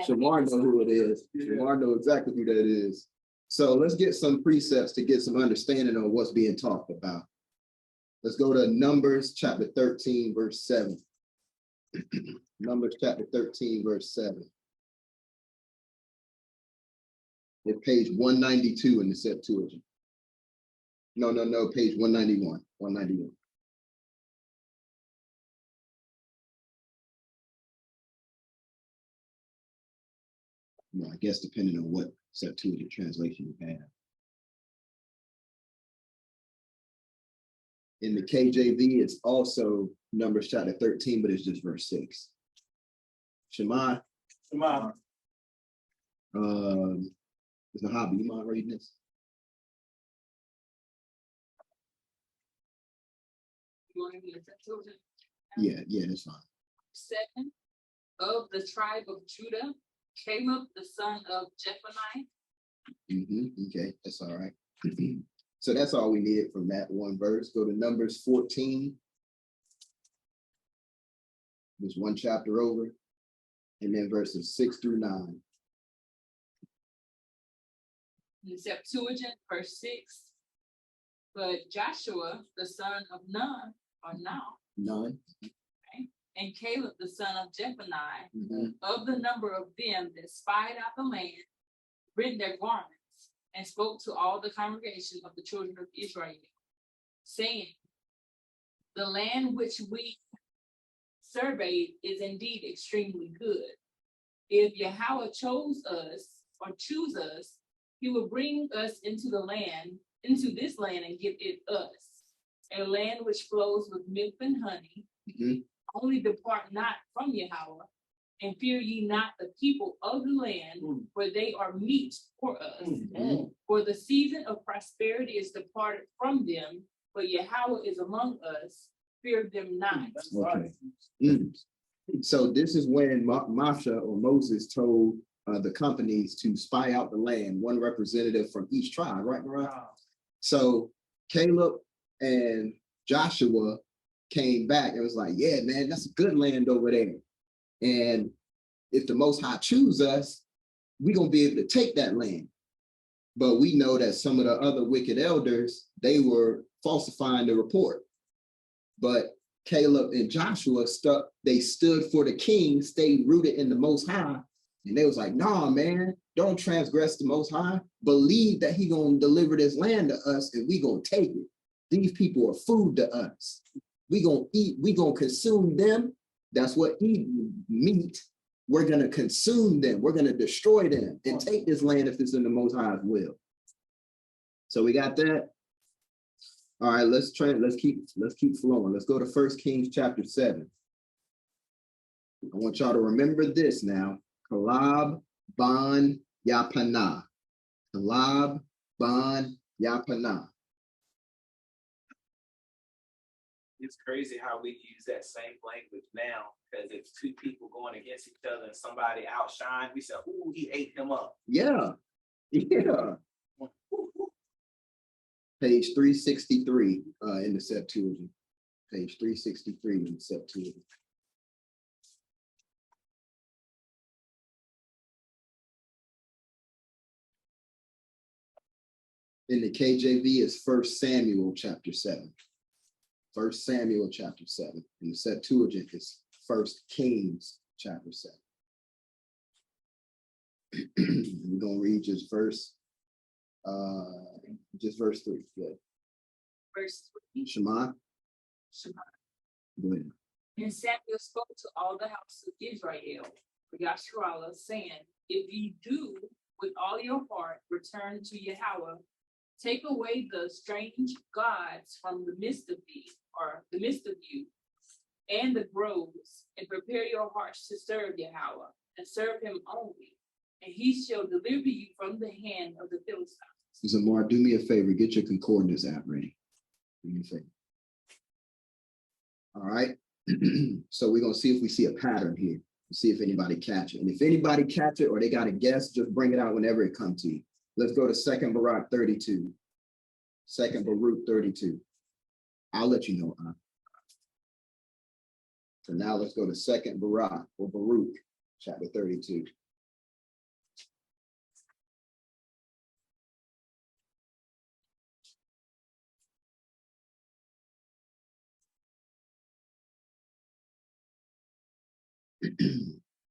Shamar know who it is. Shamar know exactly who that is. So let's get some precepts to get some understanding on what's being talked about. Let's go to Numbers chapter 13, verse 7. Numbers chapter 13, verse 7. At page 192 in the Septuagint. No, page 191. 191. No, I guess depending on what Septuagint translation you have. In the KJV, it's also Numbers chapter 13, but it's just verse 6. Shema. Is Nahabi, you mind reading this? You want to be a Septuagint? Yeah, that's fine. 7 of the tribe of Judah, Caleb, the son of Jephunneh. Okay, that's all right. So that's all we needed from that one verse. Go to Numbers 14. There's one chapter over, and then verses 6 through 9. In the Septuagint, verse 6. But Joshua, the son of Nun, or Nun, None. okay, and Caleb the son of Jephunneh, Mhm. of the number of them that spied out the land, rent their garments, and spoke to all the congregation of the children of Israel, saying, the land which we surveyed is indeed extremely good. If Yahweh chose us or choose us, he will bring us into this land and give it us, a land which flows with milk and honey. Mhm. Only depart not from Yahweh, and fear ye not the people of the land, for they are meat for us. For the season of prosperity is departed from them, but Yahweh is among us, fear them not. Okay. So this is when Masha or Moses told the companies to spy out the land, one representative from each tribe, right, Mariah? So Caleb and Joshua came back and was like, yeah, man, that's a good land over there. And if the Most High choose us, we're going to be able to take that land. But we know that some of the other wicked elders, they were falsifying the report. But Caleb and Joshua stood for the king, stayed rooted in the Most High. And they was like, nah, man, don't transgress the Most High. Believe that he gonna deliver this land to us and we gonna take it. These people are food to us. We gonna eat, we gonna consume them. That's what eat meat. We're gonna consume them. We're gonna destroy them and take this land if it's in the Most High's will. So we got that. All right, let's keep flowing. Let's go to 1 Kings chapter 7. I want y'all to remember this now. Kalab ban Yapana. Kalab ban Yapana. It's crazy how we use that same language now, because it's two people going against each other and somebody outshined. We say, ooh, he ate him up. Yeah. Page 363 in the Septuagint. Page 363 in the Septuagint. In the KJV is 1 Samuel chapter 7. 1 Samuel chapter 7. In the Septuagint is 1 Kings chapter 7. We're going to read just verse 3. Good. Verse 3. Shema. Go ahead. And Samuel spoke to all the house of Israel, Yasharallah, saying, if ye do with all your heart return to Yahweh, take away the strange gods from the midst of thee, or the midst of you, and the groves, and prepare your hearts to serve Yahweh, and serve him only, and he shall deliver you from the hand of the Philistines. Zamar, do me a favor, get your concordance app ready. Do me a favor. All right. So we're going to see if we see a pattern here. See if anybody catch it. And if anybody catch it or they got a guess, just bring it out whenever it comes to you. Let's go to 2nd Baruch 32. 2nd Baruch 32. I'll let you know. So now let's go to 2nd Baruch or Baruch, chapter 32.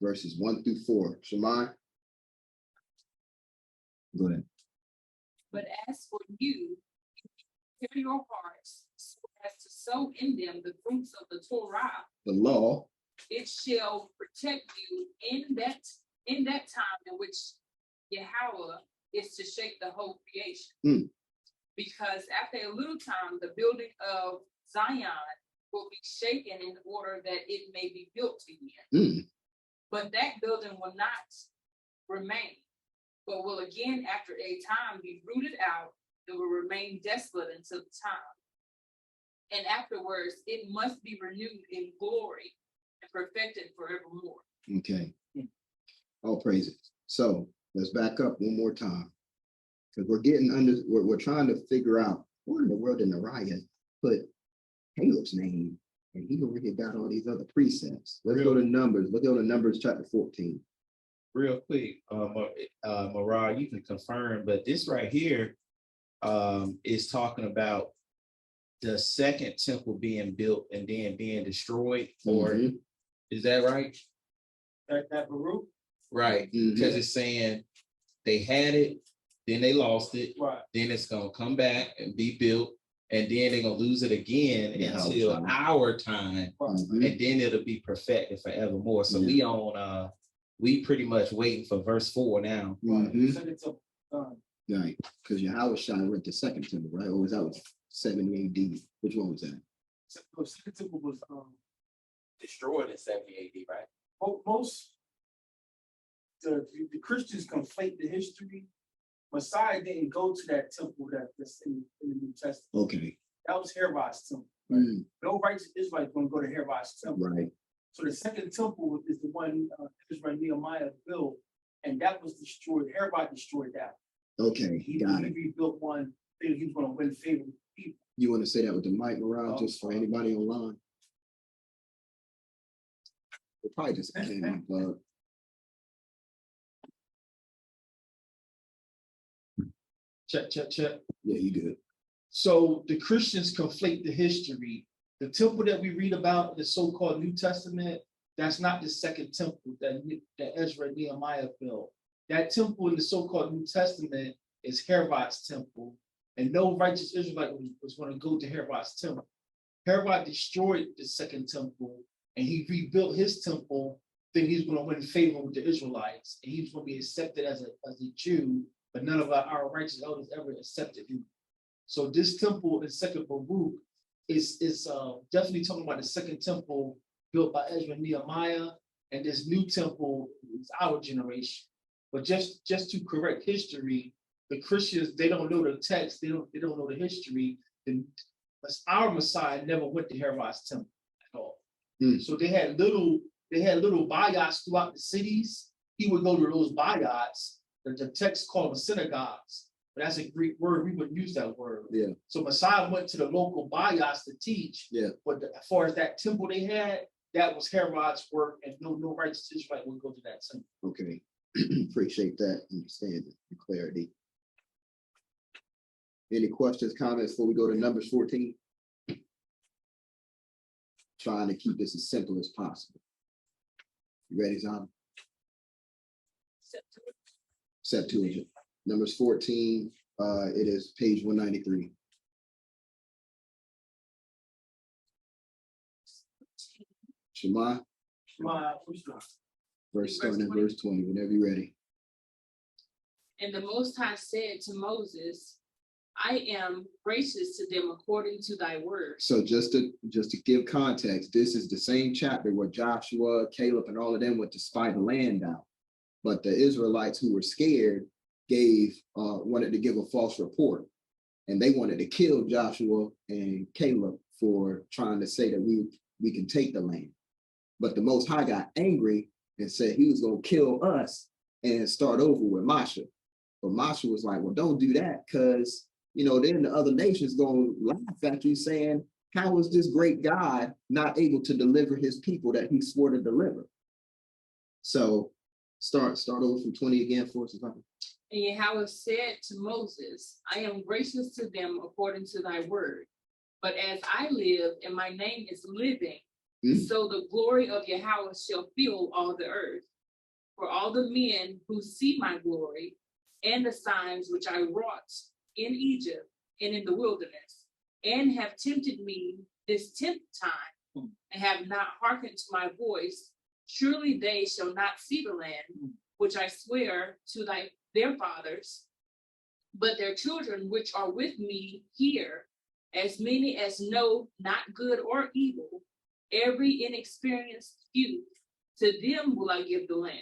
Verses 1 through 4. Shema. Go ahead. But as for you, prepare your hearts so as to sow in them the fruits of the Torah. The law. It shall protect you in that time in which Yahweh is to shake the whole creation. Because after a little time, the building of Zion will be shaken in order that it may be built again. But that building will not remain, but will again after a time be rooted out and will remain desolate until the time. And afterwards, it must be renewed in glory and perfected forevermore. Okay. All praises. So let's back up one more time. Because we're trying to figure out what in the world did Nariah put Caleb's name, and he over here got all these other precepts. Let's go to Numbers. Let's go to Numbers chapter 14. Real quick, Marah, you can confirm, but this right here is talking about the second temple being built and then being destroyed, or Is that right? That Baruch, Right, because it's saying they had it, then they lost it, right, then it's gonna come back and be built, and then they're gonna lose it again Yeah, until time. our time, Mhm. and then it'll be perfected forevermore. So Yeah. we pretty much waiting for verse 4 now. Mhm. second temple, Right, because Yahweh Shai went to second temple, right? Or was that was 70 AD? Which one was that? second temple was, Destroyed in 70 AD, right? most, the Christians conflate the history. Messiah didn't go to that temple that's in the New Testament. Okay. That was Herod's temple. Mm, No righteous Israelite going to go to Herod's temple. right. So the second temple is the one Israel and Nehemiah built, and that was destroyed. Herod destroyed that. Okay, He got it. rebuilt one thing. He was going to win favor with people. You want to say that with the mic, Morale, just for anybody online? It probably just came unplugged. Check. Yeah, you good. So the Christians conflate the history. The temple that we read about, the so-called New Testament, that's not the second temple that Ezra and Nehemiah built. That temple in the so-called New Testament is Herod's temple, and no righteous Israelite was going to go to Herod's temple. Herod destroyed the second temple, and he rebuilt his temple, thinking he's going to win favor with the Israelites, and he was going to be accepted as a Jew, but none of our righteous elders ever accepted him. So this temple in Second Baruch is definitely talking about the second temple built by Ezra and Nehemiah, and this new temple is our generation. But just to correct history, the Christians, they don't know the text, they don't know the history. Our Messiah never went to Herod's temple at all. So they had little bayats throughout the cities. He would go to those bayats. The text called them synagogues, but that's a Greek word. We wouldn't use that word. Yeah. So Messiah went to the local bayats to teach. Yeah. But as far as that temple they had, that was Herod's work, and no righteous Israelite would go to that temple. Okay. Appreciate that understanding and clarity. Any questions, comments before we go to Numbers 14? Trying to keep this as simple as possible. You ready, Zana? Septuagint. Numbers 14, it is page 193. Shema, starting at verse 20, whenever you're ready. And the Most High said to Moses, I am gracious to them according to thy word. So just to give context, this is the same chapter where Joshua, Caleb, and all of them went to spy the land out. But the Israelites who were scared wanted to give a false report. And they wanted to kill Joshua and Caleb for trying to say that we can take the land. But the Most High got angry and said he was going to kill us and start over with Moshe. But Moshe was like, well, don't do that, because then the other nations going to laugh at you saying, how is this great God not able to deliver his people that he swore to deliver? So start over from 20 again for us. And Yahweh said to Moses, I am gracious to them according to thy word. But as I live and my name is living, so the glory of Yahweh shall fill all the earth. For all the men who see my glory and the signs which I wrought in Egypt and in the wilderness, and have tempted me this 10th time, and have not hearkened to my voice, surely they shall not see the land which I swear to their fathers, but their children which are with me here, as many as know not good or evil, every inexperienced youth, to them will I give the land.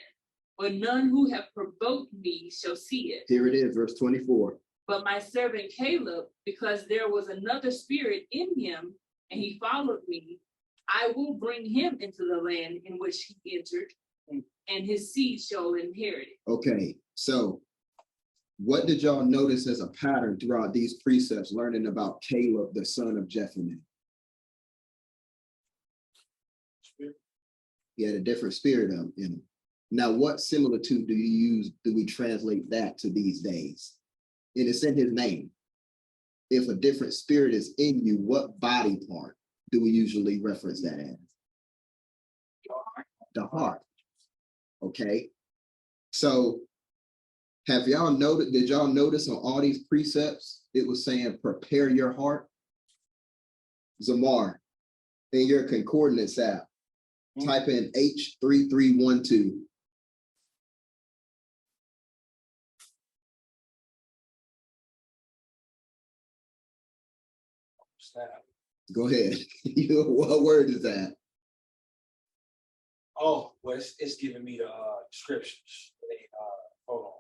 But none who have provoked me shall see it. Here it is, verse 24. But my servant Caleb, because there was another spirit in him, and he followed me, I will bring him into the land in which he entered, and his seed shall inherit it. Okay, so what did y'all notice as a pattern throughout these precepts, learning about Caleb, the son of Jephunneh? He had a different spirit in him. Now, what similitude do we translate that to these days? And it's in his name. If a different spirit is in you, what body part do we usually reference that as? Your heart. the heart. Okay. So have y'all noticed, did y'all notice on all these precepts, it was saying prepare your heart? Zamar, in your concordance app, type in H3312. Go ahead. What word is that? Oh, well, it's giving me the scriptures. Hold on.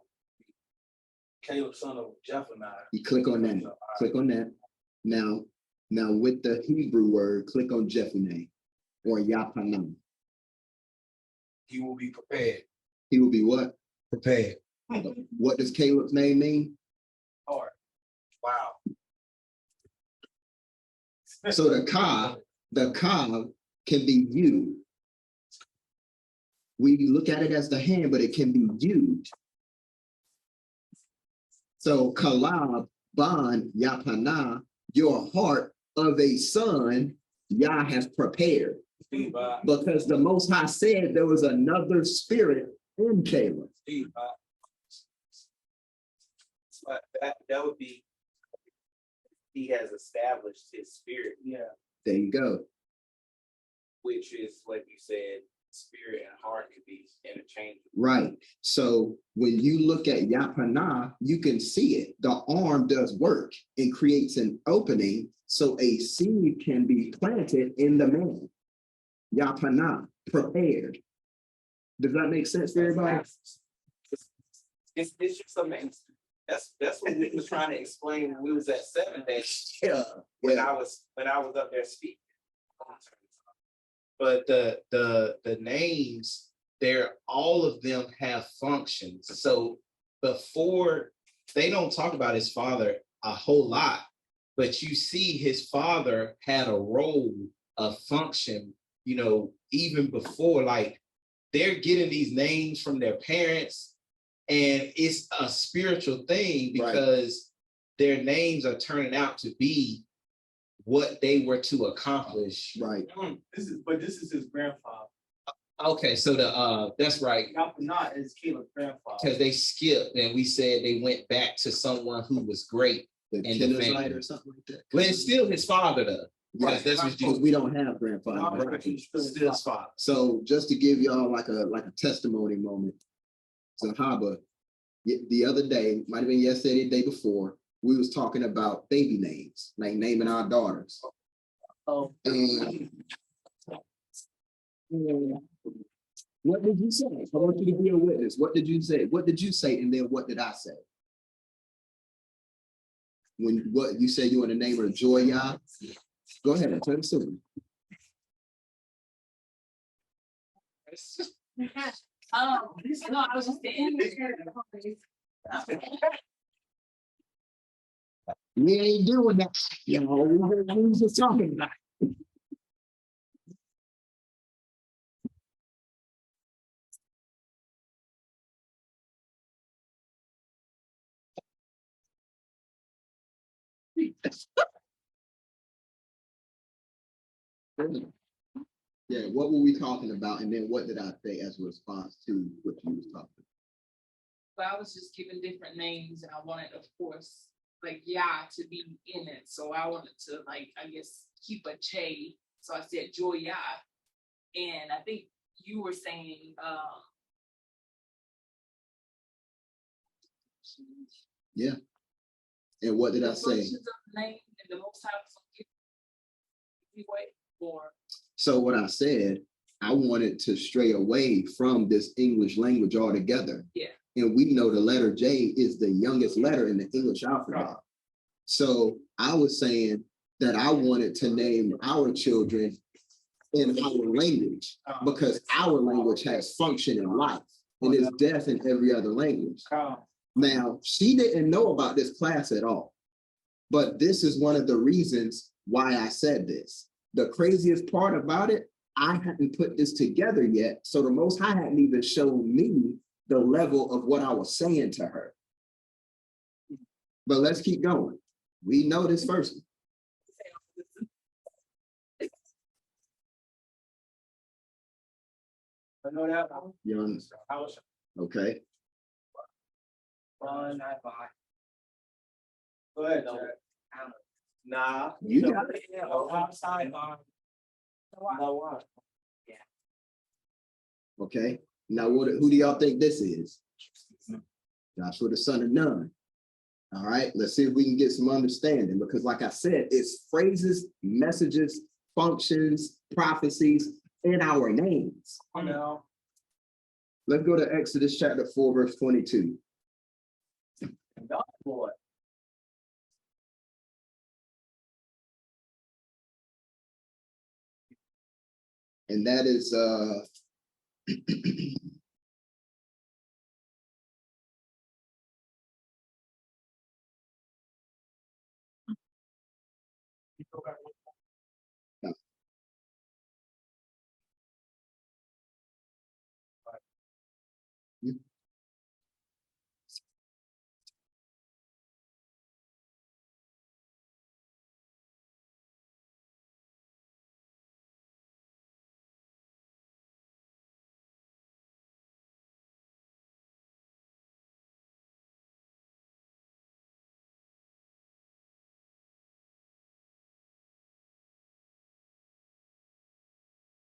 Caleb, son of Jephunneh. You click on that. Click on that. Now with the Hebrew word, click on Jephunneh or Yapanam. He will be prepared. He will be what? Prepared. What does Caleb's name mean? Hard. Wow. So the ka can be you. We look at it as the hand, but it can be used. So kalab, ban, yapana, your heart of a son, Yah has prepared. Because the Most High said there was another spirit in Caleb. But that would be, he has established his spirit. Yeah. There you go. Which is, like you said, spirit and heart could be interchangeable. Right. So when you look at Yapana, you can see it. The arm does work and creates an opening so a seed can be planted in the man. Yapana, prepared. Does that make sense to everybody? It's just amazing. That's what we was trying to explain when we was at 7 days. Yeah. When I was up there speaking. But the names, all of them have functions. So before, they don't talk about his father a whole lot, but you see his father had a role, a function, even before, like they're getting these names from their parents, and it's a spiritual thing because their names are turning out to be what they were to accomplish. Right. This is his grandfather. Okay, so that's right. Not is Caleb's grandfather. Because they skipped and we said they went back to someone who was great in the family. Or something like that. But it's still his father though. Right. Because we don't have grandfather. Right. Still his father. So just to give y'all like a testimony moment, Zahaba, the other day, might have been yesterday, the day before, we was talking about baby names, like naming our daughters. Oh. And what did you say? I want you to be a witness. What did you say? What did you say? And then what did I say? When what you said you want to name her Joya? Go ahead and tell the story. No, I was just saying. We ain't doing that. We was just talking about it. Yeah, what were we talking about? And then what did I say as a response to what you was talking about? But I was just giving different names, and I wanted, of course, like Yah to be in it. So I wanted to, like, I guess, keep a J. So I said Joya. And I think you were saying yeah. And what did I say? Of the name and the Most High was anyway, or so what I said, I wanted to stray away from this English language altogether. Yeah. And we know the letter J is the youngest letter in the English alphabet. So I was saying that I wanted to name our children in our language because our language has function in life and is deaf in every other language. Now, she didn't know about this class at all, but this is one of the reasons why I said this. The craziest part about it, I hadn't put this together yet, so the Most High hadn't even shown me the level of what I was saying to her. But let's keep going. We know this first. I know that one. Young, I was okay. fun, I buy. Go ahead, Jack. Nah. You got it. Outside line. No one. Okay, now who do y'all think this is? Joshua, the son of Nun. All right, let's see if we can get some understanding, because like I said, it's phrases, messages, functions, prophecies in our names. I know. Let's go to Exodus chapter 4, verse 22. Boy. And that is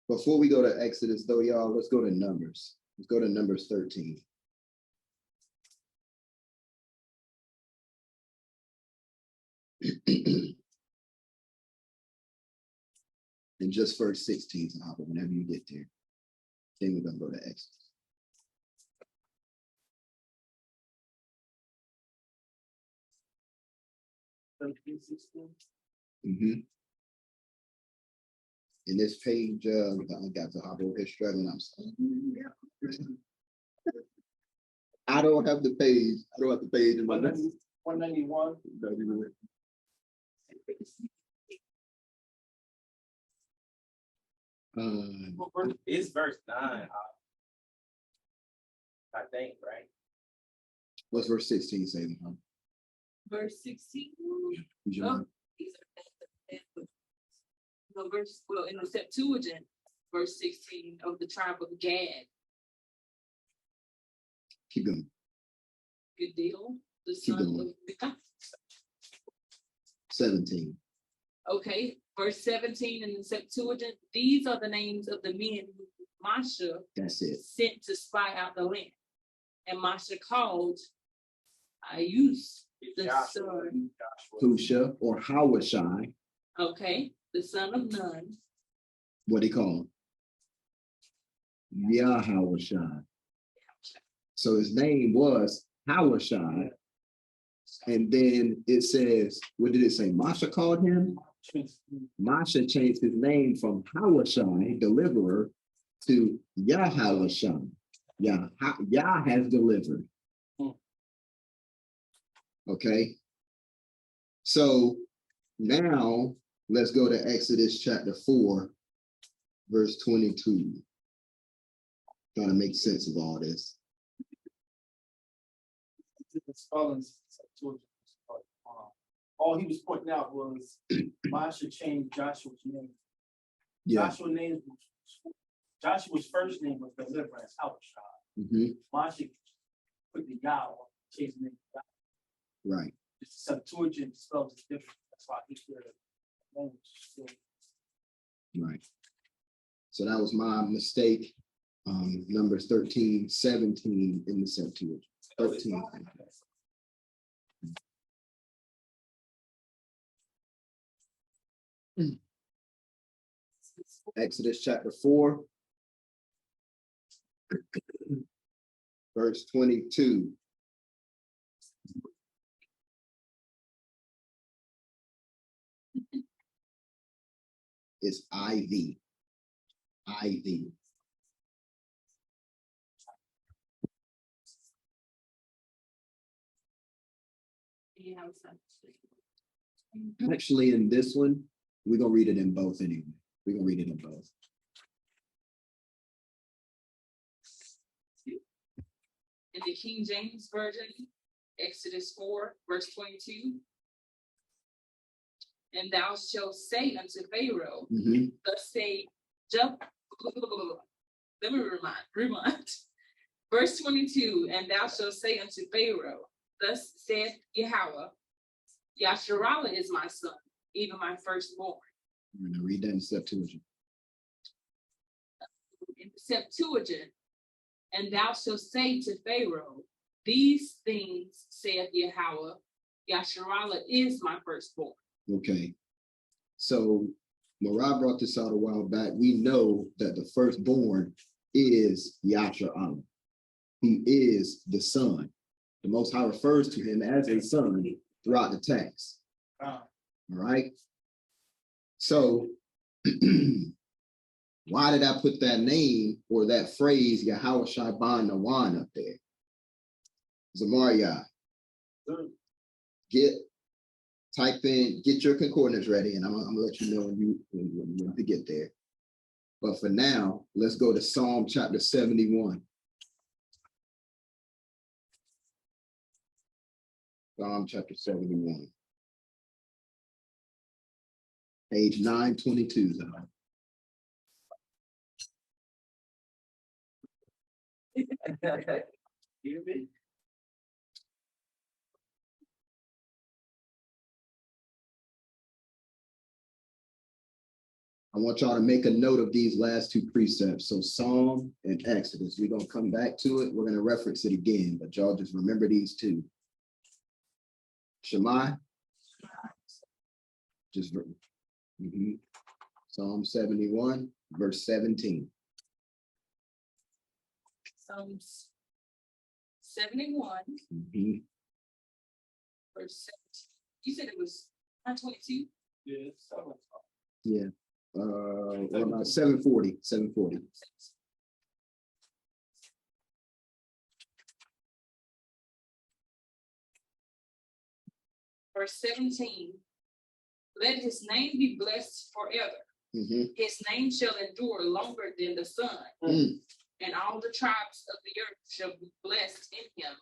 before we go to Exodus, though, y'all, let's go to Numbers. Let's go to Numbers 13. And just verse 16, Sahaba, whenever you get there. Then we're gonna go to Exodus. In this page, I got Sahaba over here struggling. I'm sorry. I don't have the page. I don't have the page in my 191. It's verse 9. I think, right? What's verse 16 say? Verse 16. John? No, well, in the Septuagint, verse 16 of the tribe of Gad. Keep going. Good deal. The Keep son going. of 17. Okay, verse 17 in the Septuagint. These are the names of the men who Masha That's it. sent to spy out the land. And Masha called Ayus, the son. Husha or Hawashai. Okay, the son of Nun. What do you call him? Yahawashai. So his name was Hawashai. And then it says, what did it say? Masha called him? Masha changed his name from Hawashai, deliverer, to Yahawashai. Yah has delivered. Okay. So now let's go to Exodus chapter 4, verse 22. Trying to make sense of all this. All he was pointing out was Masha changed Joshua's name. Yeah. Joshua's first name was Deliverance, Hawashai. Masha put the Yah on, changed the name to Yah. Right. The Septuagint spells it different. That's why he said Right. So that was my mistake. Numbers 13, 17 in the Septuagint. 13. Exodus chapter 4, verse 22. It's IV. IV. Actually, in this one, we're gonna read it in both anyway. We're gonna read it in both. In the King James Version, Exodus 4, verse 22. And thou shalt say unto Pharaoh, thus let me rewind. Verse 22, and thou shalt say unto Pharaoh, thus saith Yahweh, Yasharallah is my son, even my firstborn. I'm gonna read that in Septuagint. In the Septuagint, and thou shalt say to Pharaoh, these things saith Yahweh, Yasharallah is my firstborn. Okay. So Marah brought this out a while back. We know that the firstborn is Yasharallah. He is the son. The Most High refers to him as a son throughout the text. All right. So why did I put that name or that phrase Yahweh Shaiban Nawan up there? Zamaria, type in, get your concordance ready, and I'm gonna let you know when you get there. But for now, let's go to Psalm chapter 71. Psalm chapter 71. Page 922. I want y'all to make a note of these last two precepts. So Psalm and Exodus, we're gonna come back to it. We're gonna reference it again, but y'all just remember these two. Shema, just Psalm 71, verse 17. Psalms 71, verse 17. You said it was 922? Yeah. About 740. Verse 17, let his name be blessed forever. His name shall endure longer than the sun, and all the tribes of the earth shall be blessed in him.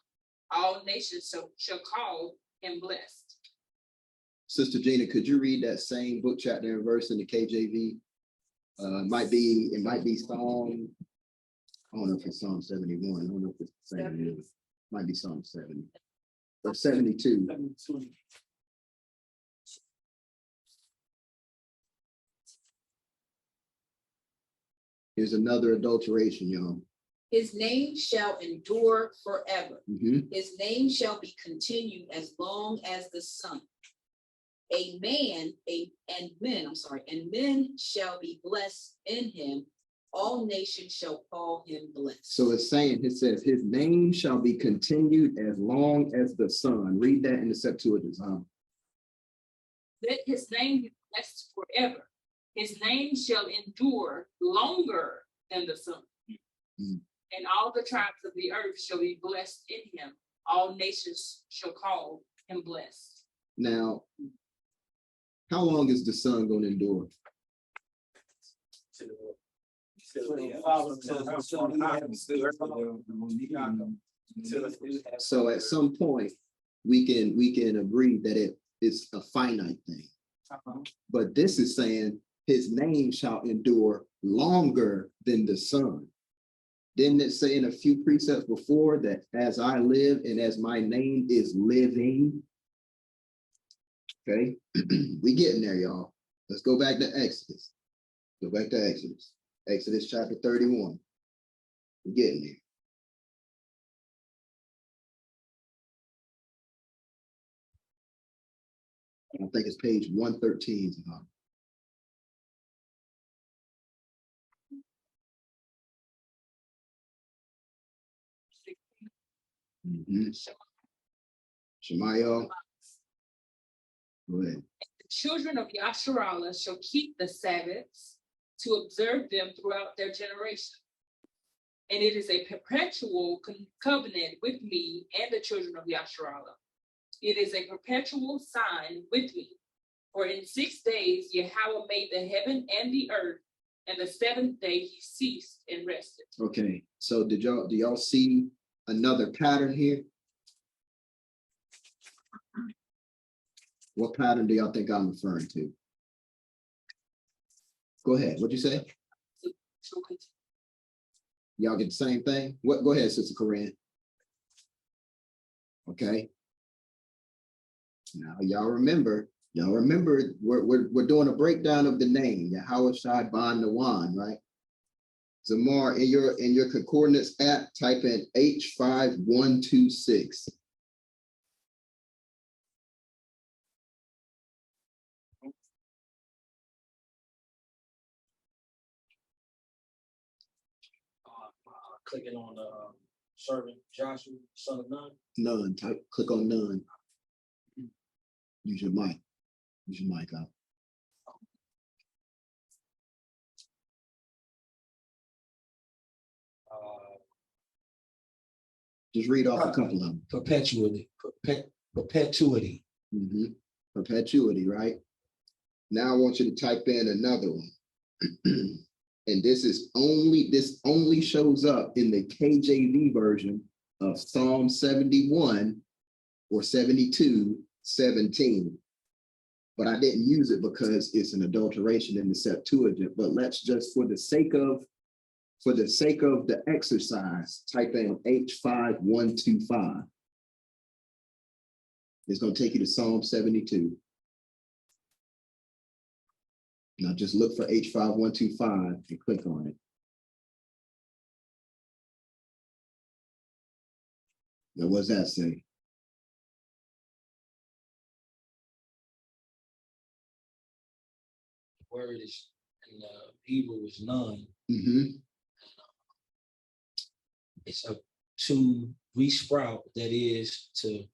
All nations shall call him blessed. Sister Gina, could you read that same book, chapter, and verse in the KJV? It might be Psalm, I don't know if it's Psalm 71. I don't know if it's the same. It might be Psalm 70 or 72. Here's another adulteration, y'all. His name shall endure forever. His name shall be continued as long as the sun. And men shall be blessed in him. All nations shall call him blessed. So it says, his name shall be continued as long as the sun. Read that in the Septuagint. Let his name be blessed forever. His name shall endure longer than the sun. And all the tribes of the earth shall be blessed in him. All nations shall call him blessed. Now, how long is the sun going to endure? So at some point, we can agree that it is a finite thing. But this is saying his name shall endure longer than the sun. Didn't it say in a few precepts before that as I live and as my name is living? Okay, we getting there, y'all. Let's go back to Exodus. Go back to Exodus. Exodus chapter 31. We're getting there. I think it's page 113. Shemaiah. Go ahead. The children of Yasharallah shall keep the Sabbaths to observe them throughout their generation. And it is a perpetual covenant with me and the children of Yasharallah. It is a perpetual sign with me. For in 6 days Yahweh made the heaven and the earth, and the seventh day he ceased and rested. Okay, so do y'all see another pattern here? What pattern do y'all think I'm referring to? Go ahead. What'd you say? Y'all get the same thing? What? Go ahead, Sister Corinne. Okay. Now y'all remember we're doing a breakdown of the name, Yahweh Shai Ban Nawan, right? Zamar, in your concordance app, type in H5126. Clicking on the servant Joshua, son of Nun. None. Click on none. Use your mic. Use your mic out. Just read off a couple of them. Perpetuity. Perpetuity. Perpetuity, right? Now I want you to type in another one. And this only shows up in the KJV version of Psalm 71 or 72:17. But I didn't use it because it's an adulteration in the Septuagint. But let's just, for the sake of the exercise, type in H5125. It's going to take you to Psalm 72. Now just look for H5125 and click on it. Now what does that say? Word is in Hebrew is none. It's to resprout, that is to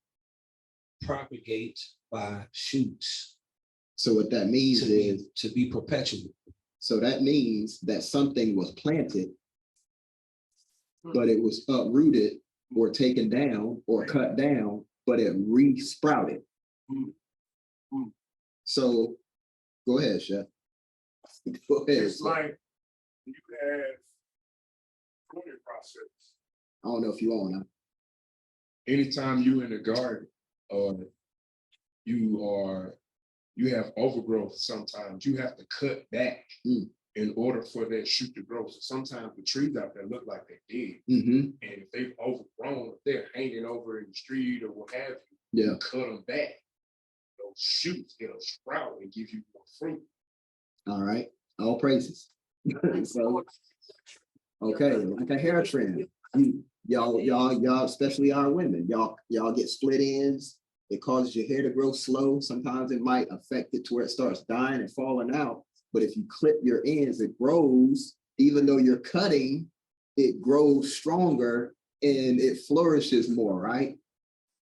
propagate by shoots. So what that means is to be perpetual. So that means that something was planted, but it was uprooted or taken down or cut down, but it re-sprouted. So go ahead, Chef. Go ahead. It's like you have pruning process. I don't know if you own that. Anytime you in the garden or you have overgrowth, sometimes you have to cut back in order for that shoot to grow. So sometimes the trees out there look like they're dead. And if they've overgrown, if they're hanging over in the street or what have you, you cut them back. Those shoots, it'll sprout and give you more fruit. All right. All praises. So, okay, like a hair trend. Y'all, especially our women, y'all get split ends. It causes your hair to grow slow. Sometimes it might affect it to where it starts dying and falling out. But if you clip your ends, it grows. Even though you're cutting, it grows stronger and it flourishes more, right?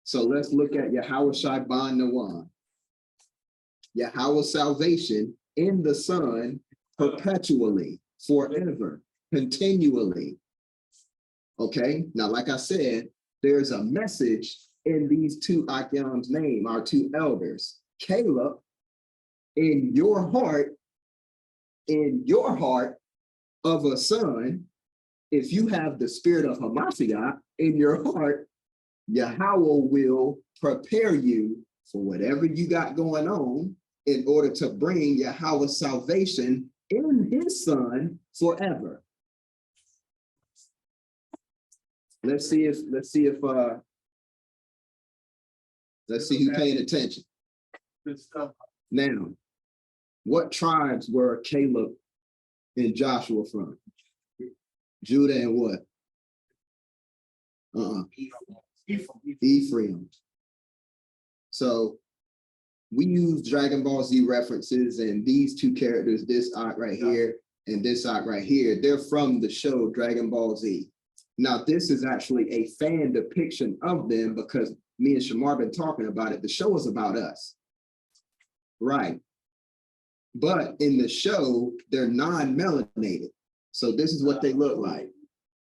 So let's look at Yahweh Shai Ban Nawan. Yahweh's salvation in the Son perpetually, forever, continually. Okay, now like I said, there's a message in these two Akyam's name, our two elders. Caleb, in your heart of a son, if you have the spirit of Hamashiach in your heart, Yahweh will prepare you for whatever you got going on in order to bring Yahweh's salvation in his son forever. Let's see who's paying attention. Good stuff. Now, what tribes were Caleb and Joshua from? Judah and what? Ephraim. So we use Dragon Ball Z references, and these two characters, this Ak right here and this Ak right here, they're from the show Dragon Ball Z. Now, this is actually a fan depiction of them because me and Shamar been talking about it. The show is about us, right? But in the show, they're non-melanated. So this is what they look like.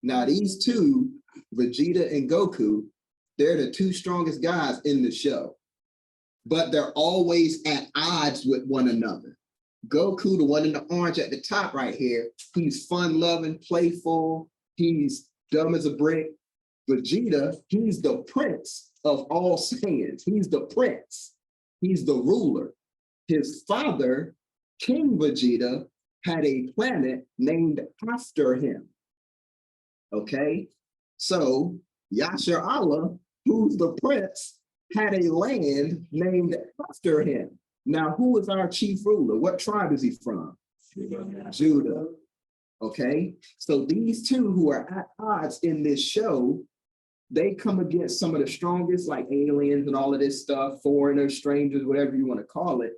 Now, these two, Vegeta and Goku, they're the two strongest guys in the show, but they're always at odds with one another. Goku, the one in the orange at the top right here, he's fun-loving, playful, he's dumb as a brick. Vegeta, he's the prince of all Saiyans. He's the prince. He's the ruler. His father, King Vegeta, had a planet named after him. Okay, so Yasser Allah, who's the prince, had a land named after him. Now, who is our chief ruler? What tribe is he from? Judah. Okay, so these two who are at odds in this show, they come against some of the strongest, like aliens and all of this stuff, foreigners, strangers, whatever you want to call it.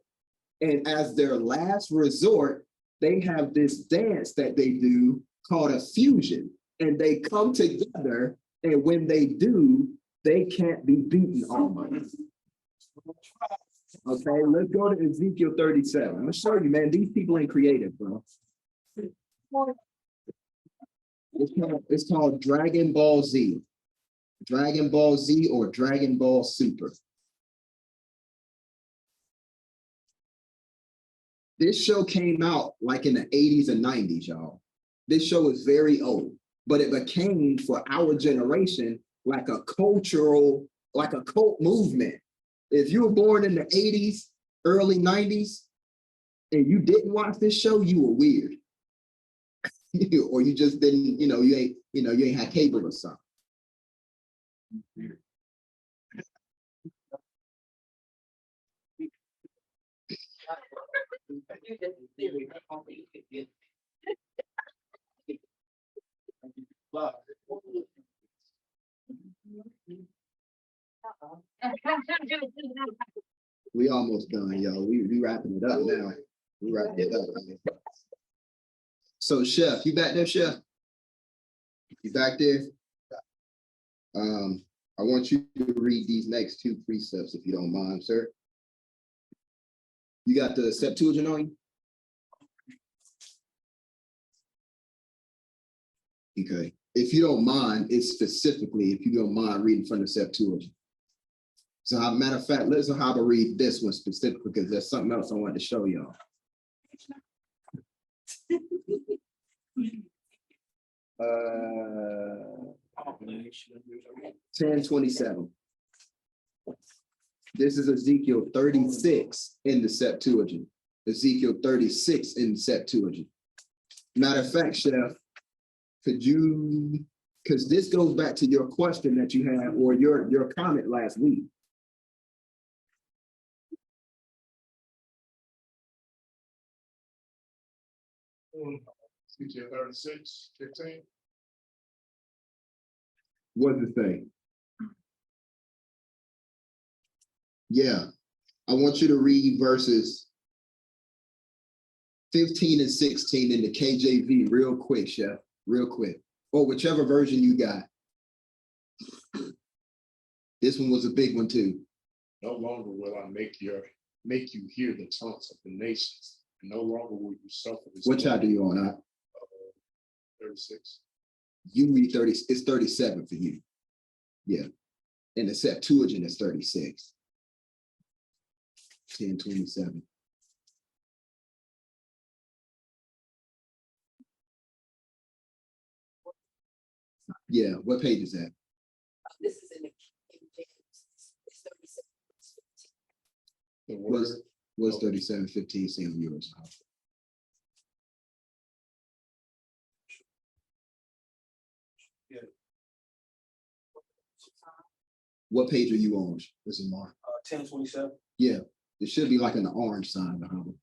And as their last resort, they have this dance that they do called a fusion. And they come together, and when they do, they can't be beaten almost. Okay, let's go to Ezekiel 37. I'm gonna show you, man, these people ain't creative, bro. It's called Dragon Ball Z. Dragon Ball Z or Dragon Ball Super. This show came out like in the 80s and 90s, y'all. This show is very old, but it became for our generation like a cultural, like a cult movement. If you were born in the 80s, early 90s, and you didn't watch this show, you were weird. Or you just didn't, you ain't had cable or something. We almost done, yo. We wrapping it up now. We wrapping it up. Man. So, Chef, you back there, Chef? You back there? I want you to read these next two precepts, if you don't mind, sir. You got the Septuagint on you? Okay. If you don't mind, it's specifically, if you don't mind reading from the Septuagint. So, matter of fact, let's have to read this one specifically because there's something else I wanted to show y'all. 10:27. This is Ezekiel 36 in the Septuagint. Ezekiel 36 in the Septuagint. Matter of fact, Chef, could you, because this goes back to your question that you had or your comment last week. Ezekiel 36, 15. What's it say? Yeah, I want you to read verses 15 and 16 in the KJV real quick, Chef, real quick, or whichever version you got. This one was a big one too. No longer will I make you hear the taunts of the nations. No longer will you suffer this. What chapter you on? 36. You read 30, it's 37 for you. Yeah. And the Septuagint is 36. 10:27. Yeah, what page is that? This is in the King James. It's 37. Was 37:15 same yours? What page are you on? This is Mark. 10:27. Yeah, it should be like in the orange sign behind it.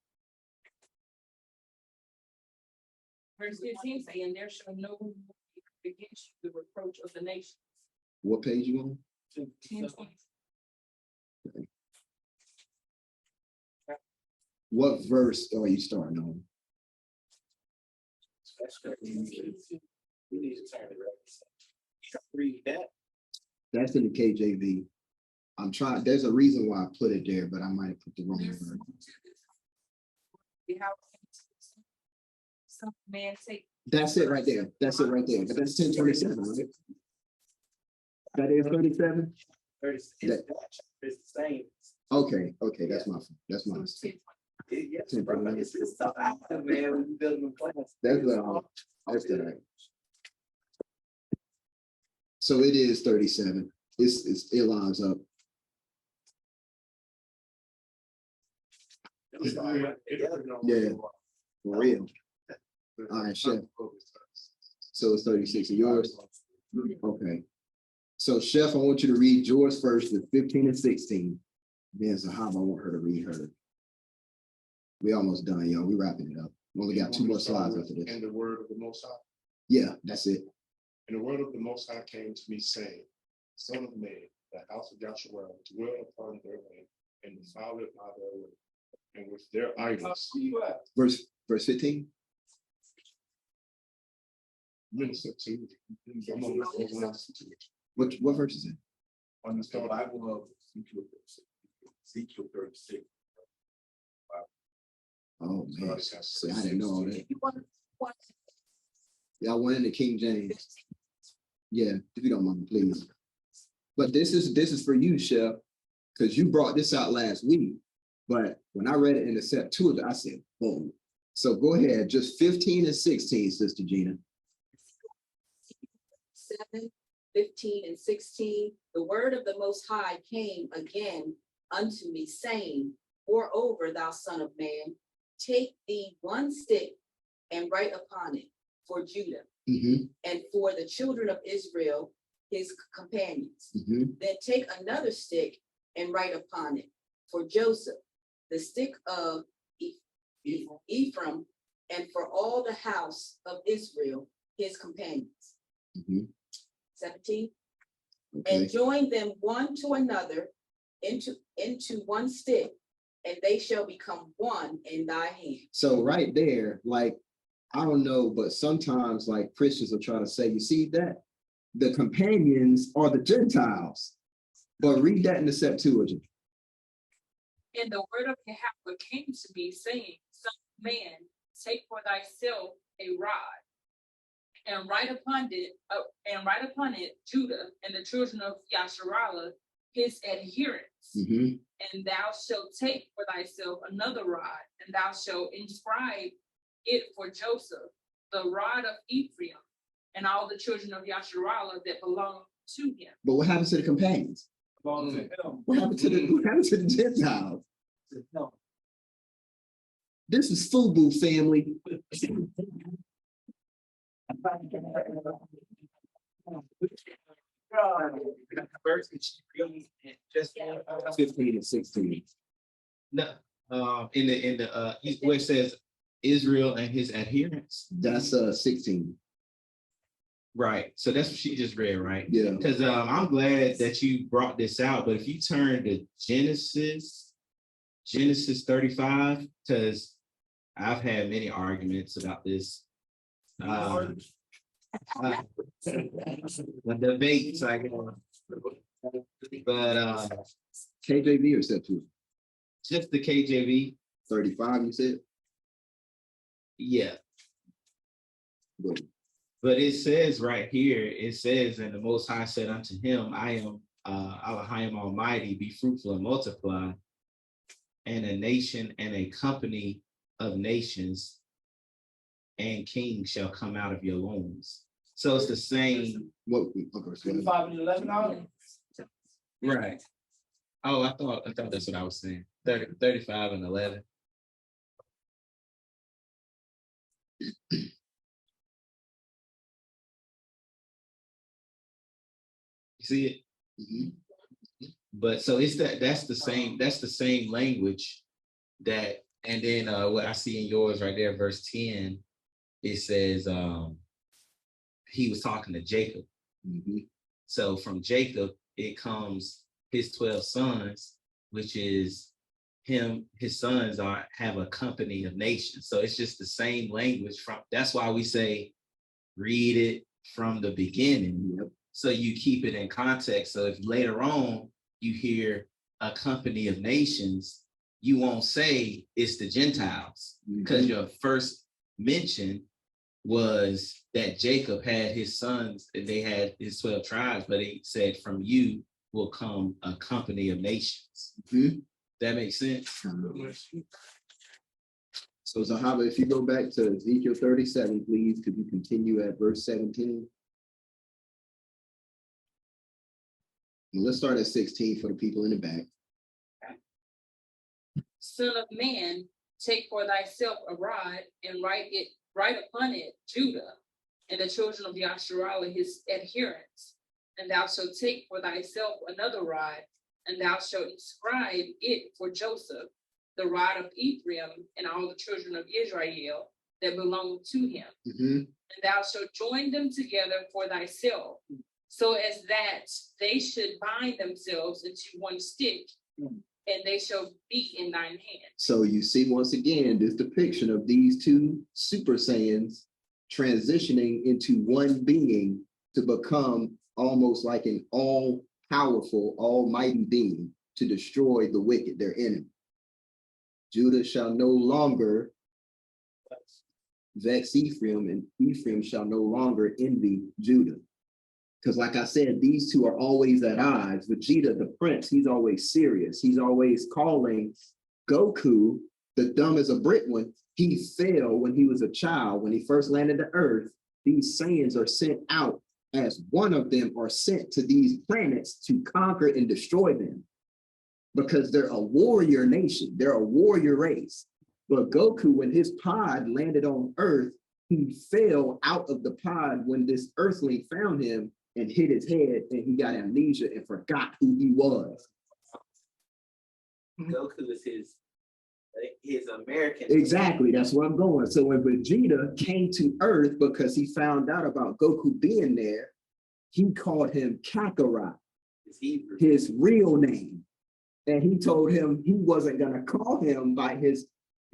Verse 15 saying, there shall no one be against you the reproach of the nations. What page you on? 10:20. Okay. What verse are you starting on? Read that. That's in the KJV. I'm trying, there's a reason why I put it there, but I might have put the wrong verse. Some man say. That's it right there. That's it right there. But that's 10:27, right? That is 37? It's the same. Okay, that's my mistake. Yes, bro, it's stuff out there, man, when you build a class. That's right. So it is 37. It lines up. Yeah, for real. All right, Chef. So it's 36 of yours? Okay. So Chef, I want you to read yours first, the 15 and 16. Then Zahaba, I want her to read her. We almost done, y'all. We wrapping it up. We only got 2 more slides after this. And the word of the Most High. Yeah, that's it. And the word of the Most High came to me, saying, Son of man, the house of Joshua dwell upon their land and defile it by their way, and with their idols. Verse 15. Minister to. What verse is it? On the Bible of Ezekiel 36. Oh man, see, I didn't know all that. Yeah, I went into King James. Yeah, if you don't mind, please. But this is for you, Chef, because you brought this out last week. But when I read it in the Septuagint, I said, boom. So go ahead, just 15 and 16, Sister Gina. 7, 15, and 16. The word of the Most High came again unto me, saying, Moreover, thou son of man, take thee one stick and write upon it for Judah and for the children of Israel, his companions. Then take another stick and write upon it for Joseph, the stick of Ephraim, and for all the house of Israel, his companions. 17. Okay. And join them one to another into one stick, and they shall become one in thy hand. So right there, like, I don't know, but sometimes like Christians will try to say, you see that the companions are the Gentiles, but read that in the Septuagint. And the word of Yahweh came to me, saying, Son of man, take for thyself a rod, and write upon it Judah and the children of Yasharallah, his adherents. And thou shalt take for thyself another rod, and thou shalt inscribe it for Joseph, the rod of Ephraim, and all the children of Yasharallah that belong to him. But what happens to the companions? What happened to the Gentiles? This is FUBU, family. 15 and 16. No, in the where it says Israel and his adherents. That's 16. Right. So that's what she just read, right? Yeah. Because I'm glad that you brought this out. But if you turn to Genesis 35, because I've had many arguments about this. The debates, I guess. But KJV or Septuagint? Just the KJV. 35, you said? Yeah. Good. But it says right here, it says, and the Most High said unto him, I am Elohim Almighty, be fruitful and multiply, and a nation and a company of nations and kings shall come out of your loins. So it's the same. What? 5 and 11. Right. Oh, I thought that's what I was saying. 35 and 11. You see it? But so it's that's the same language that, and then what I see in yours right there, verse 10, it says he was talking to Jacob. So from Jacob, it comes his 12 sons, which is his sons have a company of nations. So it's just the same language that's why we say read it from the beginning. So you keep it in context. So if later on you hear a company of nations, you won't say it's the Gentiles, because your first mention was that Jacob had his sons and they had his 12 tribes, but he said from you will come a company of nations. That makes sense? So Zahaba, if you go back to Ezekiel 37, please, could you continue at verse 17? And let's start at 16 for the people in the back. Son of man, take for thyself a rod and write upon it Judah and the children of Yasharallah his adherents. And thou shalt take for thyself another rod, and thou shalt inscribe it for Joseph, the rod of Ephraim, and all the children of Israel that belong to him. And thou shalt join them together for thyself, so as that they should bind themselves into one stick, and they shall be in thine hand. So you see, once again, this depiction of these two Super Saiyans transitioning into one being to become almost like an all-powerful, almighty being to destroy the wicked, their enemy. Judah shall no longer vex Ephraim, and Ephraim shall no longer envy Judah. Because like I said, these two are always at odds. Vegeta, the prince, he's always serious. He's always calling Goku the dumb as a brick one. He fell when he was a child. When he first landed to Earth, these Saiyans are sent out as one of them are sent to these planets to conquer and destroy them. Because they're a warrior nation. They're a warrior race. But Goku, when his pod landed on Earth, he fell out of the pod when this earthling found him and hit his head, and he got amnesia and forgot who he was. Goku is his American. Exactly, that's where I'm going. So when Vegeta came to Earth because he found out about Goku being there, he called him Kakarot, his real name. And he told him he wasn't gonna call him by his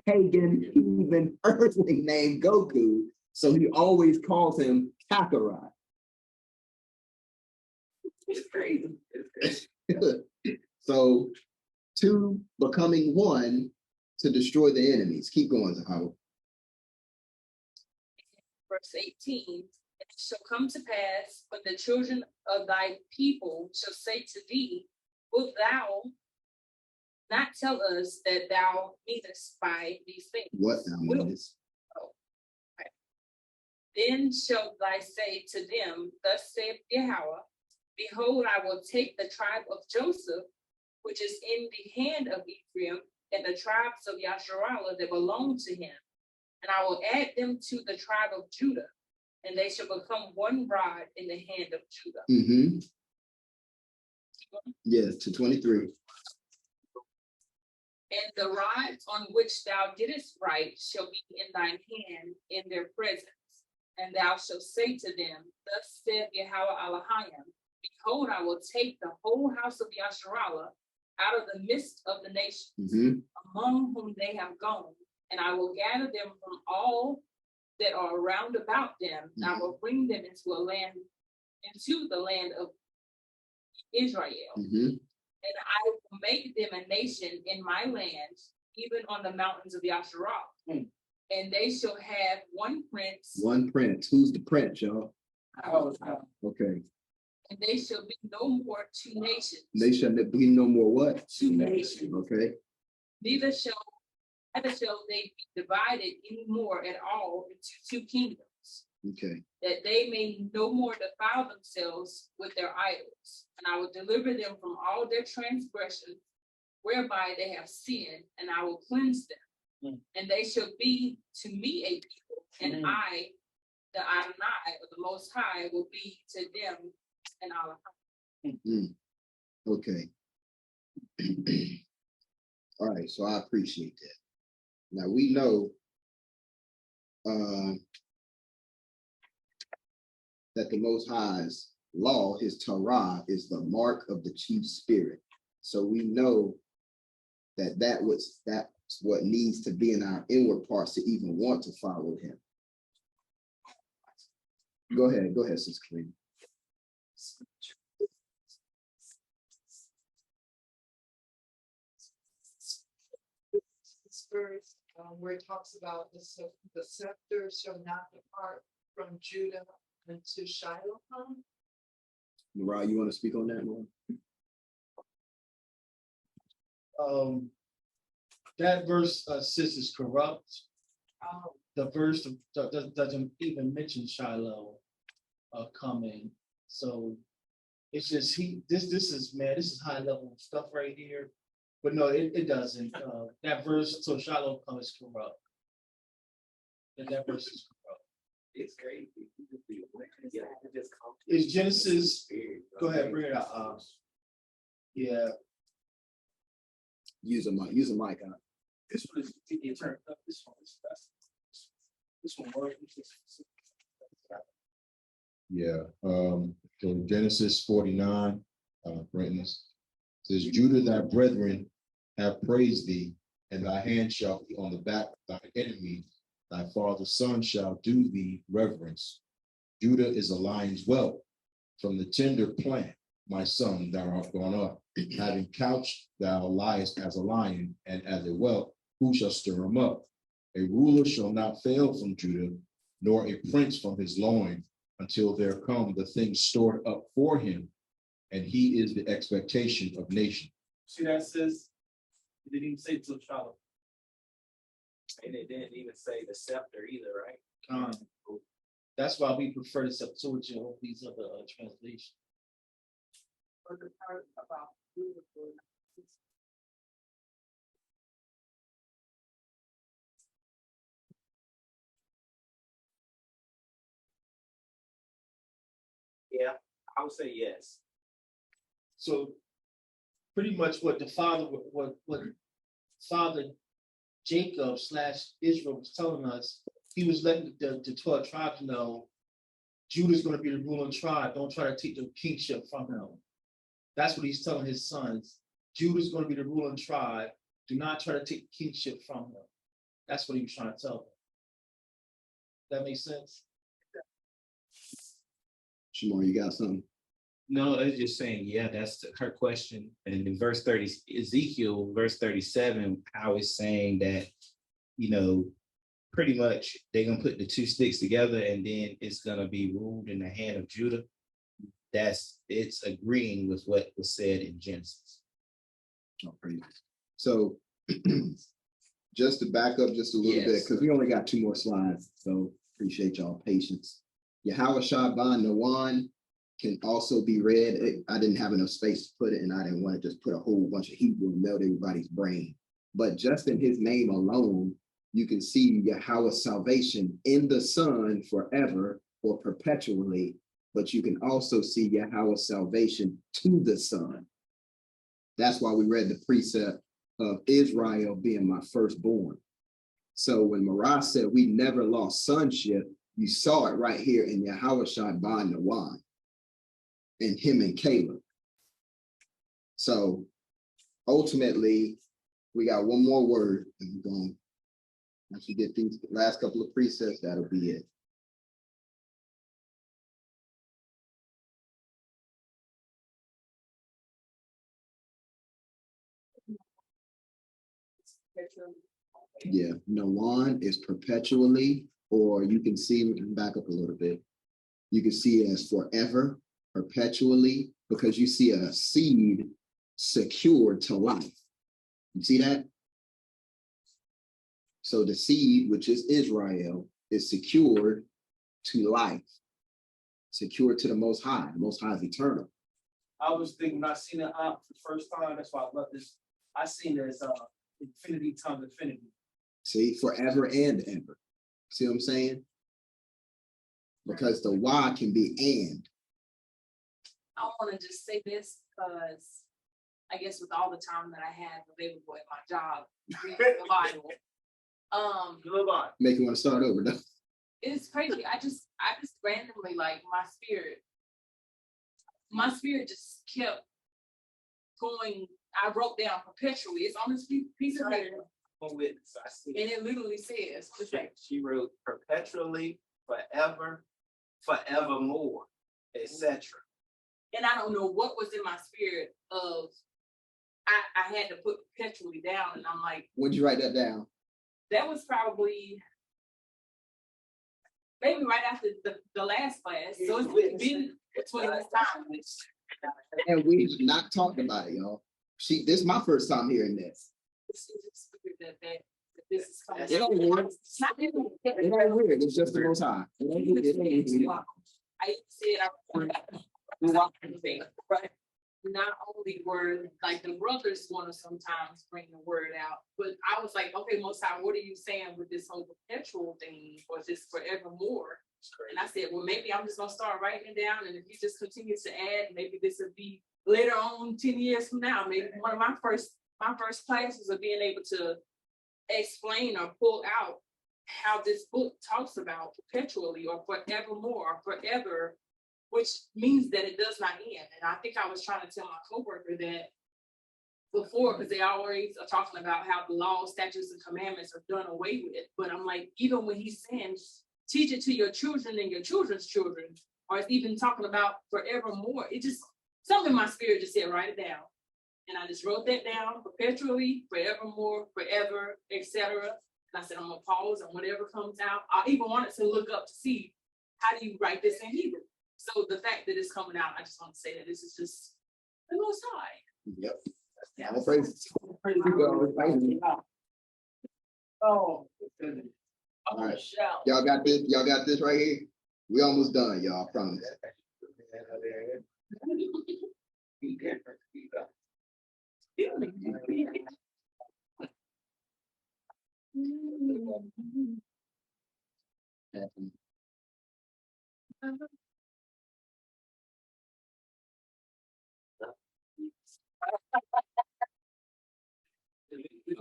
pagan, heathen, earthling name Goku. So he always calls him Kakarot. It's crazy. So two becoming one to destroy the enemies. Keep going, Zahara. Verse 18, it shall come to pass when the children of thy people shall say to thee, wilt thou not tell us that thou meanest by these things? What thou meanest? Then shall thy say to them, thus saith Yahweh, behold, I will take the tribe of Joseph, which is in the hand of Ephraim, and the tribes of Yasharallah that belong to him, and I will add them to the tribe of Judah, and they shall become one rod in the hand of Judah. Yes, to 23. And the rods on which thou didst write shall be in thine hand in their presence. And thou shalt say to them, thus saith Yahweh Elohim, behold, I will take the whole house of Yasharallah out of the midst of the nations, among whom they have gone, and I will gather them from all that are round about them, and I will bring them into the land of Israel. And I will make them a nation in my land, even on the mountains of Yasharallah. And they shall have one prince. One prince. Who's the prince, y'all? Okay. And they shall be no more two nations. They shall be no more what? Two nations. Okay. Neither shall they be divided any more at all into two kingdoms. Okay. That they may no more defile themselves with their idols. And I will deliver them from all their transgressions, whereby they have sinned, and I will cleanse them. And they shall be to me a people, and I, the Adonai, or the Most High, will be to them an Allah. Okay. All right, so I appreciate that. Now we know that the Most High's law, his Torah, is the mark of the chief spirit. So we know that that's what needs to be in our inward parts to even want to follow him. Go ahead, Sister Kareem. This verse where it talks about the scepter shall not depart from Judah unto Shiloh. Mariah, you want to speak on that one? That verse, sis, is corrupt. The verse doesn't even mention Shiloh coming. So it's just this is high level stuff right here. But no, it doesn't. That verse, so Shiloh comes corrupt. And that verse is corrupt. It's crazy. Yeah, it just comes. Is Genesis, go ahead, bring it out. Yeah, Use a mic, this one is, it turned up, this one is best. This one works. Yeah, so Genesis 49, Brenton's says, Judah, thy brethren have praised thee, and thy hand shall be on the back of thy enemies. Thy father's son shall do thee reverence. Judah is a lion's whelp. From the tender plant, my son, thou art gone up. Having couched, thou liest as a lion, and as a whelp, who shall stir him up? A ruler shall not fail from Judah, nor a prince from his loin, until there come the things stored up for him, and he is the expectation of nations. See that says, it didn't even say to a child. And it didn't even say the scepter either, right? That's why we prefer the Septuagint over these other translations. Or the part about beautiful. Yeah, I would say yes. So pretty much what the father, what Father Jacob / Israel was telling us, he was letting the 12 tribes know Judah's going to be the ruling tribe. Don't try to take the kingship from him. That's what he's telling his sons. Judah's going to be the ruling tribe. Do not try to take the kingship from him. That's what he was trying to tell them. That makes sense? Shamar, you got something? No, I was just saying, yeah, that's her question. And in verse 30, Ezekiel, verse 37, how it's saying that, you know, pretty much they're gonna put the two sticks together and then it's gonna be ruled in the hand of Judah. It's agreeing with what was said in Genesis. Oh, praise. So just to back up just a little bit, because we only got 2 more slides. So appreciate y'all patience. Yahweh Shabban Nawan can also be read. I didn't have enough space to put it, and I didn't want to just put a whole bunch of Hebrew and melt everybody's brain. But just in his name alone, you can see Yahweh's salvation in the Son forever or perpetually, but you can also see Yahweh's salvation to the Son. That's why we read the precept of Israel being my firstborn. So when Marah said we never lost sonship, you saw it right here in Yahweh Shabban Nawan, and him and Caleb. So ultimately, we got one more word, and we're going, once we get these last couple of precepts, that'll be it. Yeah, Nawan is perpetually, or you can see, back up a little bit. You can see it as forever, perpetually, because you see a seed secured to life. You see that? So the seed, which is Israel, is secured to life, secured to the Most High. The Most High is eternal. I was thinking when I seen it for the first time, that's why I love this. I seen it as infinity times infinity. See, forever and ever. See what I'm saying? Because the Y can be and. I want to just say this because I guess with all the time that I have available at my job, reading the Bible, Make you want to start over, though. it's crazy. I just randomly, like, my spirit just kept going. I wrote down perpetually. It's on this piece of paper. Witness, I see. And it literally says, She wrote perpetually, forever, forevermore, etc. and I don't know what was in my spirit of, I had to put perpetually down, and I'm like, When'd you write that down? that was probably maybe right after the last class. So it's been between this time. And we've not talked about it, y'all. This is my first time hearing this. That this is coming. It ain't weird. It's not even. It ain't weird. It's just the Most High. It ain't weird. I said I walked in the right? not only were like the brothers want to sometimes bring the word out, but I was like, okay, Most High, what are you saying with this whole perpetual thing or this forevermore? And I said, well, maybe I'm just gonna start writing it down, and if you just continue to add, maybe this will be later on, 10 years from now. Maybe one of my first classes of being able to explain or pull out how this book talks about perpetually or forevermore or forever, which means that it does not end. And I think I was trying to tell my coworker that before, because they always are talking about how the law, statutes, and commandments are done away with. But I'm like, even when he's saying, teach it to your children and your children's children, or it's even talking about forevermore, it just, something in my spirit just said, write it down. And I just wrote that down, perpetually, forevermore, forever, etc. And I said, I'm gonna pause, and whatever comes out, I even wanted to look up to see how do you write this in Hebrew. So the fact that it's coming out, I just want to say that this is just the Most High. Yep. All praises. Oh. All right. Y'all got this. Y'all got this right here. We almost done, y'all. I promise.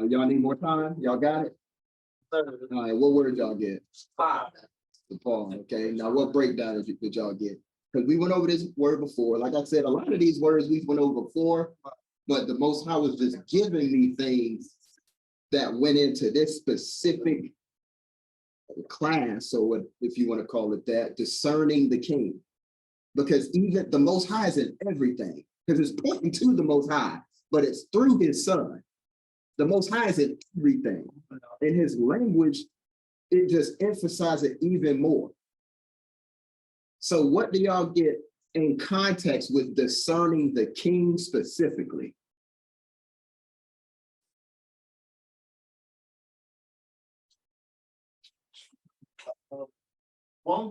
Y'all need more time? Y'all got it? All right, what word y'all get? 5. The Paul, okay. Now what breakdown did y'all get? Because we went over this word before. Like I said, a lot of these words we've went over before, but the Most High was just giving me things that went into this specific class, or what, if you want to call it that, discerning the king. Because even the Most High is in everything, because it's pointing to the Most High, but it's through his son. The Most High is in everything. In his language, it just emphasizes it even more. So what do y'all get in context with discerning the king specifically? One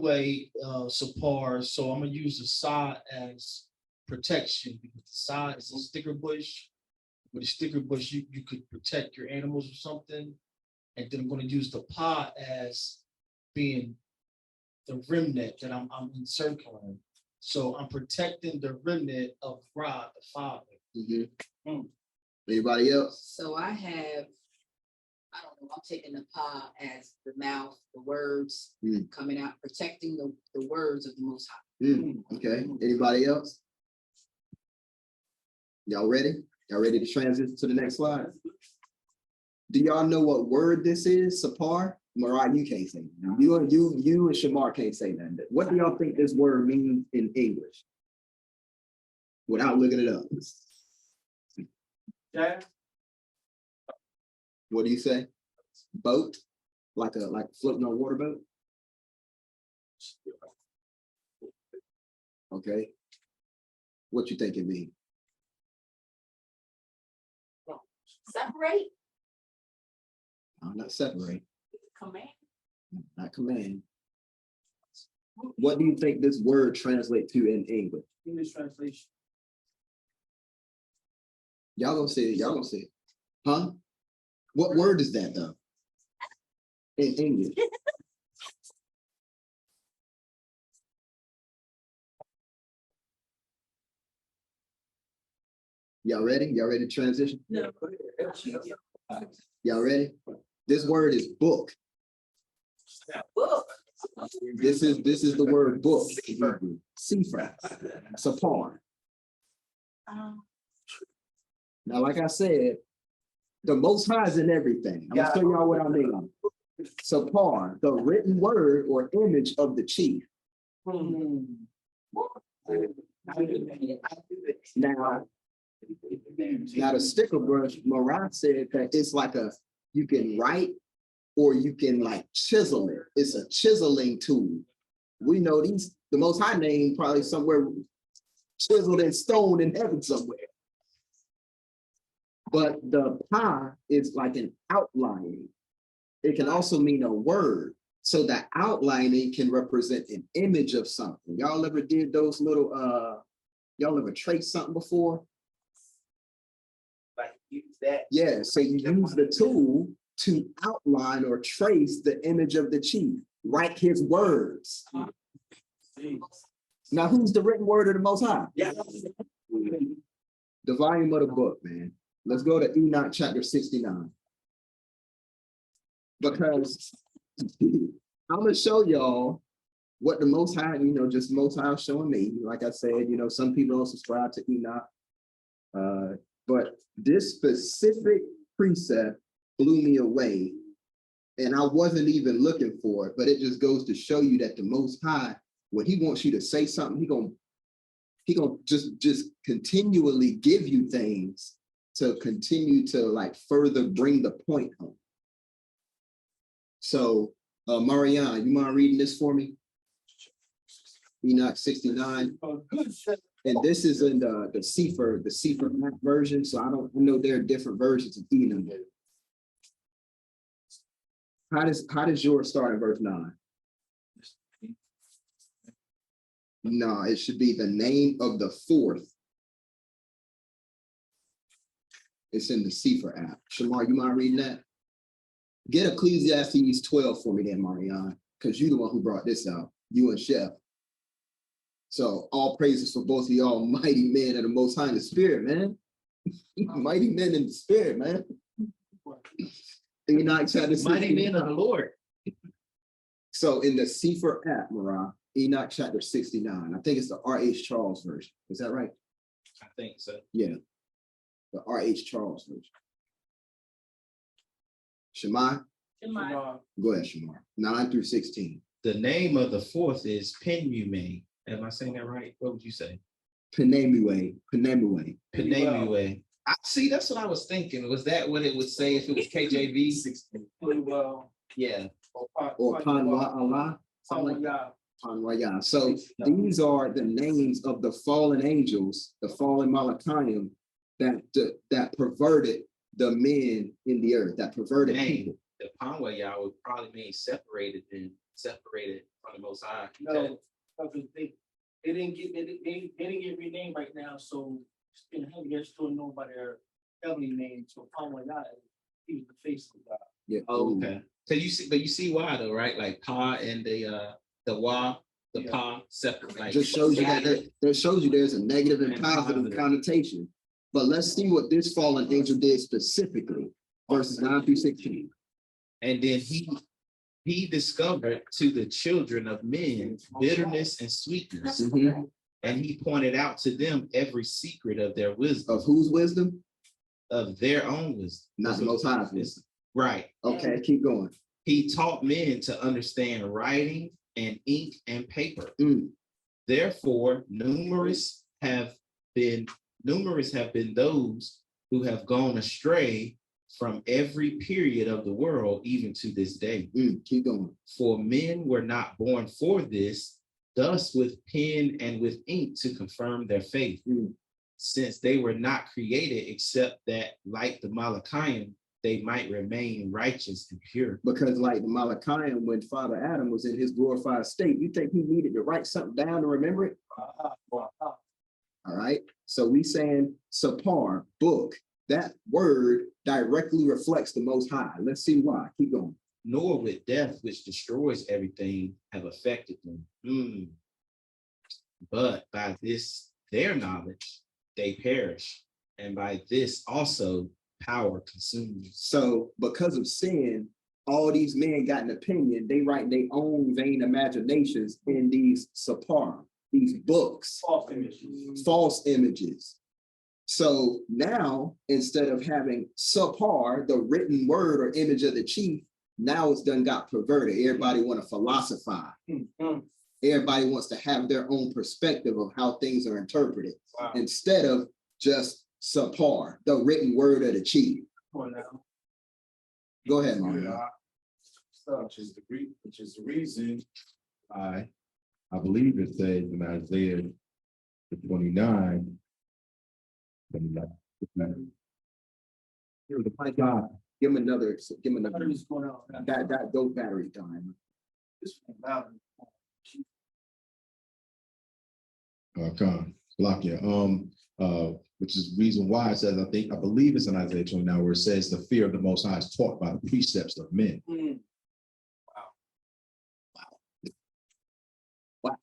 way, Sapar, so I'm gonna use the sod as protection, because the sod is a sticker bush. With a sticker bush, you could protect your animals or something. And then I'm gonna use the pod as being the remnant that I'm encircling. So I'm protecting the remnant of God, the Father. Anybody else? So I have, I don't know, I'm taking the pa as the mouth, the words coming out, protecting the words of the Most High. Okay, anybody else? Y'all ready? Y'all ready to transition to the next slide? Do y'all know what word this is, Sapar? Mariah, you can't say that. You and Shamar can't say that. What do y'all think this word means in English? Without looking it up. Yeah. What do you say? Boat? Like floating on a water boat? Okay. What you think it means? Separate. No, not separate. Command. Not command. What do you think this word translates to in English? English translation. Y'all gonna say it. Y'all gonna say it. Huh? What word is that though? In English. Y'all ready? Y'all ready to transition? No. Y'all ready? This word is book. Book. This is the word book. Sefer. Sapar. Now, like I said, the Most High is in everything. I'm gonna show y'all what I mean. Sapar, the written word or image of the chief. Now the sticker brush, Mariah said that it's like you can write or you can like chisel it. It's a chiseling tool. We know the Most High name probably somewhere chiseled in stone in heaven somewhere. But the pa is like an outlining. It can also mean a word. So that outlining can represent an image of something. Y'all ever did those little, y'all ever traced something before? Like use that. Yeah, so you use the tool to outline or trace the image of the chief, write his words. Now, who's the written word of the Most High? Yeah. The volume of the book, man. Let's go to Enoch chapter 69. Because I'm gonna show y'all what the Most High, just Most High showing me. Like I said, some people don't subscribe to Enoch. But this specific precept blew me away. And I wasn't even looking for it, but it just goes to show you that the Most High, when he wants you to say something, he gonna just continually give you things to continue to like further bring the point home. So, Marianne, you mind reading this for me? Enoch 69. And this is in the Sefer version. So I know there are different versions of Enoch. How does yours start in verse 9? No, it should be the name of the fourth. It's in the Sefer app. Shamar, you mind reading that? Get Ecclesiastes 12 for me then, Marianne, because you're the one who brought this out, you and Chef. So all praises for both of y'all mighty men of the Most High in the Spirit, man. Mighty men in the Spirit, man. Enoch chapter 16. Mighty men of the Lord. So in the Sefer app, Marah, Enoch chapter 69. I think it's the R.H. Charles version. Is that right? I think so. Yeah. The R.H. Charles version. Shemai? Go ahead, Shemar. 9 through 16. The name of the fourth is Penuel. Am I saying that right? What would you say? Penuel. Penuel. I see. That's what I was thinking. Was that what it would say if it was KJV? 16. Yeah. Or Panwa Allah. Panwaya. So these are the names of the fallen angels, the fallen Malachim that perverted the men in the earth, that perverted people. The Panwaya would probably mean separated from the Most High. No, because they didn't get renamed right now, so in heaven they're still known by their heavenly name. So Pamela, he was the face of God. Yeah. Oh, okay. So you see why though, right? Like Pa and the Wa, the Pa separate. Like just shows you that shows you there's a negative and positive connotation. But let's see what this fallen angel did specifically, verses 9 through 16. And then he discovered to the children of men bitterness and sweetness. Mm-hmm. And he pointed out to them every secret of their wisdom. Of whose wisdom? Of their own wisdom. Not the Most High's wisdom. Right. Okay, keep going. He taught men to understand writing and ink and paper. Therefore, numerous have been those who have gone astray from every period of the world, even to this day. Keep going. For men were not born for this, thus with pen and with ink to confirm their faith, since they were not created except that, like the Malachim, they might remain righteous and pure. Because like the Malachim, when Father Adam was in his glorified state, you think he needed to write something down to remember it? All right. So we saying Sapar, book, that word directly reflects the Most High. Let's see why. Keep going. Nor with death, which destroys everything, have affected them. But by this, their knowledge, they perish. And by this also, power consumes. So because of sin, all these men got an opinion. They write their own vain imaginations in these Sapar, these books. False images. So now, instead of having Sapar, the written word or image of the chief, now it's done got perverted. Everybody want to philosophize. Everybody wants to have their own perspective of how things are interpreted, instead of just Sapar, the written word of the chief. Go ahead, Mario. Which is the reason I believe it says in Isaiah 29. Give him another. That those batteries dying. This one about Block, yeah. Which is the reason why it says, I believe it's in Isaiah 29, where it says the fear of the Most High is taught by the precepts of men. Wow.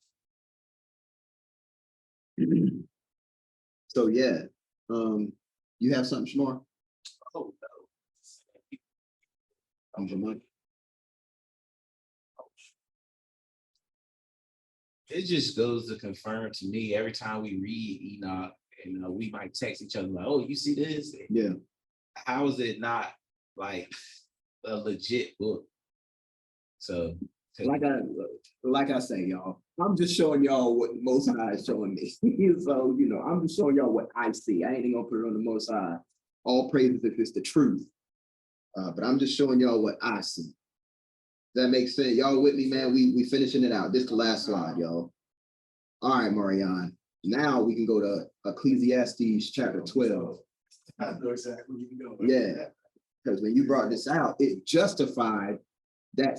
So yeah, you have something, Shamar? Oh, Use your mic. it just goes to confirm to me every time we read Enoch, and we might text each other like, "Oh, you see this?" Yeah. How is it not like a legit book? So, Like I say, y'all, I'm just showing y'all what the Most High is showing me. So, I'm just showing y'all what I see. I ain't even gonna put it on the Most High. All praises if it's the truth. But I'm just showing y'all what I see. Does that make sense? Y'all with me, man? We finishing it out. This is the last slide, y'all. All right, Marianne. Now we can go to Ecclesiastes chapter 12. I know exactly where you go. Yeah, because when you brought this out, it justified Enoch.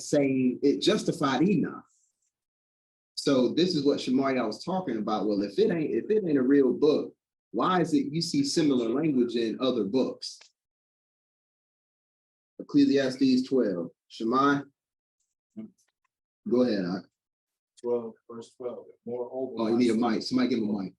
So this is what Shemaria was talking about. Well, if it ain't a real book, why is it you see similar language in other books? Ecclesiastes 12. Shemai, go ahead. 12, verse 12. Moreover, Oh, you need a mic. Somebody give him a mic.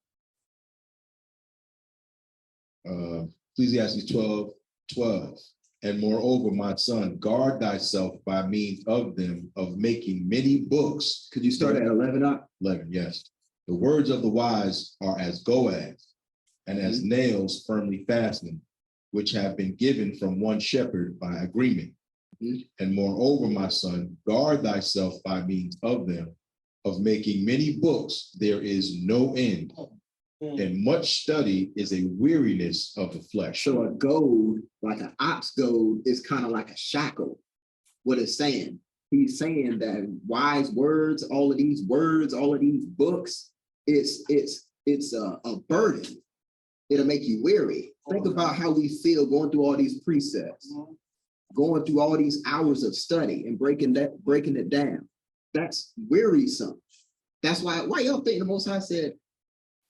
Ecclesiastes 12:12. And moreover, my son, guard thyself by means of them, of making many books. Could you start at 11 up? 11, yes. The words of the wise are as goads, and as nails firmly fastened, which have been given from one shepherd by agreement. And moreover, my son, guard thyself by means of them, of making many books, there is no end. And much study is a weariness of the flesh. So a goad, like an ox goad, is kind of like a shackle. What it's saying, he's saying that wise words, all of these books, it's a burden. It'll make you weary. Think about how we feel going through all these precepts, going through all these hours of study and breaking it down. That's wearisome. That's why y'all think the Most High said,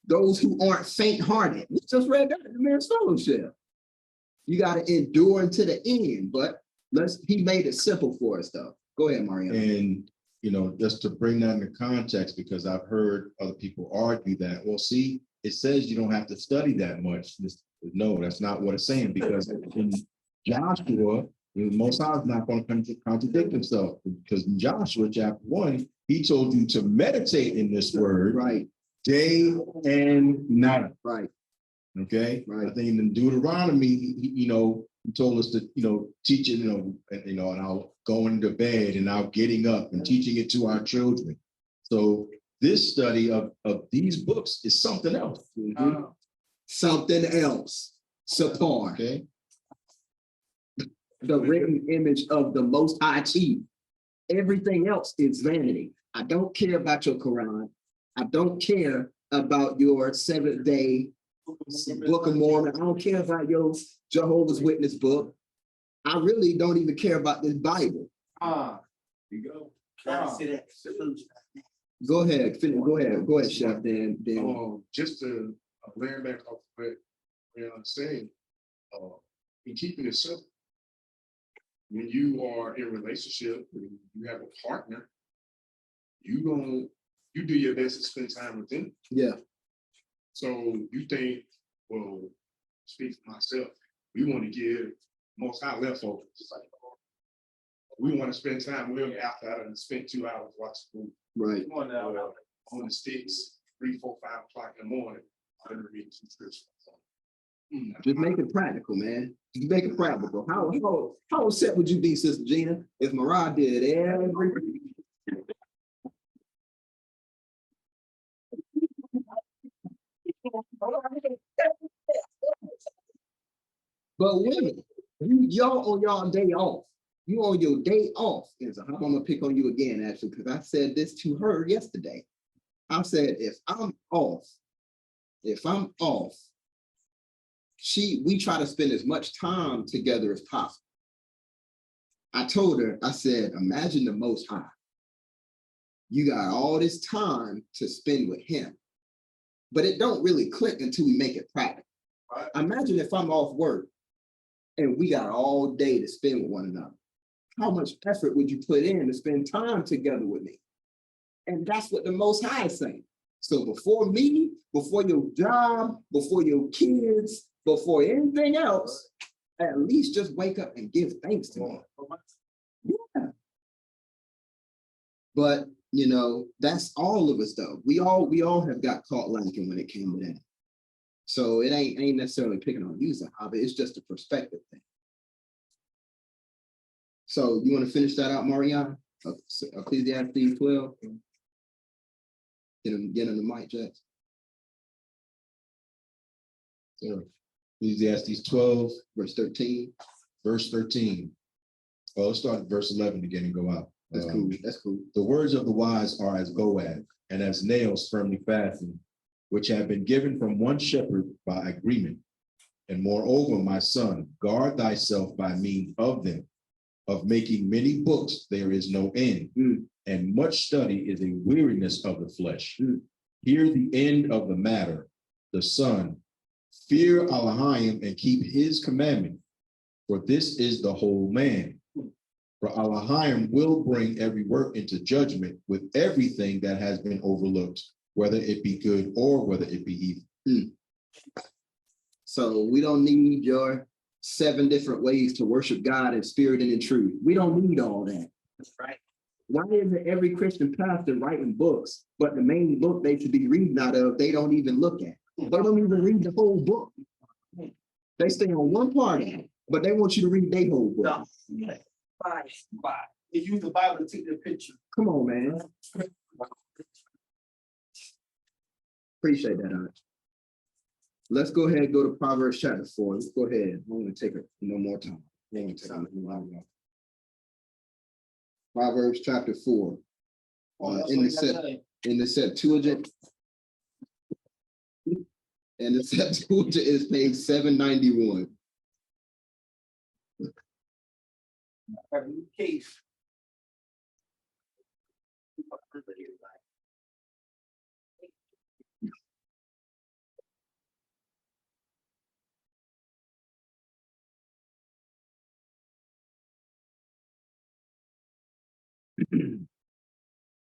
those who aren't faint-hearted. We just read that in the Marriage Fellowship. You got to endure until the end, but he made it simple for us, though. Go ahead, Mario. And, just to bring that into context, because I've heard other people argue that, well, see, it says you don't have to study that much. No, that's not what it's saying, because in Joshua, the Most High is not going to contradict himself, because in Joshua chapter 1, he told you to meditate in this word, right, day and night. Right. Okay. Right. I think in Deuteronomy, he told us to, teach it, and I'll going to bed and now getting up and teaching it to our children. So this study of these books is something else. Something else. Sapar. Okay. The written image of the Most High Chief. Everything else is vanity. I don't care about your Quran. I don't care about your Seventh Day Book of Mormon. I don't care about your Jehovah's Witness book. I really don't even care about this Bible. You go. Go ahead, go ahead, Chef. Then. Just to land back off what Brianna saying, in keeping it simple, when you are in a relationship and you have a partner, you do your best to spend time with them. Yeah. So you think, well, speak for myself, we want to give Most High leftovers. Like, we want to spend time with them after I done spent 2 hours watching the movie. Right. On the sticks, 3, 4, 5 o'clock in the morning, I'm gonna read some scripture. Just make it practical, man. Just make it practical. How upset would you be, Sister Gina, if Marah did every But women, y'all on y'all day off. You on your day off. I'm gonna pick on you again, actually, because I said this to her yesterday. I said, if I'm off, we try to spend as much time together as possible. I told her, I said, imagine the Most High. You got all this time to spend with him. But it don't really click until we make it practical. Right. Imagine if I'm off work and we got all day to spend with one another. How much effort would you put in to spend time together with me? And that's what the Most High is saying. So before me, before your job, before your kids, before anything else, at least just wake up and give thanks to me. Yeah. But you know, that's all of us though. We all have got caught lacking when it came to that. So it ain't necessarily picking on you, Zahaba. It's just a perspective thing. So you want to finish that out, Mariana? Ecclesiastes 12. Get him the mic, Jack. So, Ecclesiastes 12, verse 13. Verse 13. Well, let's start at verse 11 again and go out. That's cool. That's cool. The words of the wise are as goad and as nails firmly fastened, which have been given from one shepherd by agreement. And moreover, my son, guard thyself by means of them. Of making many books, there is no end, and much study is a weariness of the flesh. Hear the end of the matter, the son, fear Elohim and keep his commandment, for this is the whole man. For Elohim will bring every work into judgment with everything that has been overlooked, whether it be good or whether it be evil. So we don't need your 7 different ways to worship God in spirit and in truth. We don't need all that. That's right. Why isn't every Christian pastor writing books, but the main book they should be reading out of, they don't even look at? They don't even read the whole book. They stay on one part of it, but they want you to read their whole book. No. Bye. They use the Bible to take their picture. Come on, man. Appreciate that, Art. Let's go ahead and go to Proverbs chapter 4. Let's go ahead. I'm going to take no more time. Proverbs chapter 4. In the Septuagint. And the Septuagint is page 791. Case.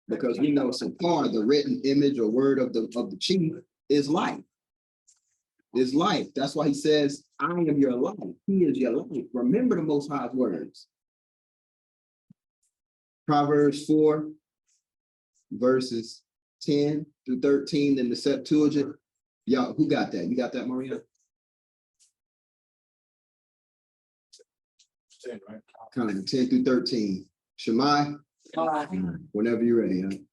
Because we know so far the written image or word of the chief is life. Is life. That's why he says, I am your life. He is your life. Remember the Most High's words. Proverbs 4, verses 10 through 13 in the Septuagint. Y'all, who got that? You got that, Maria? 10, right? Kind of 10 through 13. Shammai, whenever you're ready.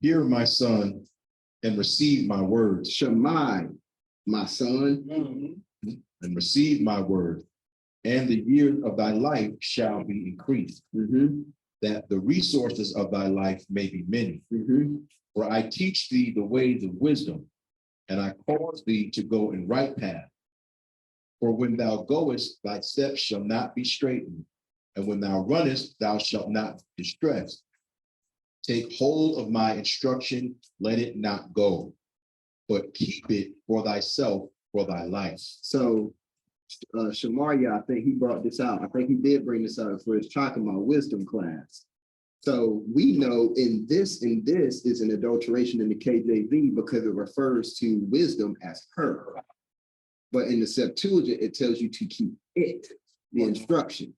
Hear my son and receive my words. Shammai, my son, and receive my word, and the years of thy life shall be increased, that the resources of thy life may be many. For I teach thee the ways of wisdom, and I cause thee to go in right path. For when thou goest, thy steps shall not be straitened, and when thou runnest, thou shalt not distress. Take hold of my instruction, let it not go, but keep it for thyself, for thy life. So Shamaria, I think he brought this out. I think he did bring this out for his Chakama wisdom class. So we know in this is an adulteration in the KJV because it refers to wisdom as her. But in the Septuagint, it tells you to keep it, the instruction.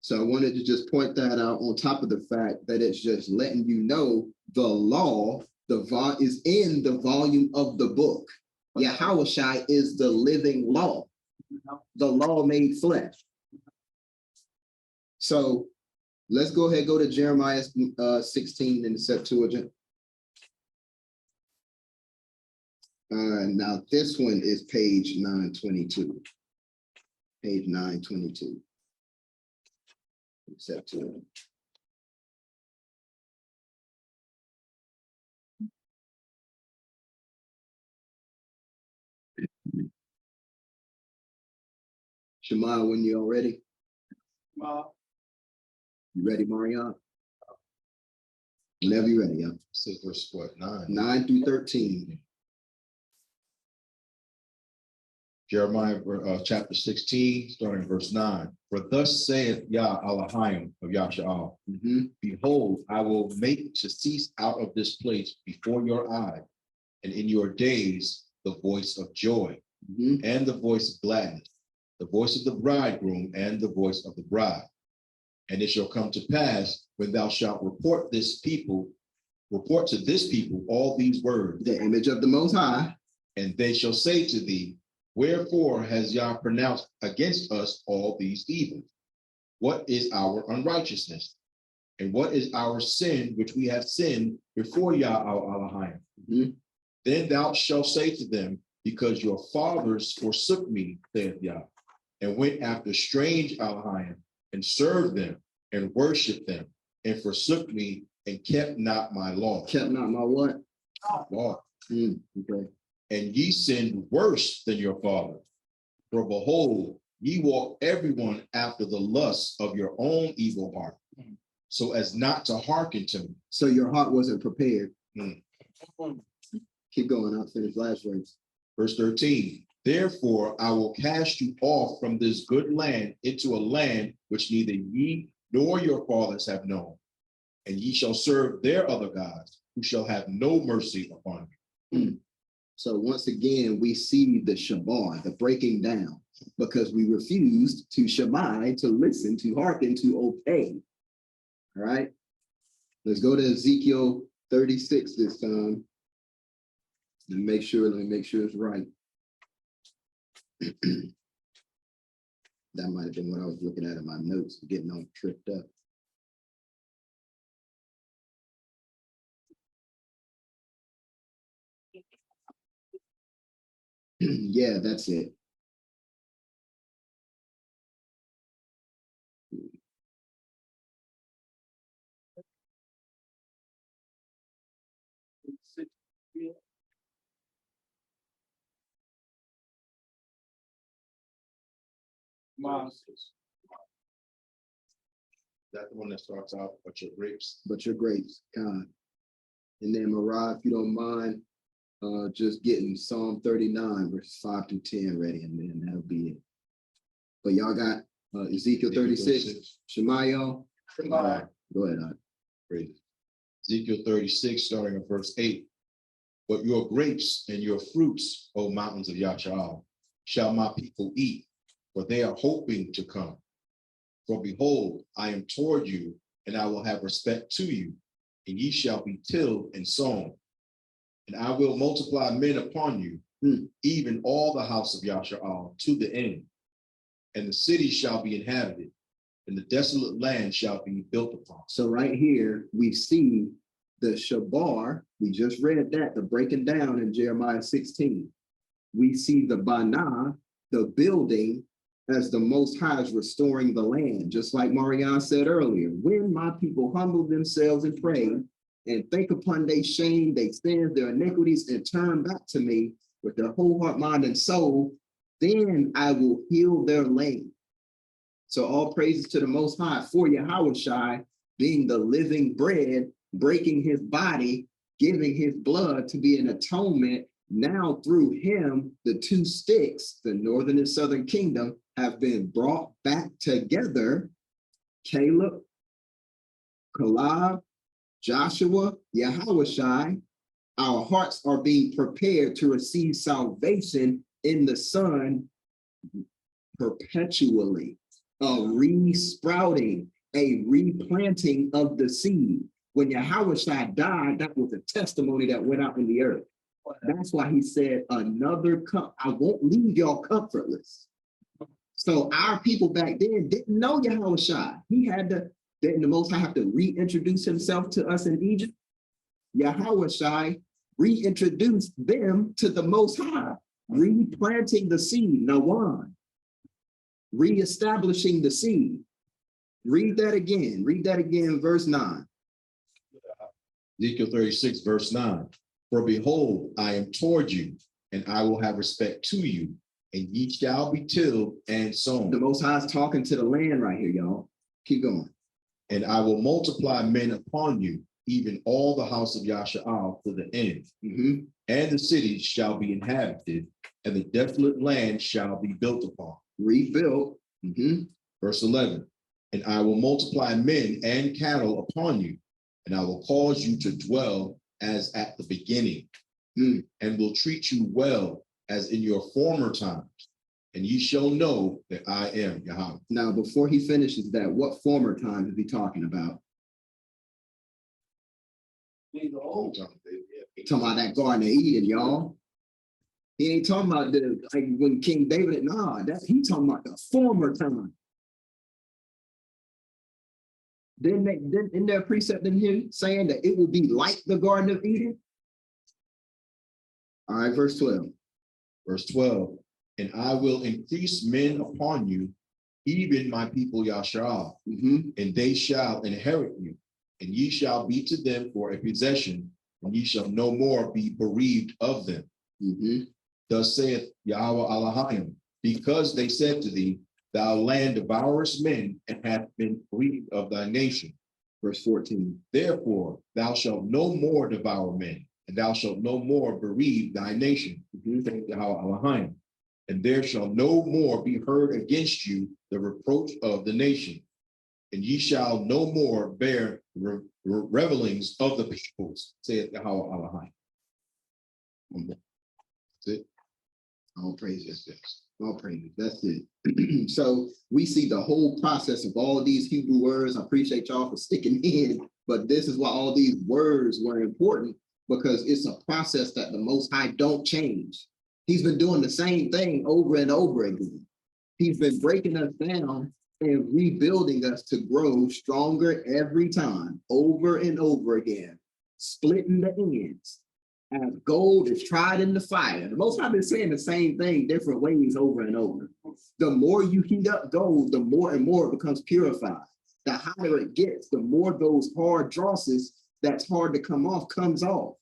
So I wanted to just point that out on top of the fact that it's just letting you know the law, is in the volume of the book. Yahushai is the living law, the law made flesh. So let's go ahead and go to Jeremiah 16 in the Septuagint. Now this one is page 922. Page 922. Septuagint. Shema, when you're ready. You ready, Marianne? Whenever you're ready, y'all. Say verse what, 9? 9 through 13. Jeremiah chapter 16, starting verse 9. For thus saith Yah Elohim of Yasha'al, behold, I will make to cease out of this place before your eye, and in your days the voice of joy, and the voice of gladness, the voice of the bridegroom, and the voice of the bride. And it shall come to pass, when thou shalt report to this people all these words, the image of the Most High, and they shall say to thee, wherefore has Yah pronounced against us all these evils? What is our unrighteousness? And what is our sin which we have sinned before Yah our Elohim? Then thou shalt say to them, because your fathers forsook me, saith Yah, and went after strange Elohim, and served them, and worshipped them, and forsook me, and kept not my law. Kept not my what? Law. Okay. And ye sinned worse than your father. For behold, ye walk everyone after the lusts of your own evil heart, so as not to hearken to me. So your heart wasn't prepared. Keep going, I'll finish last words. Verse 13, therefore I will cast you off from this good land into a land which neither ye nor your fathers have known, and ye shall serve their other gods, who shall have no mercy upon you. So once again, we see the shabar, the breaking down, because we refused to shabai, to listen, to hearken, to obey. All right, let's go to Ezekiel 36 this time. Let me make sure it's right. That might have been what I was looking at in my notes, getting all tripped up. Yeah, that's it. That's the one that starts out, but your grapes. But your grapes, God. And then Mariah, if you don't mind, just getting Psalm 39, verses 5 through 10 ready, and then that'll be it. But y'all got Ezekiel 36, Shemaiah. All right, go ahead. Great. Ezekiel 36, starting at verse 8. But your grapes and your fruits, O mountains of Yasha'al, shall my people eat, for they are hoping to come. For behold, I am toward you, and I will have respect to you, and ye shall be tilled and sown. And I will multiply men upon you, even all the house of Yasha'al, to the end. And the city shall be inhabited, and the desolate land shall be built upon. So right here, we see the shabar. We just read that, the breaking down in Jeremiah 16. We see the banah, the building, as the Most High is restoring the land. Just like Marianne said earlier, when my people humble themselves and pray and think upon their shame, their sins, their iniquities, and turn back to me with their whole heart, mind, and soul, then I will heal their land. So all praises to the Most High for Yahushua being the living bread, breaking his body, giving his blood to be an atonement. Now through him, the two sticks, the northern and southern kingdom, have been brought back together. Caleb, Caleb, Joshua, Yahushua, our hearts are being prepared to receive salvation in the Son perpetually. A re-sprouting, a replanting of the seed. When Yahushua died, that was a testimony that went out in the earth. That's why he said, another cup, I won't leave y'all comfortless. So our people back then didn't know Yahushua. He had to, didn't the Most High have to reintroduce himself to us in Egypt? Yahushua reintroduced them to the Most High, replanting the seed, Nawan, reestablishing the seed. Read that again, verse 9. Ezekiel 36, verse 9. For behold, I am toward you, and I will have respect to you, and ye shall be tilled and sown. The Most High is talking to the land right here, y'all. Keep going. And I will multiply men upon you, even all the house of Yasha'al to the end. And the cities shall be inhabited, and the desolate land shall be built upon. Rebuilt. Verse 11, and I will multiply men and cattle upon you, and I will cause you to dwell as at the beginning, and will treat you well as in your former times, and ye shall know that I am Yahweh. Now, before he finishes that, what former times is he talking about? He talking about that Garden of Eden, y'all. He ain't talking about the like when King David. Nah, he talking about the former time. Didn't there a precept in here saying that it will be like the Garden of Eden? All right, verse 12. Verse 12, and I will increase men upon you, even my people Yasha'al, and they shall inherit you, and ye shall be to them for a possession, and ye shall no more be bereaved of them. Thus saith Yahweh Elohim, because they said to thee, thou land devourest men, and hast been bereaved of thy nation. Verse 14. Therefore thou shalt no more devour men, and thou shalt no more bereave thy nation. Saith Yahweh Elohim. And there shall no more be heard against you the reproach of the nation, and ye shall no more bear revelings of the peoples, saith Yahweh Elohim. That's it. All praises. All praises. That's it. So we see the whole process of all of these Hebrew words. I appreciate y'all for sticking in, but this is why all these words were important, because it's a process that the Most High don't change. He's been doing the same thing over and over again. He's been breaking us down and rebuilding us to grow stronger every time, over and over again, splitting the ends. As gold is tried in the fire. The Most High been saying the same thing different ways over and over. The more you heat up gold, the more and more it becomes purified. The hotter it gets, the more those hard drosses that's hard to come off comes off,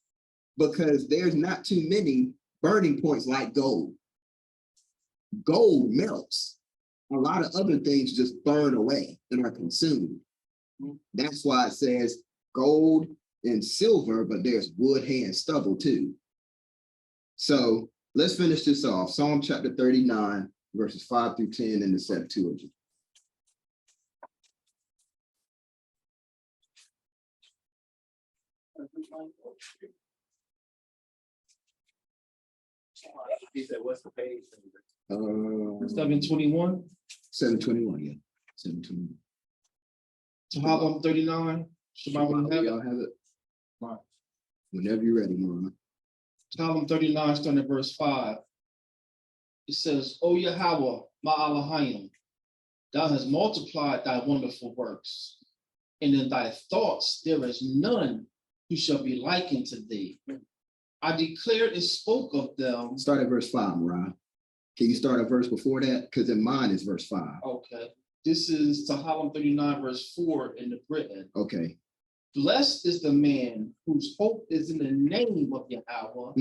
because there's not too many burning points like gold. Gold melts. A lot of other things just burn away and are consumed. That's why it says gold and silver, but there's wood, hay, and stubble too. So let's finish this off. Psalm chapter 39, verses 5 through 10 in the Septuagint. He said, what's the page? 721. 721, yeah. 721. Tahallum 39. Y'all have it? Whenever you're ready, Marlon. Tahallum 39, starting at verse 5. It says, O Yahweh, my Elohim, thou hast multiplied thy wonderful works, and in thy thoughts there is none who shall be likened to thee. I declared and spoke of them. Start at verse 5, Mariah. Can you start a verse before that? Because in mine is verse 5. Okay. This is Tahallum 39, verse 4 in the Britain. Okay. Blessed is the man whose hope is in the name of Yahweh,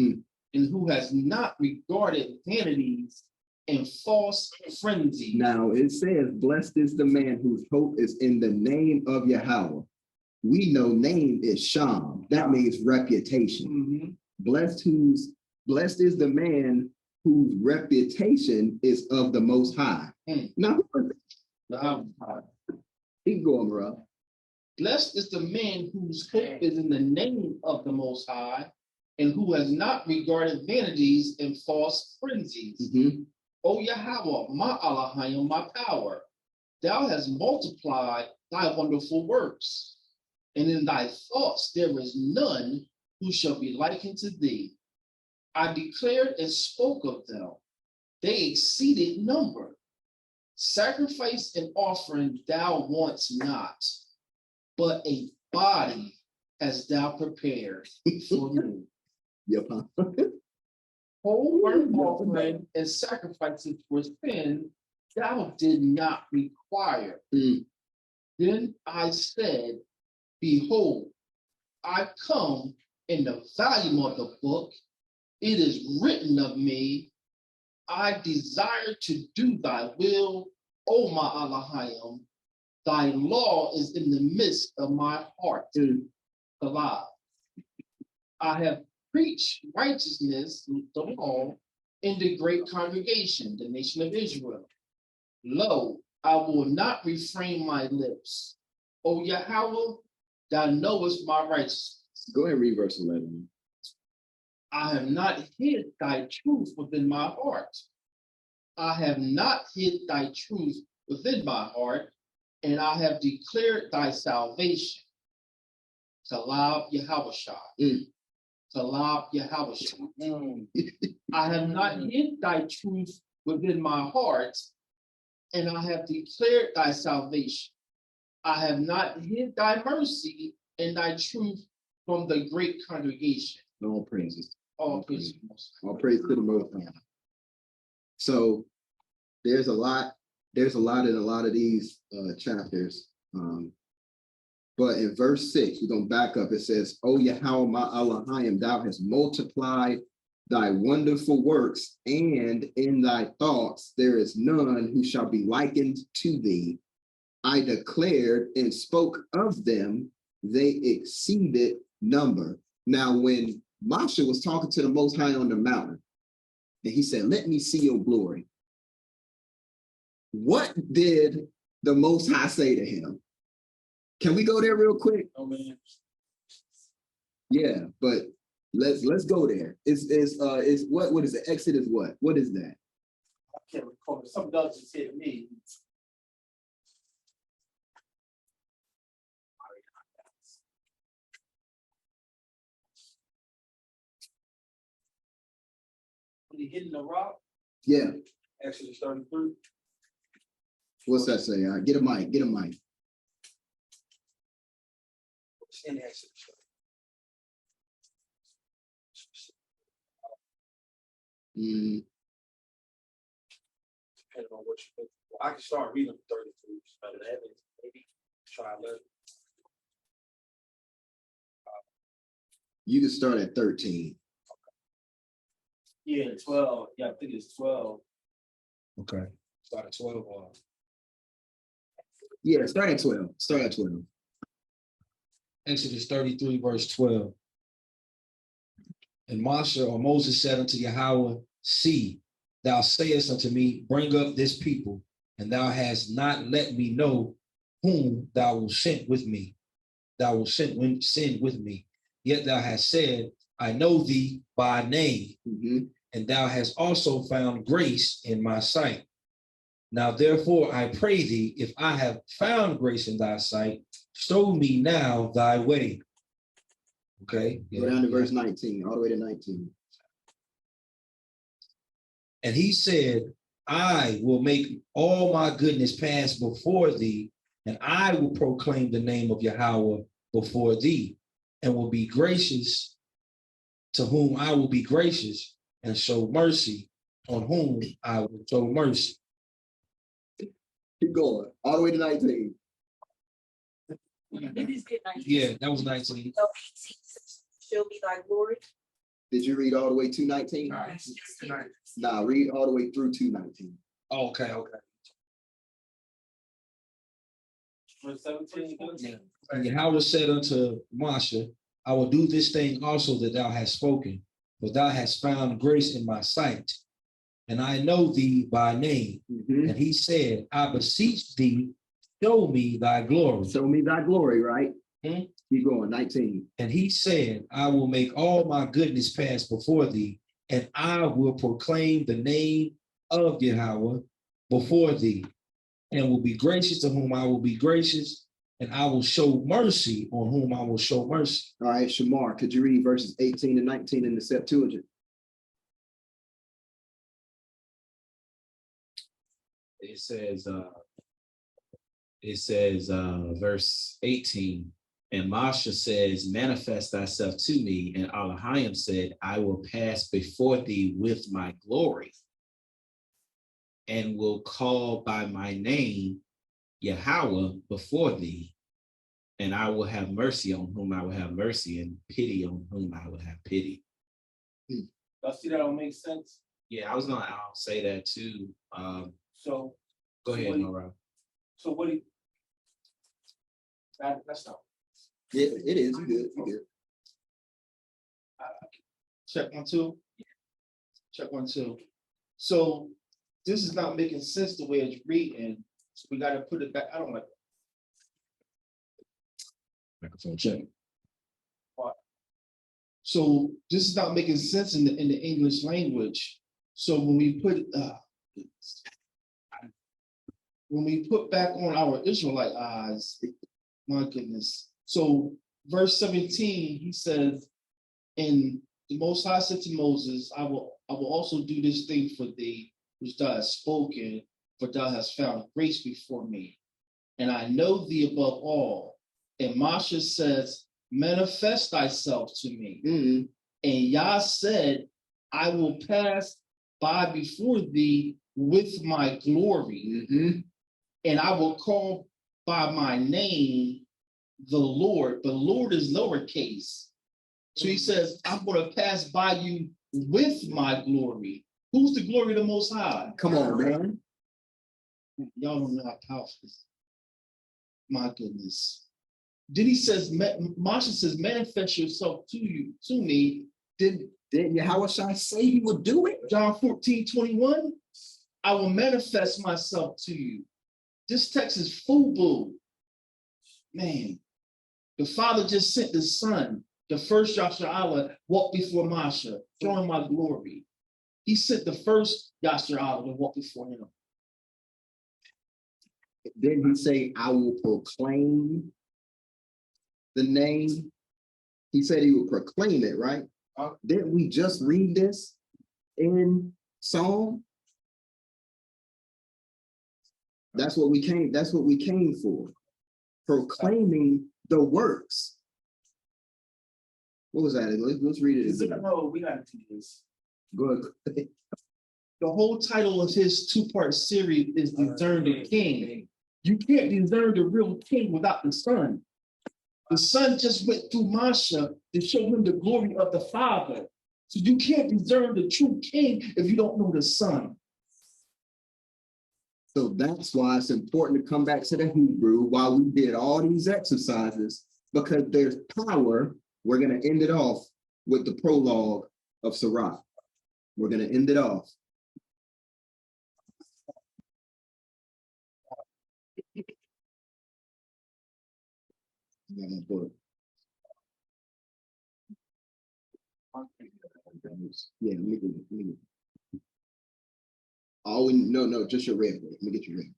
and who has not regarded vanities and false frenzy. Now it says, blessed is the man whose hope is in the name of Yahweh. We know name is Sham. That means reputation. Blessed is the man whose reputation is of the Most High. Now, keep going, bro. Blessed is the man whose hope is in the name of the Most High, and who has not regarded vanities and false frenzies. O Yahweh, my Elohim, my power, thou hast multiplied thy wonderful works, and in thy thoughts there is none who shall be likened to thee. I declared and spoke of them. They exceeded number. Sacrifice and offering thou wants not, but a body hast thou prepared for me. Whole burnt offering and sacrifices for sin thou did not require. Then I said, behold, I come in the volume of the book. It is written of me, I desire to do thy will, O my Elohim. Thy law is in the midst of my heart. Salah. I have preached righteousness, the law, in the great congregation, the nation of Israel. Lo, I will not refrain my lips. O Yahweh, thou knowest my righteousness. Go ahead and read verse 11. I have not hid thy truth within my heart. I have not hid thy truth within my heart, and I have declared thy salvation. Salah Yahweh. Salah Yahweh. I have not hid thy truth within my heart, and I have declared thy salvation. I have not hid thy mercy and thy truth from the great congregation. All praises. All praises. All praise to the Most High. So there's a lot in a lot of these chapters. But in verse 6, we're going to back up. It says, O Yahweh, my Elohim, thou hast multiplied thy wonderful works, and in thy thoughts there is none who shall be likened to thee. I declared and spoke of them, they exceeded number. Now, when Moshe was talking to the Most High on the mountain, and he said, let me see your glory. What did the Most High say to him? Can we go there real quick? Oh man. Yeah, but let's go there. Is what is it? Exodus what? What is that? I can't recall. Something else just said to me. When he hitting the rock, Yeah. Exodus 33. What's that say? Get a mic. Get a mic. In Exodus. Mm. Depending on what you think. Well, I can start reading 33. But maybe try 11. You can start at 13. Yeah, 12. Yeah, I think it's 12. Okay. Start at 12. Yeah, start at 12. Start at 12. Exodus 33, verse 12. And Moshe or Moses said unto Yahweh, see, thou sayest unto me, bring up this people, and thou hast not let me know whom thou wilt send with me. Thou wilt send with me. Yet thou hast said, I know thee by name, and thou hast also found grace in my sight. Now, therefore, I pray thee, if I have found grace in thy sight, show me now thy way. Okay. Go down to verse 19, all the way to 19. And he said, I will make all my goodness pass before thee, and I will proclaim the name of Yahweh before thee, and will be gracious to whom I will be gracious, and show mercy on whom I will show mercy. Keep going, all the way to 19. Yeah, that was 19. Show me thy glory. Did you read all the way to 19? Nah, read all the way through to 19. Oh, okay. Verse 17. And Yahweh said unto Moshe, I will do this thing also that thou hast spoken, for thou hast found grace in my sight, and I know thee by name. And he said, I beseech thee, show me thy glory. Show me thy glory, right? Keep going, 19. And he said, I will make all my goodness pass before thee, and I will proclaim the name of Yahweh before thee, and will be gracious to whom I will be gracious, and I will show mercy on whom I will show mercy. All right, Shamar, could you read verses 18 and 19 in the Septuagint? It says, verse 18, and Moshe says, manifest thyself to me. And Elohim said, I will pass before thee with my glory, and will call by my name Yahweh before thee, and I will have mercy on whom I will have mercy, and pity on whom I will have pity. Y'all see that don't make sense? Yeah, I was gonna say that too. So Go ahead, Nora. So what do you? That's not. Yeah, it is. You good. You good. Check 1, 2. Check 1, 2. So this is not making sense the way it's reading. So we got to put it back. I don't like. Microphone check. So this is not making sense in the English language. So when we put back on our Israelite eyes, my goodness. So verse 17, he says, and the Most High said to Moses, I will also do this thing for thee, which thou hast spoken, for thou hast found grace before me. And I know thee above all. And Moshe says, manifest thyself to me. Mm-hmm. And Yah said, I will pass by before thee with my glory. Mm-hmm. And I will call by my name the Lord. The Lord is lowercase. So he says, I'm going to pass by you with my glory. Who's the glory of the Most High? Come on, man. Y'all don't know how powerful this is. My goodness. Then he says, Moshe says, manifest yourself to me. Didn't Yahweh say he would do it? John 14:21, I will manifest myself to you. This text is FUBU. Man, the Father just sent the Son, the first Yasharallah, walk before Moshe, showing my glory. He sent the first Yasharallah to walk before him. Didn't he say, I will proclaim the name? He said he would proclaim it, right? Didn't we just read this in Psalm? That's what we came for. Proclaiming the works. What was that? Let's read it again. No, we got to do this. Good. The whole title of his two-part series is Discern the King. You can't discern the real king without the Son. The Son just went through Moshe to show him the glory of the Father. So you can't discern the true king if you don't know the Son. So that's why it's important to come back to the Hebrew while we did all these exercises, because there's power. We're going to end it off with the prologue of Sirach. We're going to end it off. Yeah, let me get it. Oh, no, just your red. Let me get your red.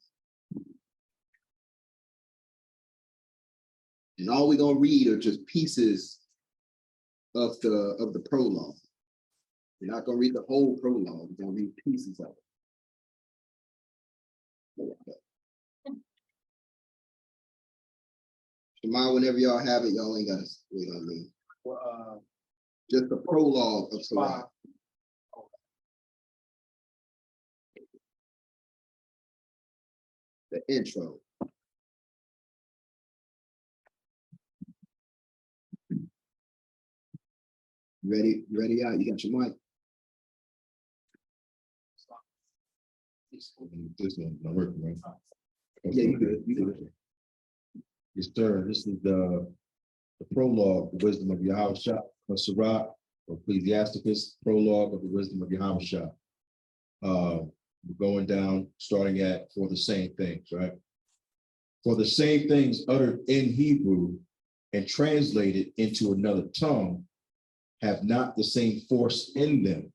And all we're gonna read are just pieces of the prologue. We're not gonna read the whole prologue. We're gonna read pieces of it. Tomorrow, whenever y'all have it, y'all ain't gotta wait on me. Just the prologue of Sirach. The intro. Ready out. You got your mic. This one's not working, right? Yeah, you good. Yes, sir. This is the prologue, the wisdom of Yahushua, of Sirach, or Ecclesiasticus, prologue of the wisdom of Yahushua. We're going down, starting at for the same things, right? For the same things uttered in Hebrew and translated into another tongue have not the same force in them.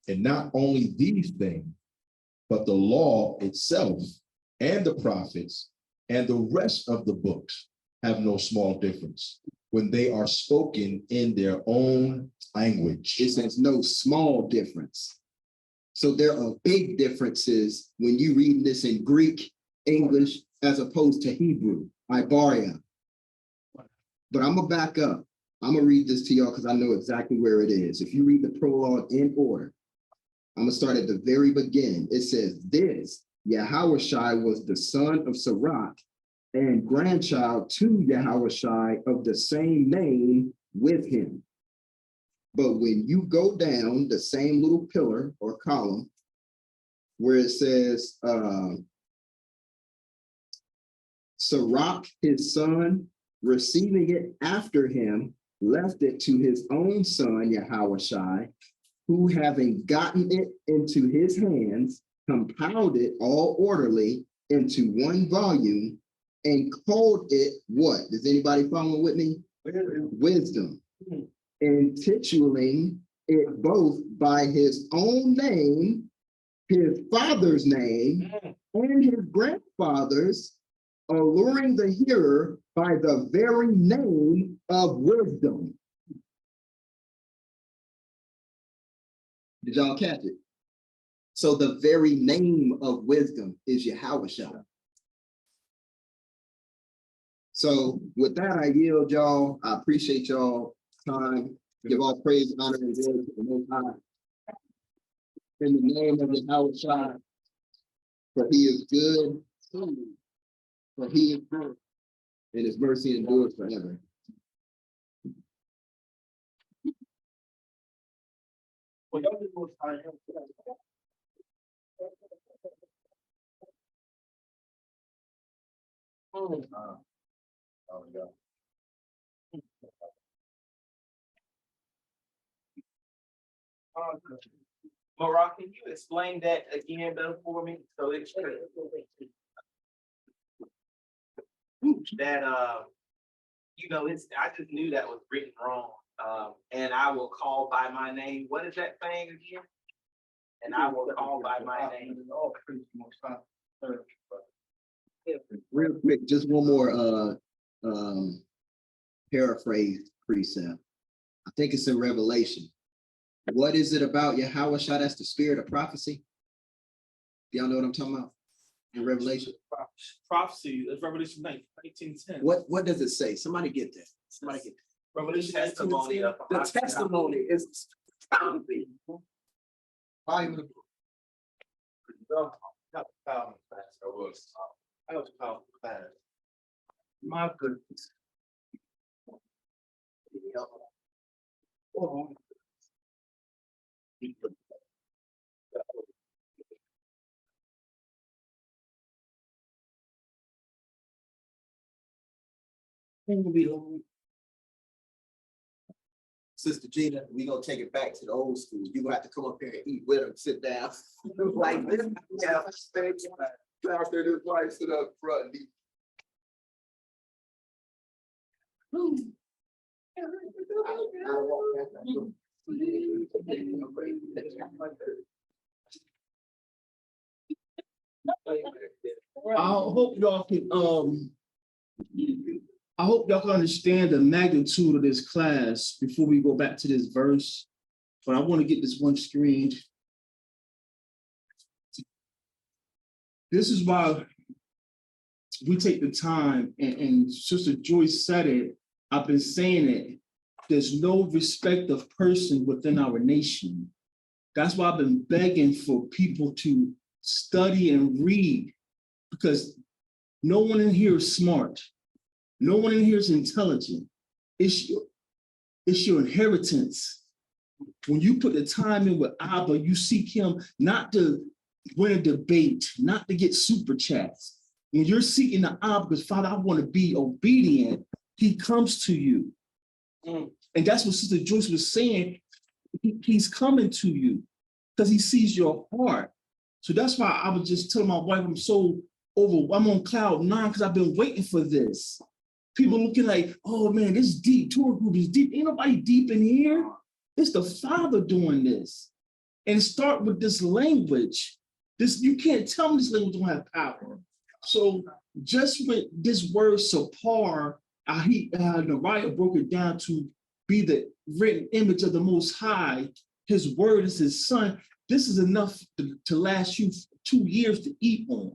And not only these things, but the law itself and the prophets and the rest of the books have no small difference when they are spoken in their own language. It says no small difference. So there are big differences when you read this in Greek, English, as opposed to Hebrew, Ibaria. But I'm gonna back up. I'm gonna read this to y'all because I know exactly where it is. If you read the prologue in order, I'm gonna start at the very beginning. It says, this Yahushai was the son of Sirach and grandchild to Yahushai of the same name with him. But when you go down the same little pillar or column where it says Sirach, his son, receiving it after him, left it to his own son, Yahushai, who having gotten it into his hands, compiled it all orderly into one volume and called it what? Does anybody follow with me? Wisdom. Intituling it both by his own name, his father's name, and his grandfather's, alluring the hearer by the very name of wisdom. Did y'all catch it? So the very name of wisdom is Yahushua. So with that, I yield y'all. I appreciate y'all time. Give all praise, honor, and glory to the Most High. In the name of Yahushua, for he is good, for he is good, and his mercy endures forever. Maura, can you explain that again though for me? So it's that you know, I just knew that was written wrong. And I will call by my name. What is that saying again? And I will call by my name. Real quick, just one more paraphrase precept. I think it's in Revelation. What is it about Yahushua that's the spirit of prophecy? Y'all know what I'm talking about? In Revelation. Prophecy, that's Revelation 19:10. What does it say? Somebody get that. Somebody get that. Revelation Testimony 19:10. of The testimony is prophecy. Volume of the book. That was powerful class. My goodness. Oh. Sister Gina, we gonna take it back to the old school. You gonna have to come up here and eat with them, sit down. Like this. Yeah, after this wife sit up front and eat. I hope y'all can I hope y'all can understand the magnitude of this class before we go back to this verse. But I want to get this one screen. This is why we take the time, and Sister Joyce said it, I've been saying it, there's no respect of person within our nation. That's why I've been begging for people to study and read, because no one in here is smart. No one in here is intelligent. It's your inheritance. When you put the time in with Abba, you seek him not to win a debate, not to get super chats. When you're seeking the Abba, because Father, I want to be obedient, he comes to you. And that's what Sister Joyce was saying. He's coming to you because he sees your heart. So that's why I was just telling my wife, I'm on cloud 9 because I've been waiting for this. People looking like, oh man, this is deep. Torah Group is deep. Ain't nobody deep in here. It's the Father doing this. And start with this language. You can't tell me this language don't have power. So just with this word sapar, Nariah broke it down to be the written image of the Most High. His word is his son. This is enough to last you 2 years to eat on.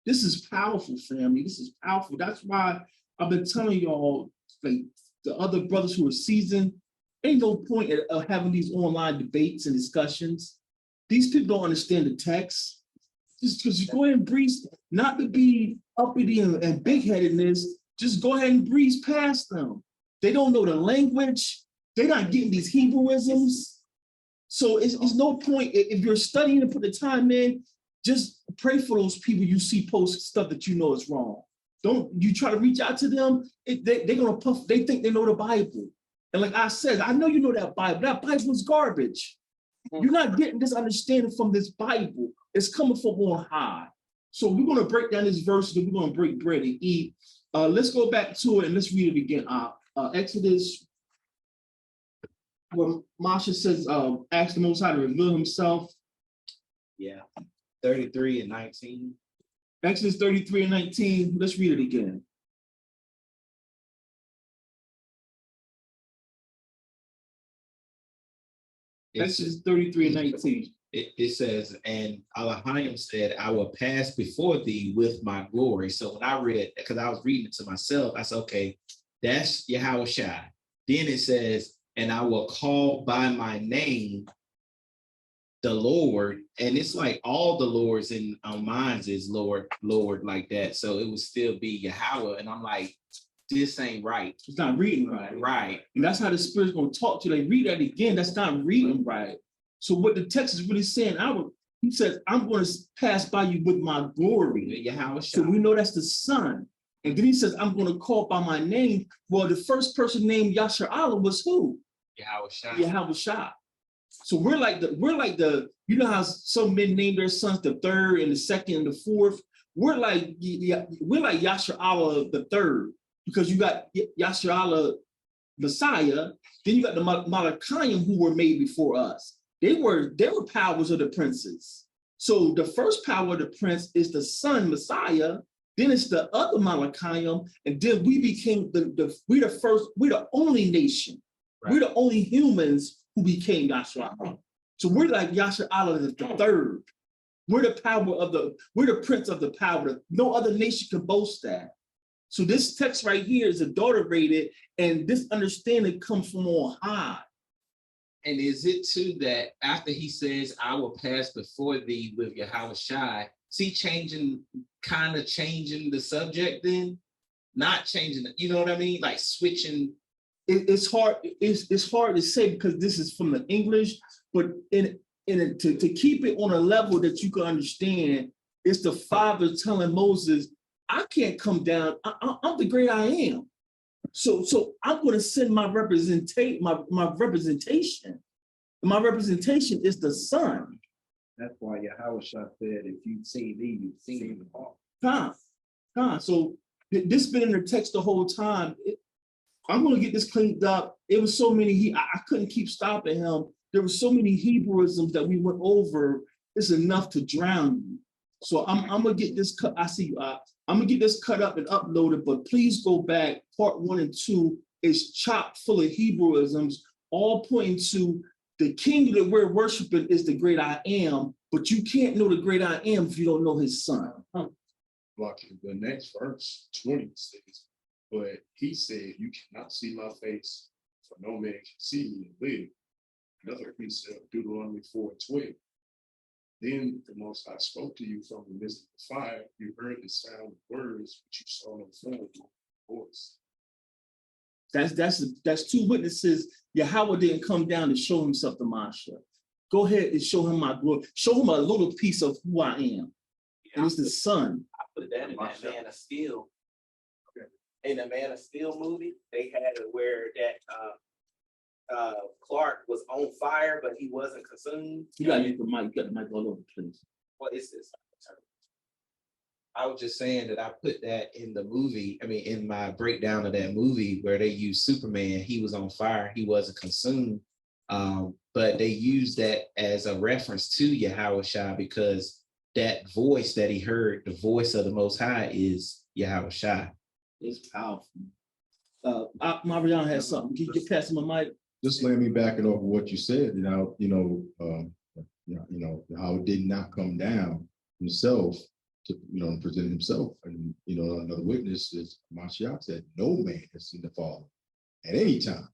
This is powerful, family. This is powerful. That's why I've been telling y'all, like the other brothers who are seasoned, ain't no point of having these online debates and discussions. These people don't understand the text. Just because you go ahead and breeze, not to be uppity and big-headedness, just go ahead and breeze past them. They don't know the language. They're not getting these Hebrewisms. So it's no point, if you're studying and put the time in, just pray for those people you see post stuff that you know is wrong. don't you try to reach out to them, they're gonna puff, they think they know the Bible. And like I said, I know you know that Bible is garbage. You're not getting this understanding from this Bible. It's coming from on high. So we're gonna break down this verse, and we're gonna break bread and eat. Let's go back to it and let's read it again. Exodus, where Masha says, ask the Most High to reveal himself. Yeah, 33 and 19. Exodus 33 and 19. Let's read it again. Exodus 33 and 19. It says, and Elohim said, I will pass before thee with my glory. So when I read, because I was reading it to myself, I said, okay, that's Yahweh Shai. Then it says, and I will call by my name the Lord. And it's like all the Lords in our minds is Lord, Lord, like that. So it would still be Yahweh. And I'm like, this ain't right. It's not reading right. Right. And that's how the Spirit's going to talk to you. They read that again. That's not reading right. So what the text is really saying, he says, I'm going to pass by you with my glory. Yahweh. So we know that's the Son. And then he says, I'm going to call by my name. Well, the first person named Yasharallah was who? Yahweh Shai. Yahweh Shai. So we're like the, you know how some men name their sons the third and the second and the fourth. We're like Yasharallah the third, because you got Yasharallah Messiah, then you got the Malachim who were made before us. They were powers of the princes. So the first power of the prince is the son Messiah, then it's the other Malachim, and then we became we're the only nation. Right. We're the only humans who became Yasharallah. So we're like Yasharallah the third. We're the prince of the power. No other nation can boast that. So this text right here is adulterated, and this understanding comes from on high. And is it too that after he says, I will pass before thee with Yahweh Shai, is he kind of changing the subject then? Not changing it, you know what I mean? Like switching. It's hard to say because this is from the English, but to keep it on a level that you can understand, it's the Father telling Moses, I can't come down. I'm the great I am. So I'm going to send my representation. My representation is the Son. That's why Yahweh Shai said, if you've seen me, you've seen the Father. So this been in the text the whole time. I'm going to get this cleaned up. It was so many, I couldn't keep stopping him. There were so many Hebrewisms that we went over. It's enough to drown you. So I'm going to get this cut. I see you. I'm going to get this cut up and uploaded, but please go back. Part 1 and 2 is chock full of Hebrewisms, all pointing to the king that we're worshiping is the great I am, but you can't know the great I am if you don't know his son. Like the next verse, 20 says, but he said, you cannot see my face, for no man can see me and live. Another piece of Deuteronomy 4:12. Then the Most High spoke to you from the midst of the fire. You heard the sound of words, but you saw no form of voice. That's two witnesses. Yahweh didn't come down to show himself to Masha. Go ahead and show him my glory. Show him a little piece of who I am. And it's the Son. I put that in that Man of Steel. In the Man of Steel movie, they had it where that Clark was on fire, but he wasn't consumed. You got the mic all over, please. What is this? I was just saying that I put that in the movie, in my breakdown of that movie where they used Superman, he was on fire, he wasn't consumed. But they used that as a reference to Yahweh Shai because that voice that he heard, the voice of the Most High is Yahweh Shai. It's powerful. Marianne has something. Can you get past my mic? Just let me back it off of what you said. How it did not come down himself to present himself. And another witness is Mashiach said, no man has seen the Father at any time.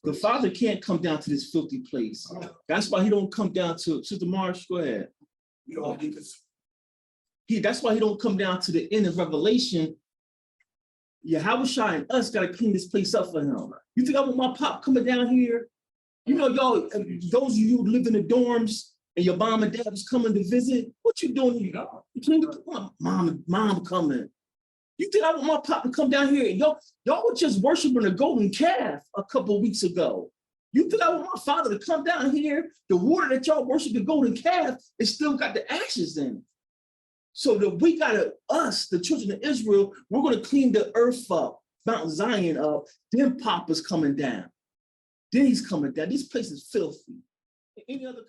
The Father can't come down to this filthy place. That's why he don't come down to Sister Marsh. Go ahead. That's why he don't come down to the end of Revelation. Yahweh Shai and us got to clean this place up for him. You think I want my pop coming down here? Y'all, those of you who live in the dorms, and your mom and dad was coming to visit, what you doing here? You cleaned up, mom coming. You think I want my pop to come down here and y'all were just worshiping a golden calf a couple of weeks ago. You think I want my father to come down here? The water that y'all worship the golden calf, it still got the ashes in it. So that we gotta, us, the children of Israel, we're gonna clean the earth up, Mount Zion up, then Papa's coming down. Then he's coming down. This place is filthy. Any other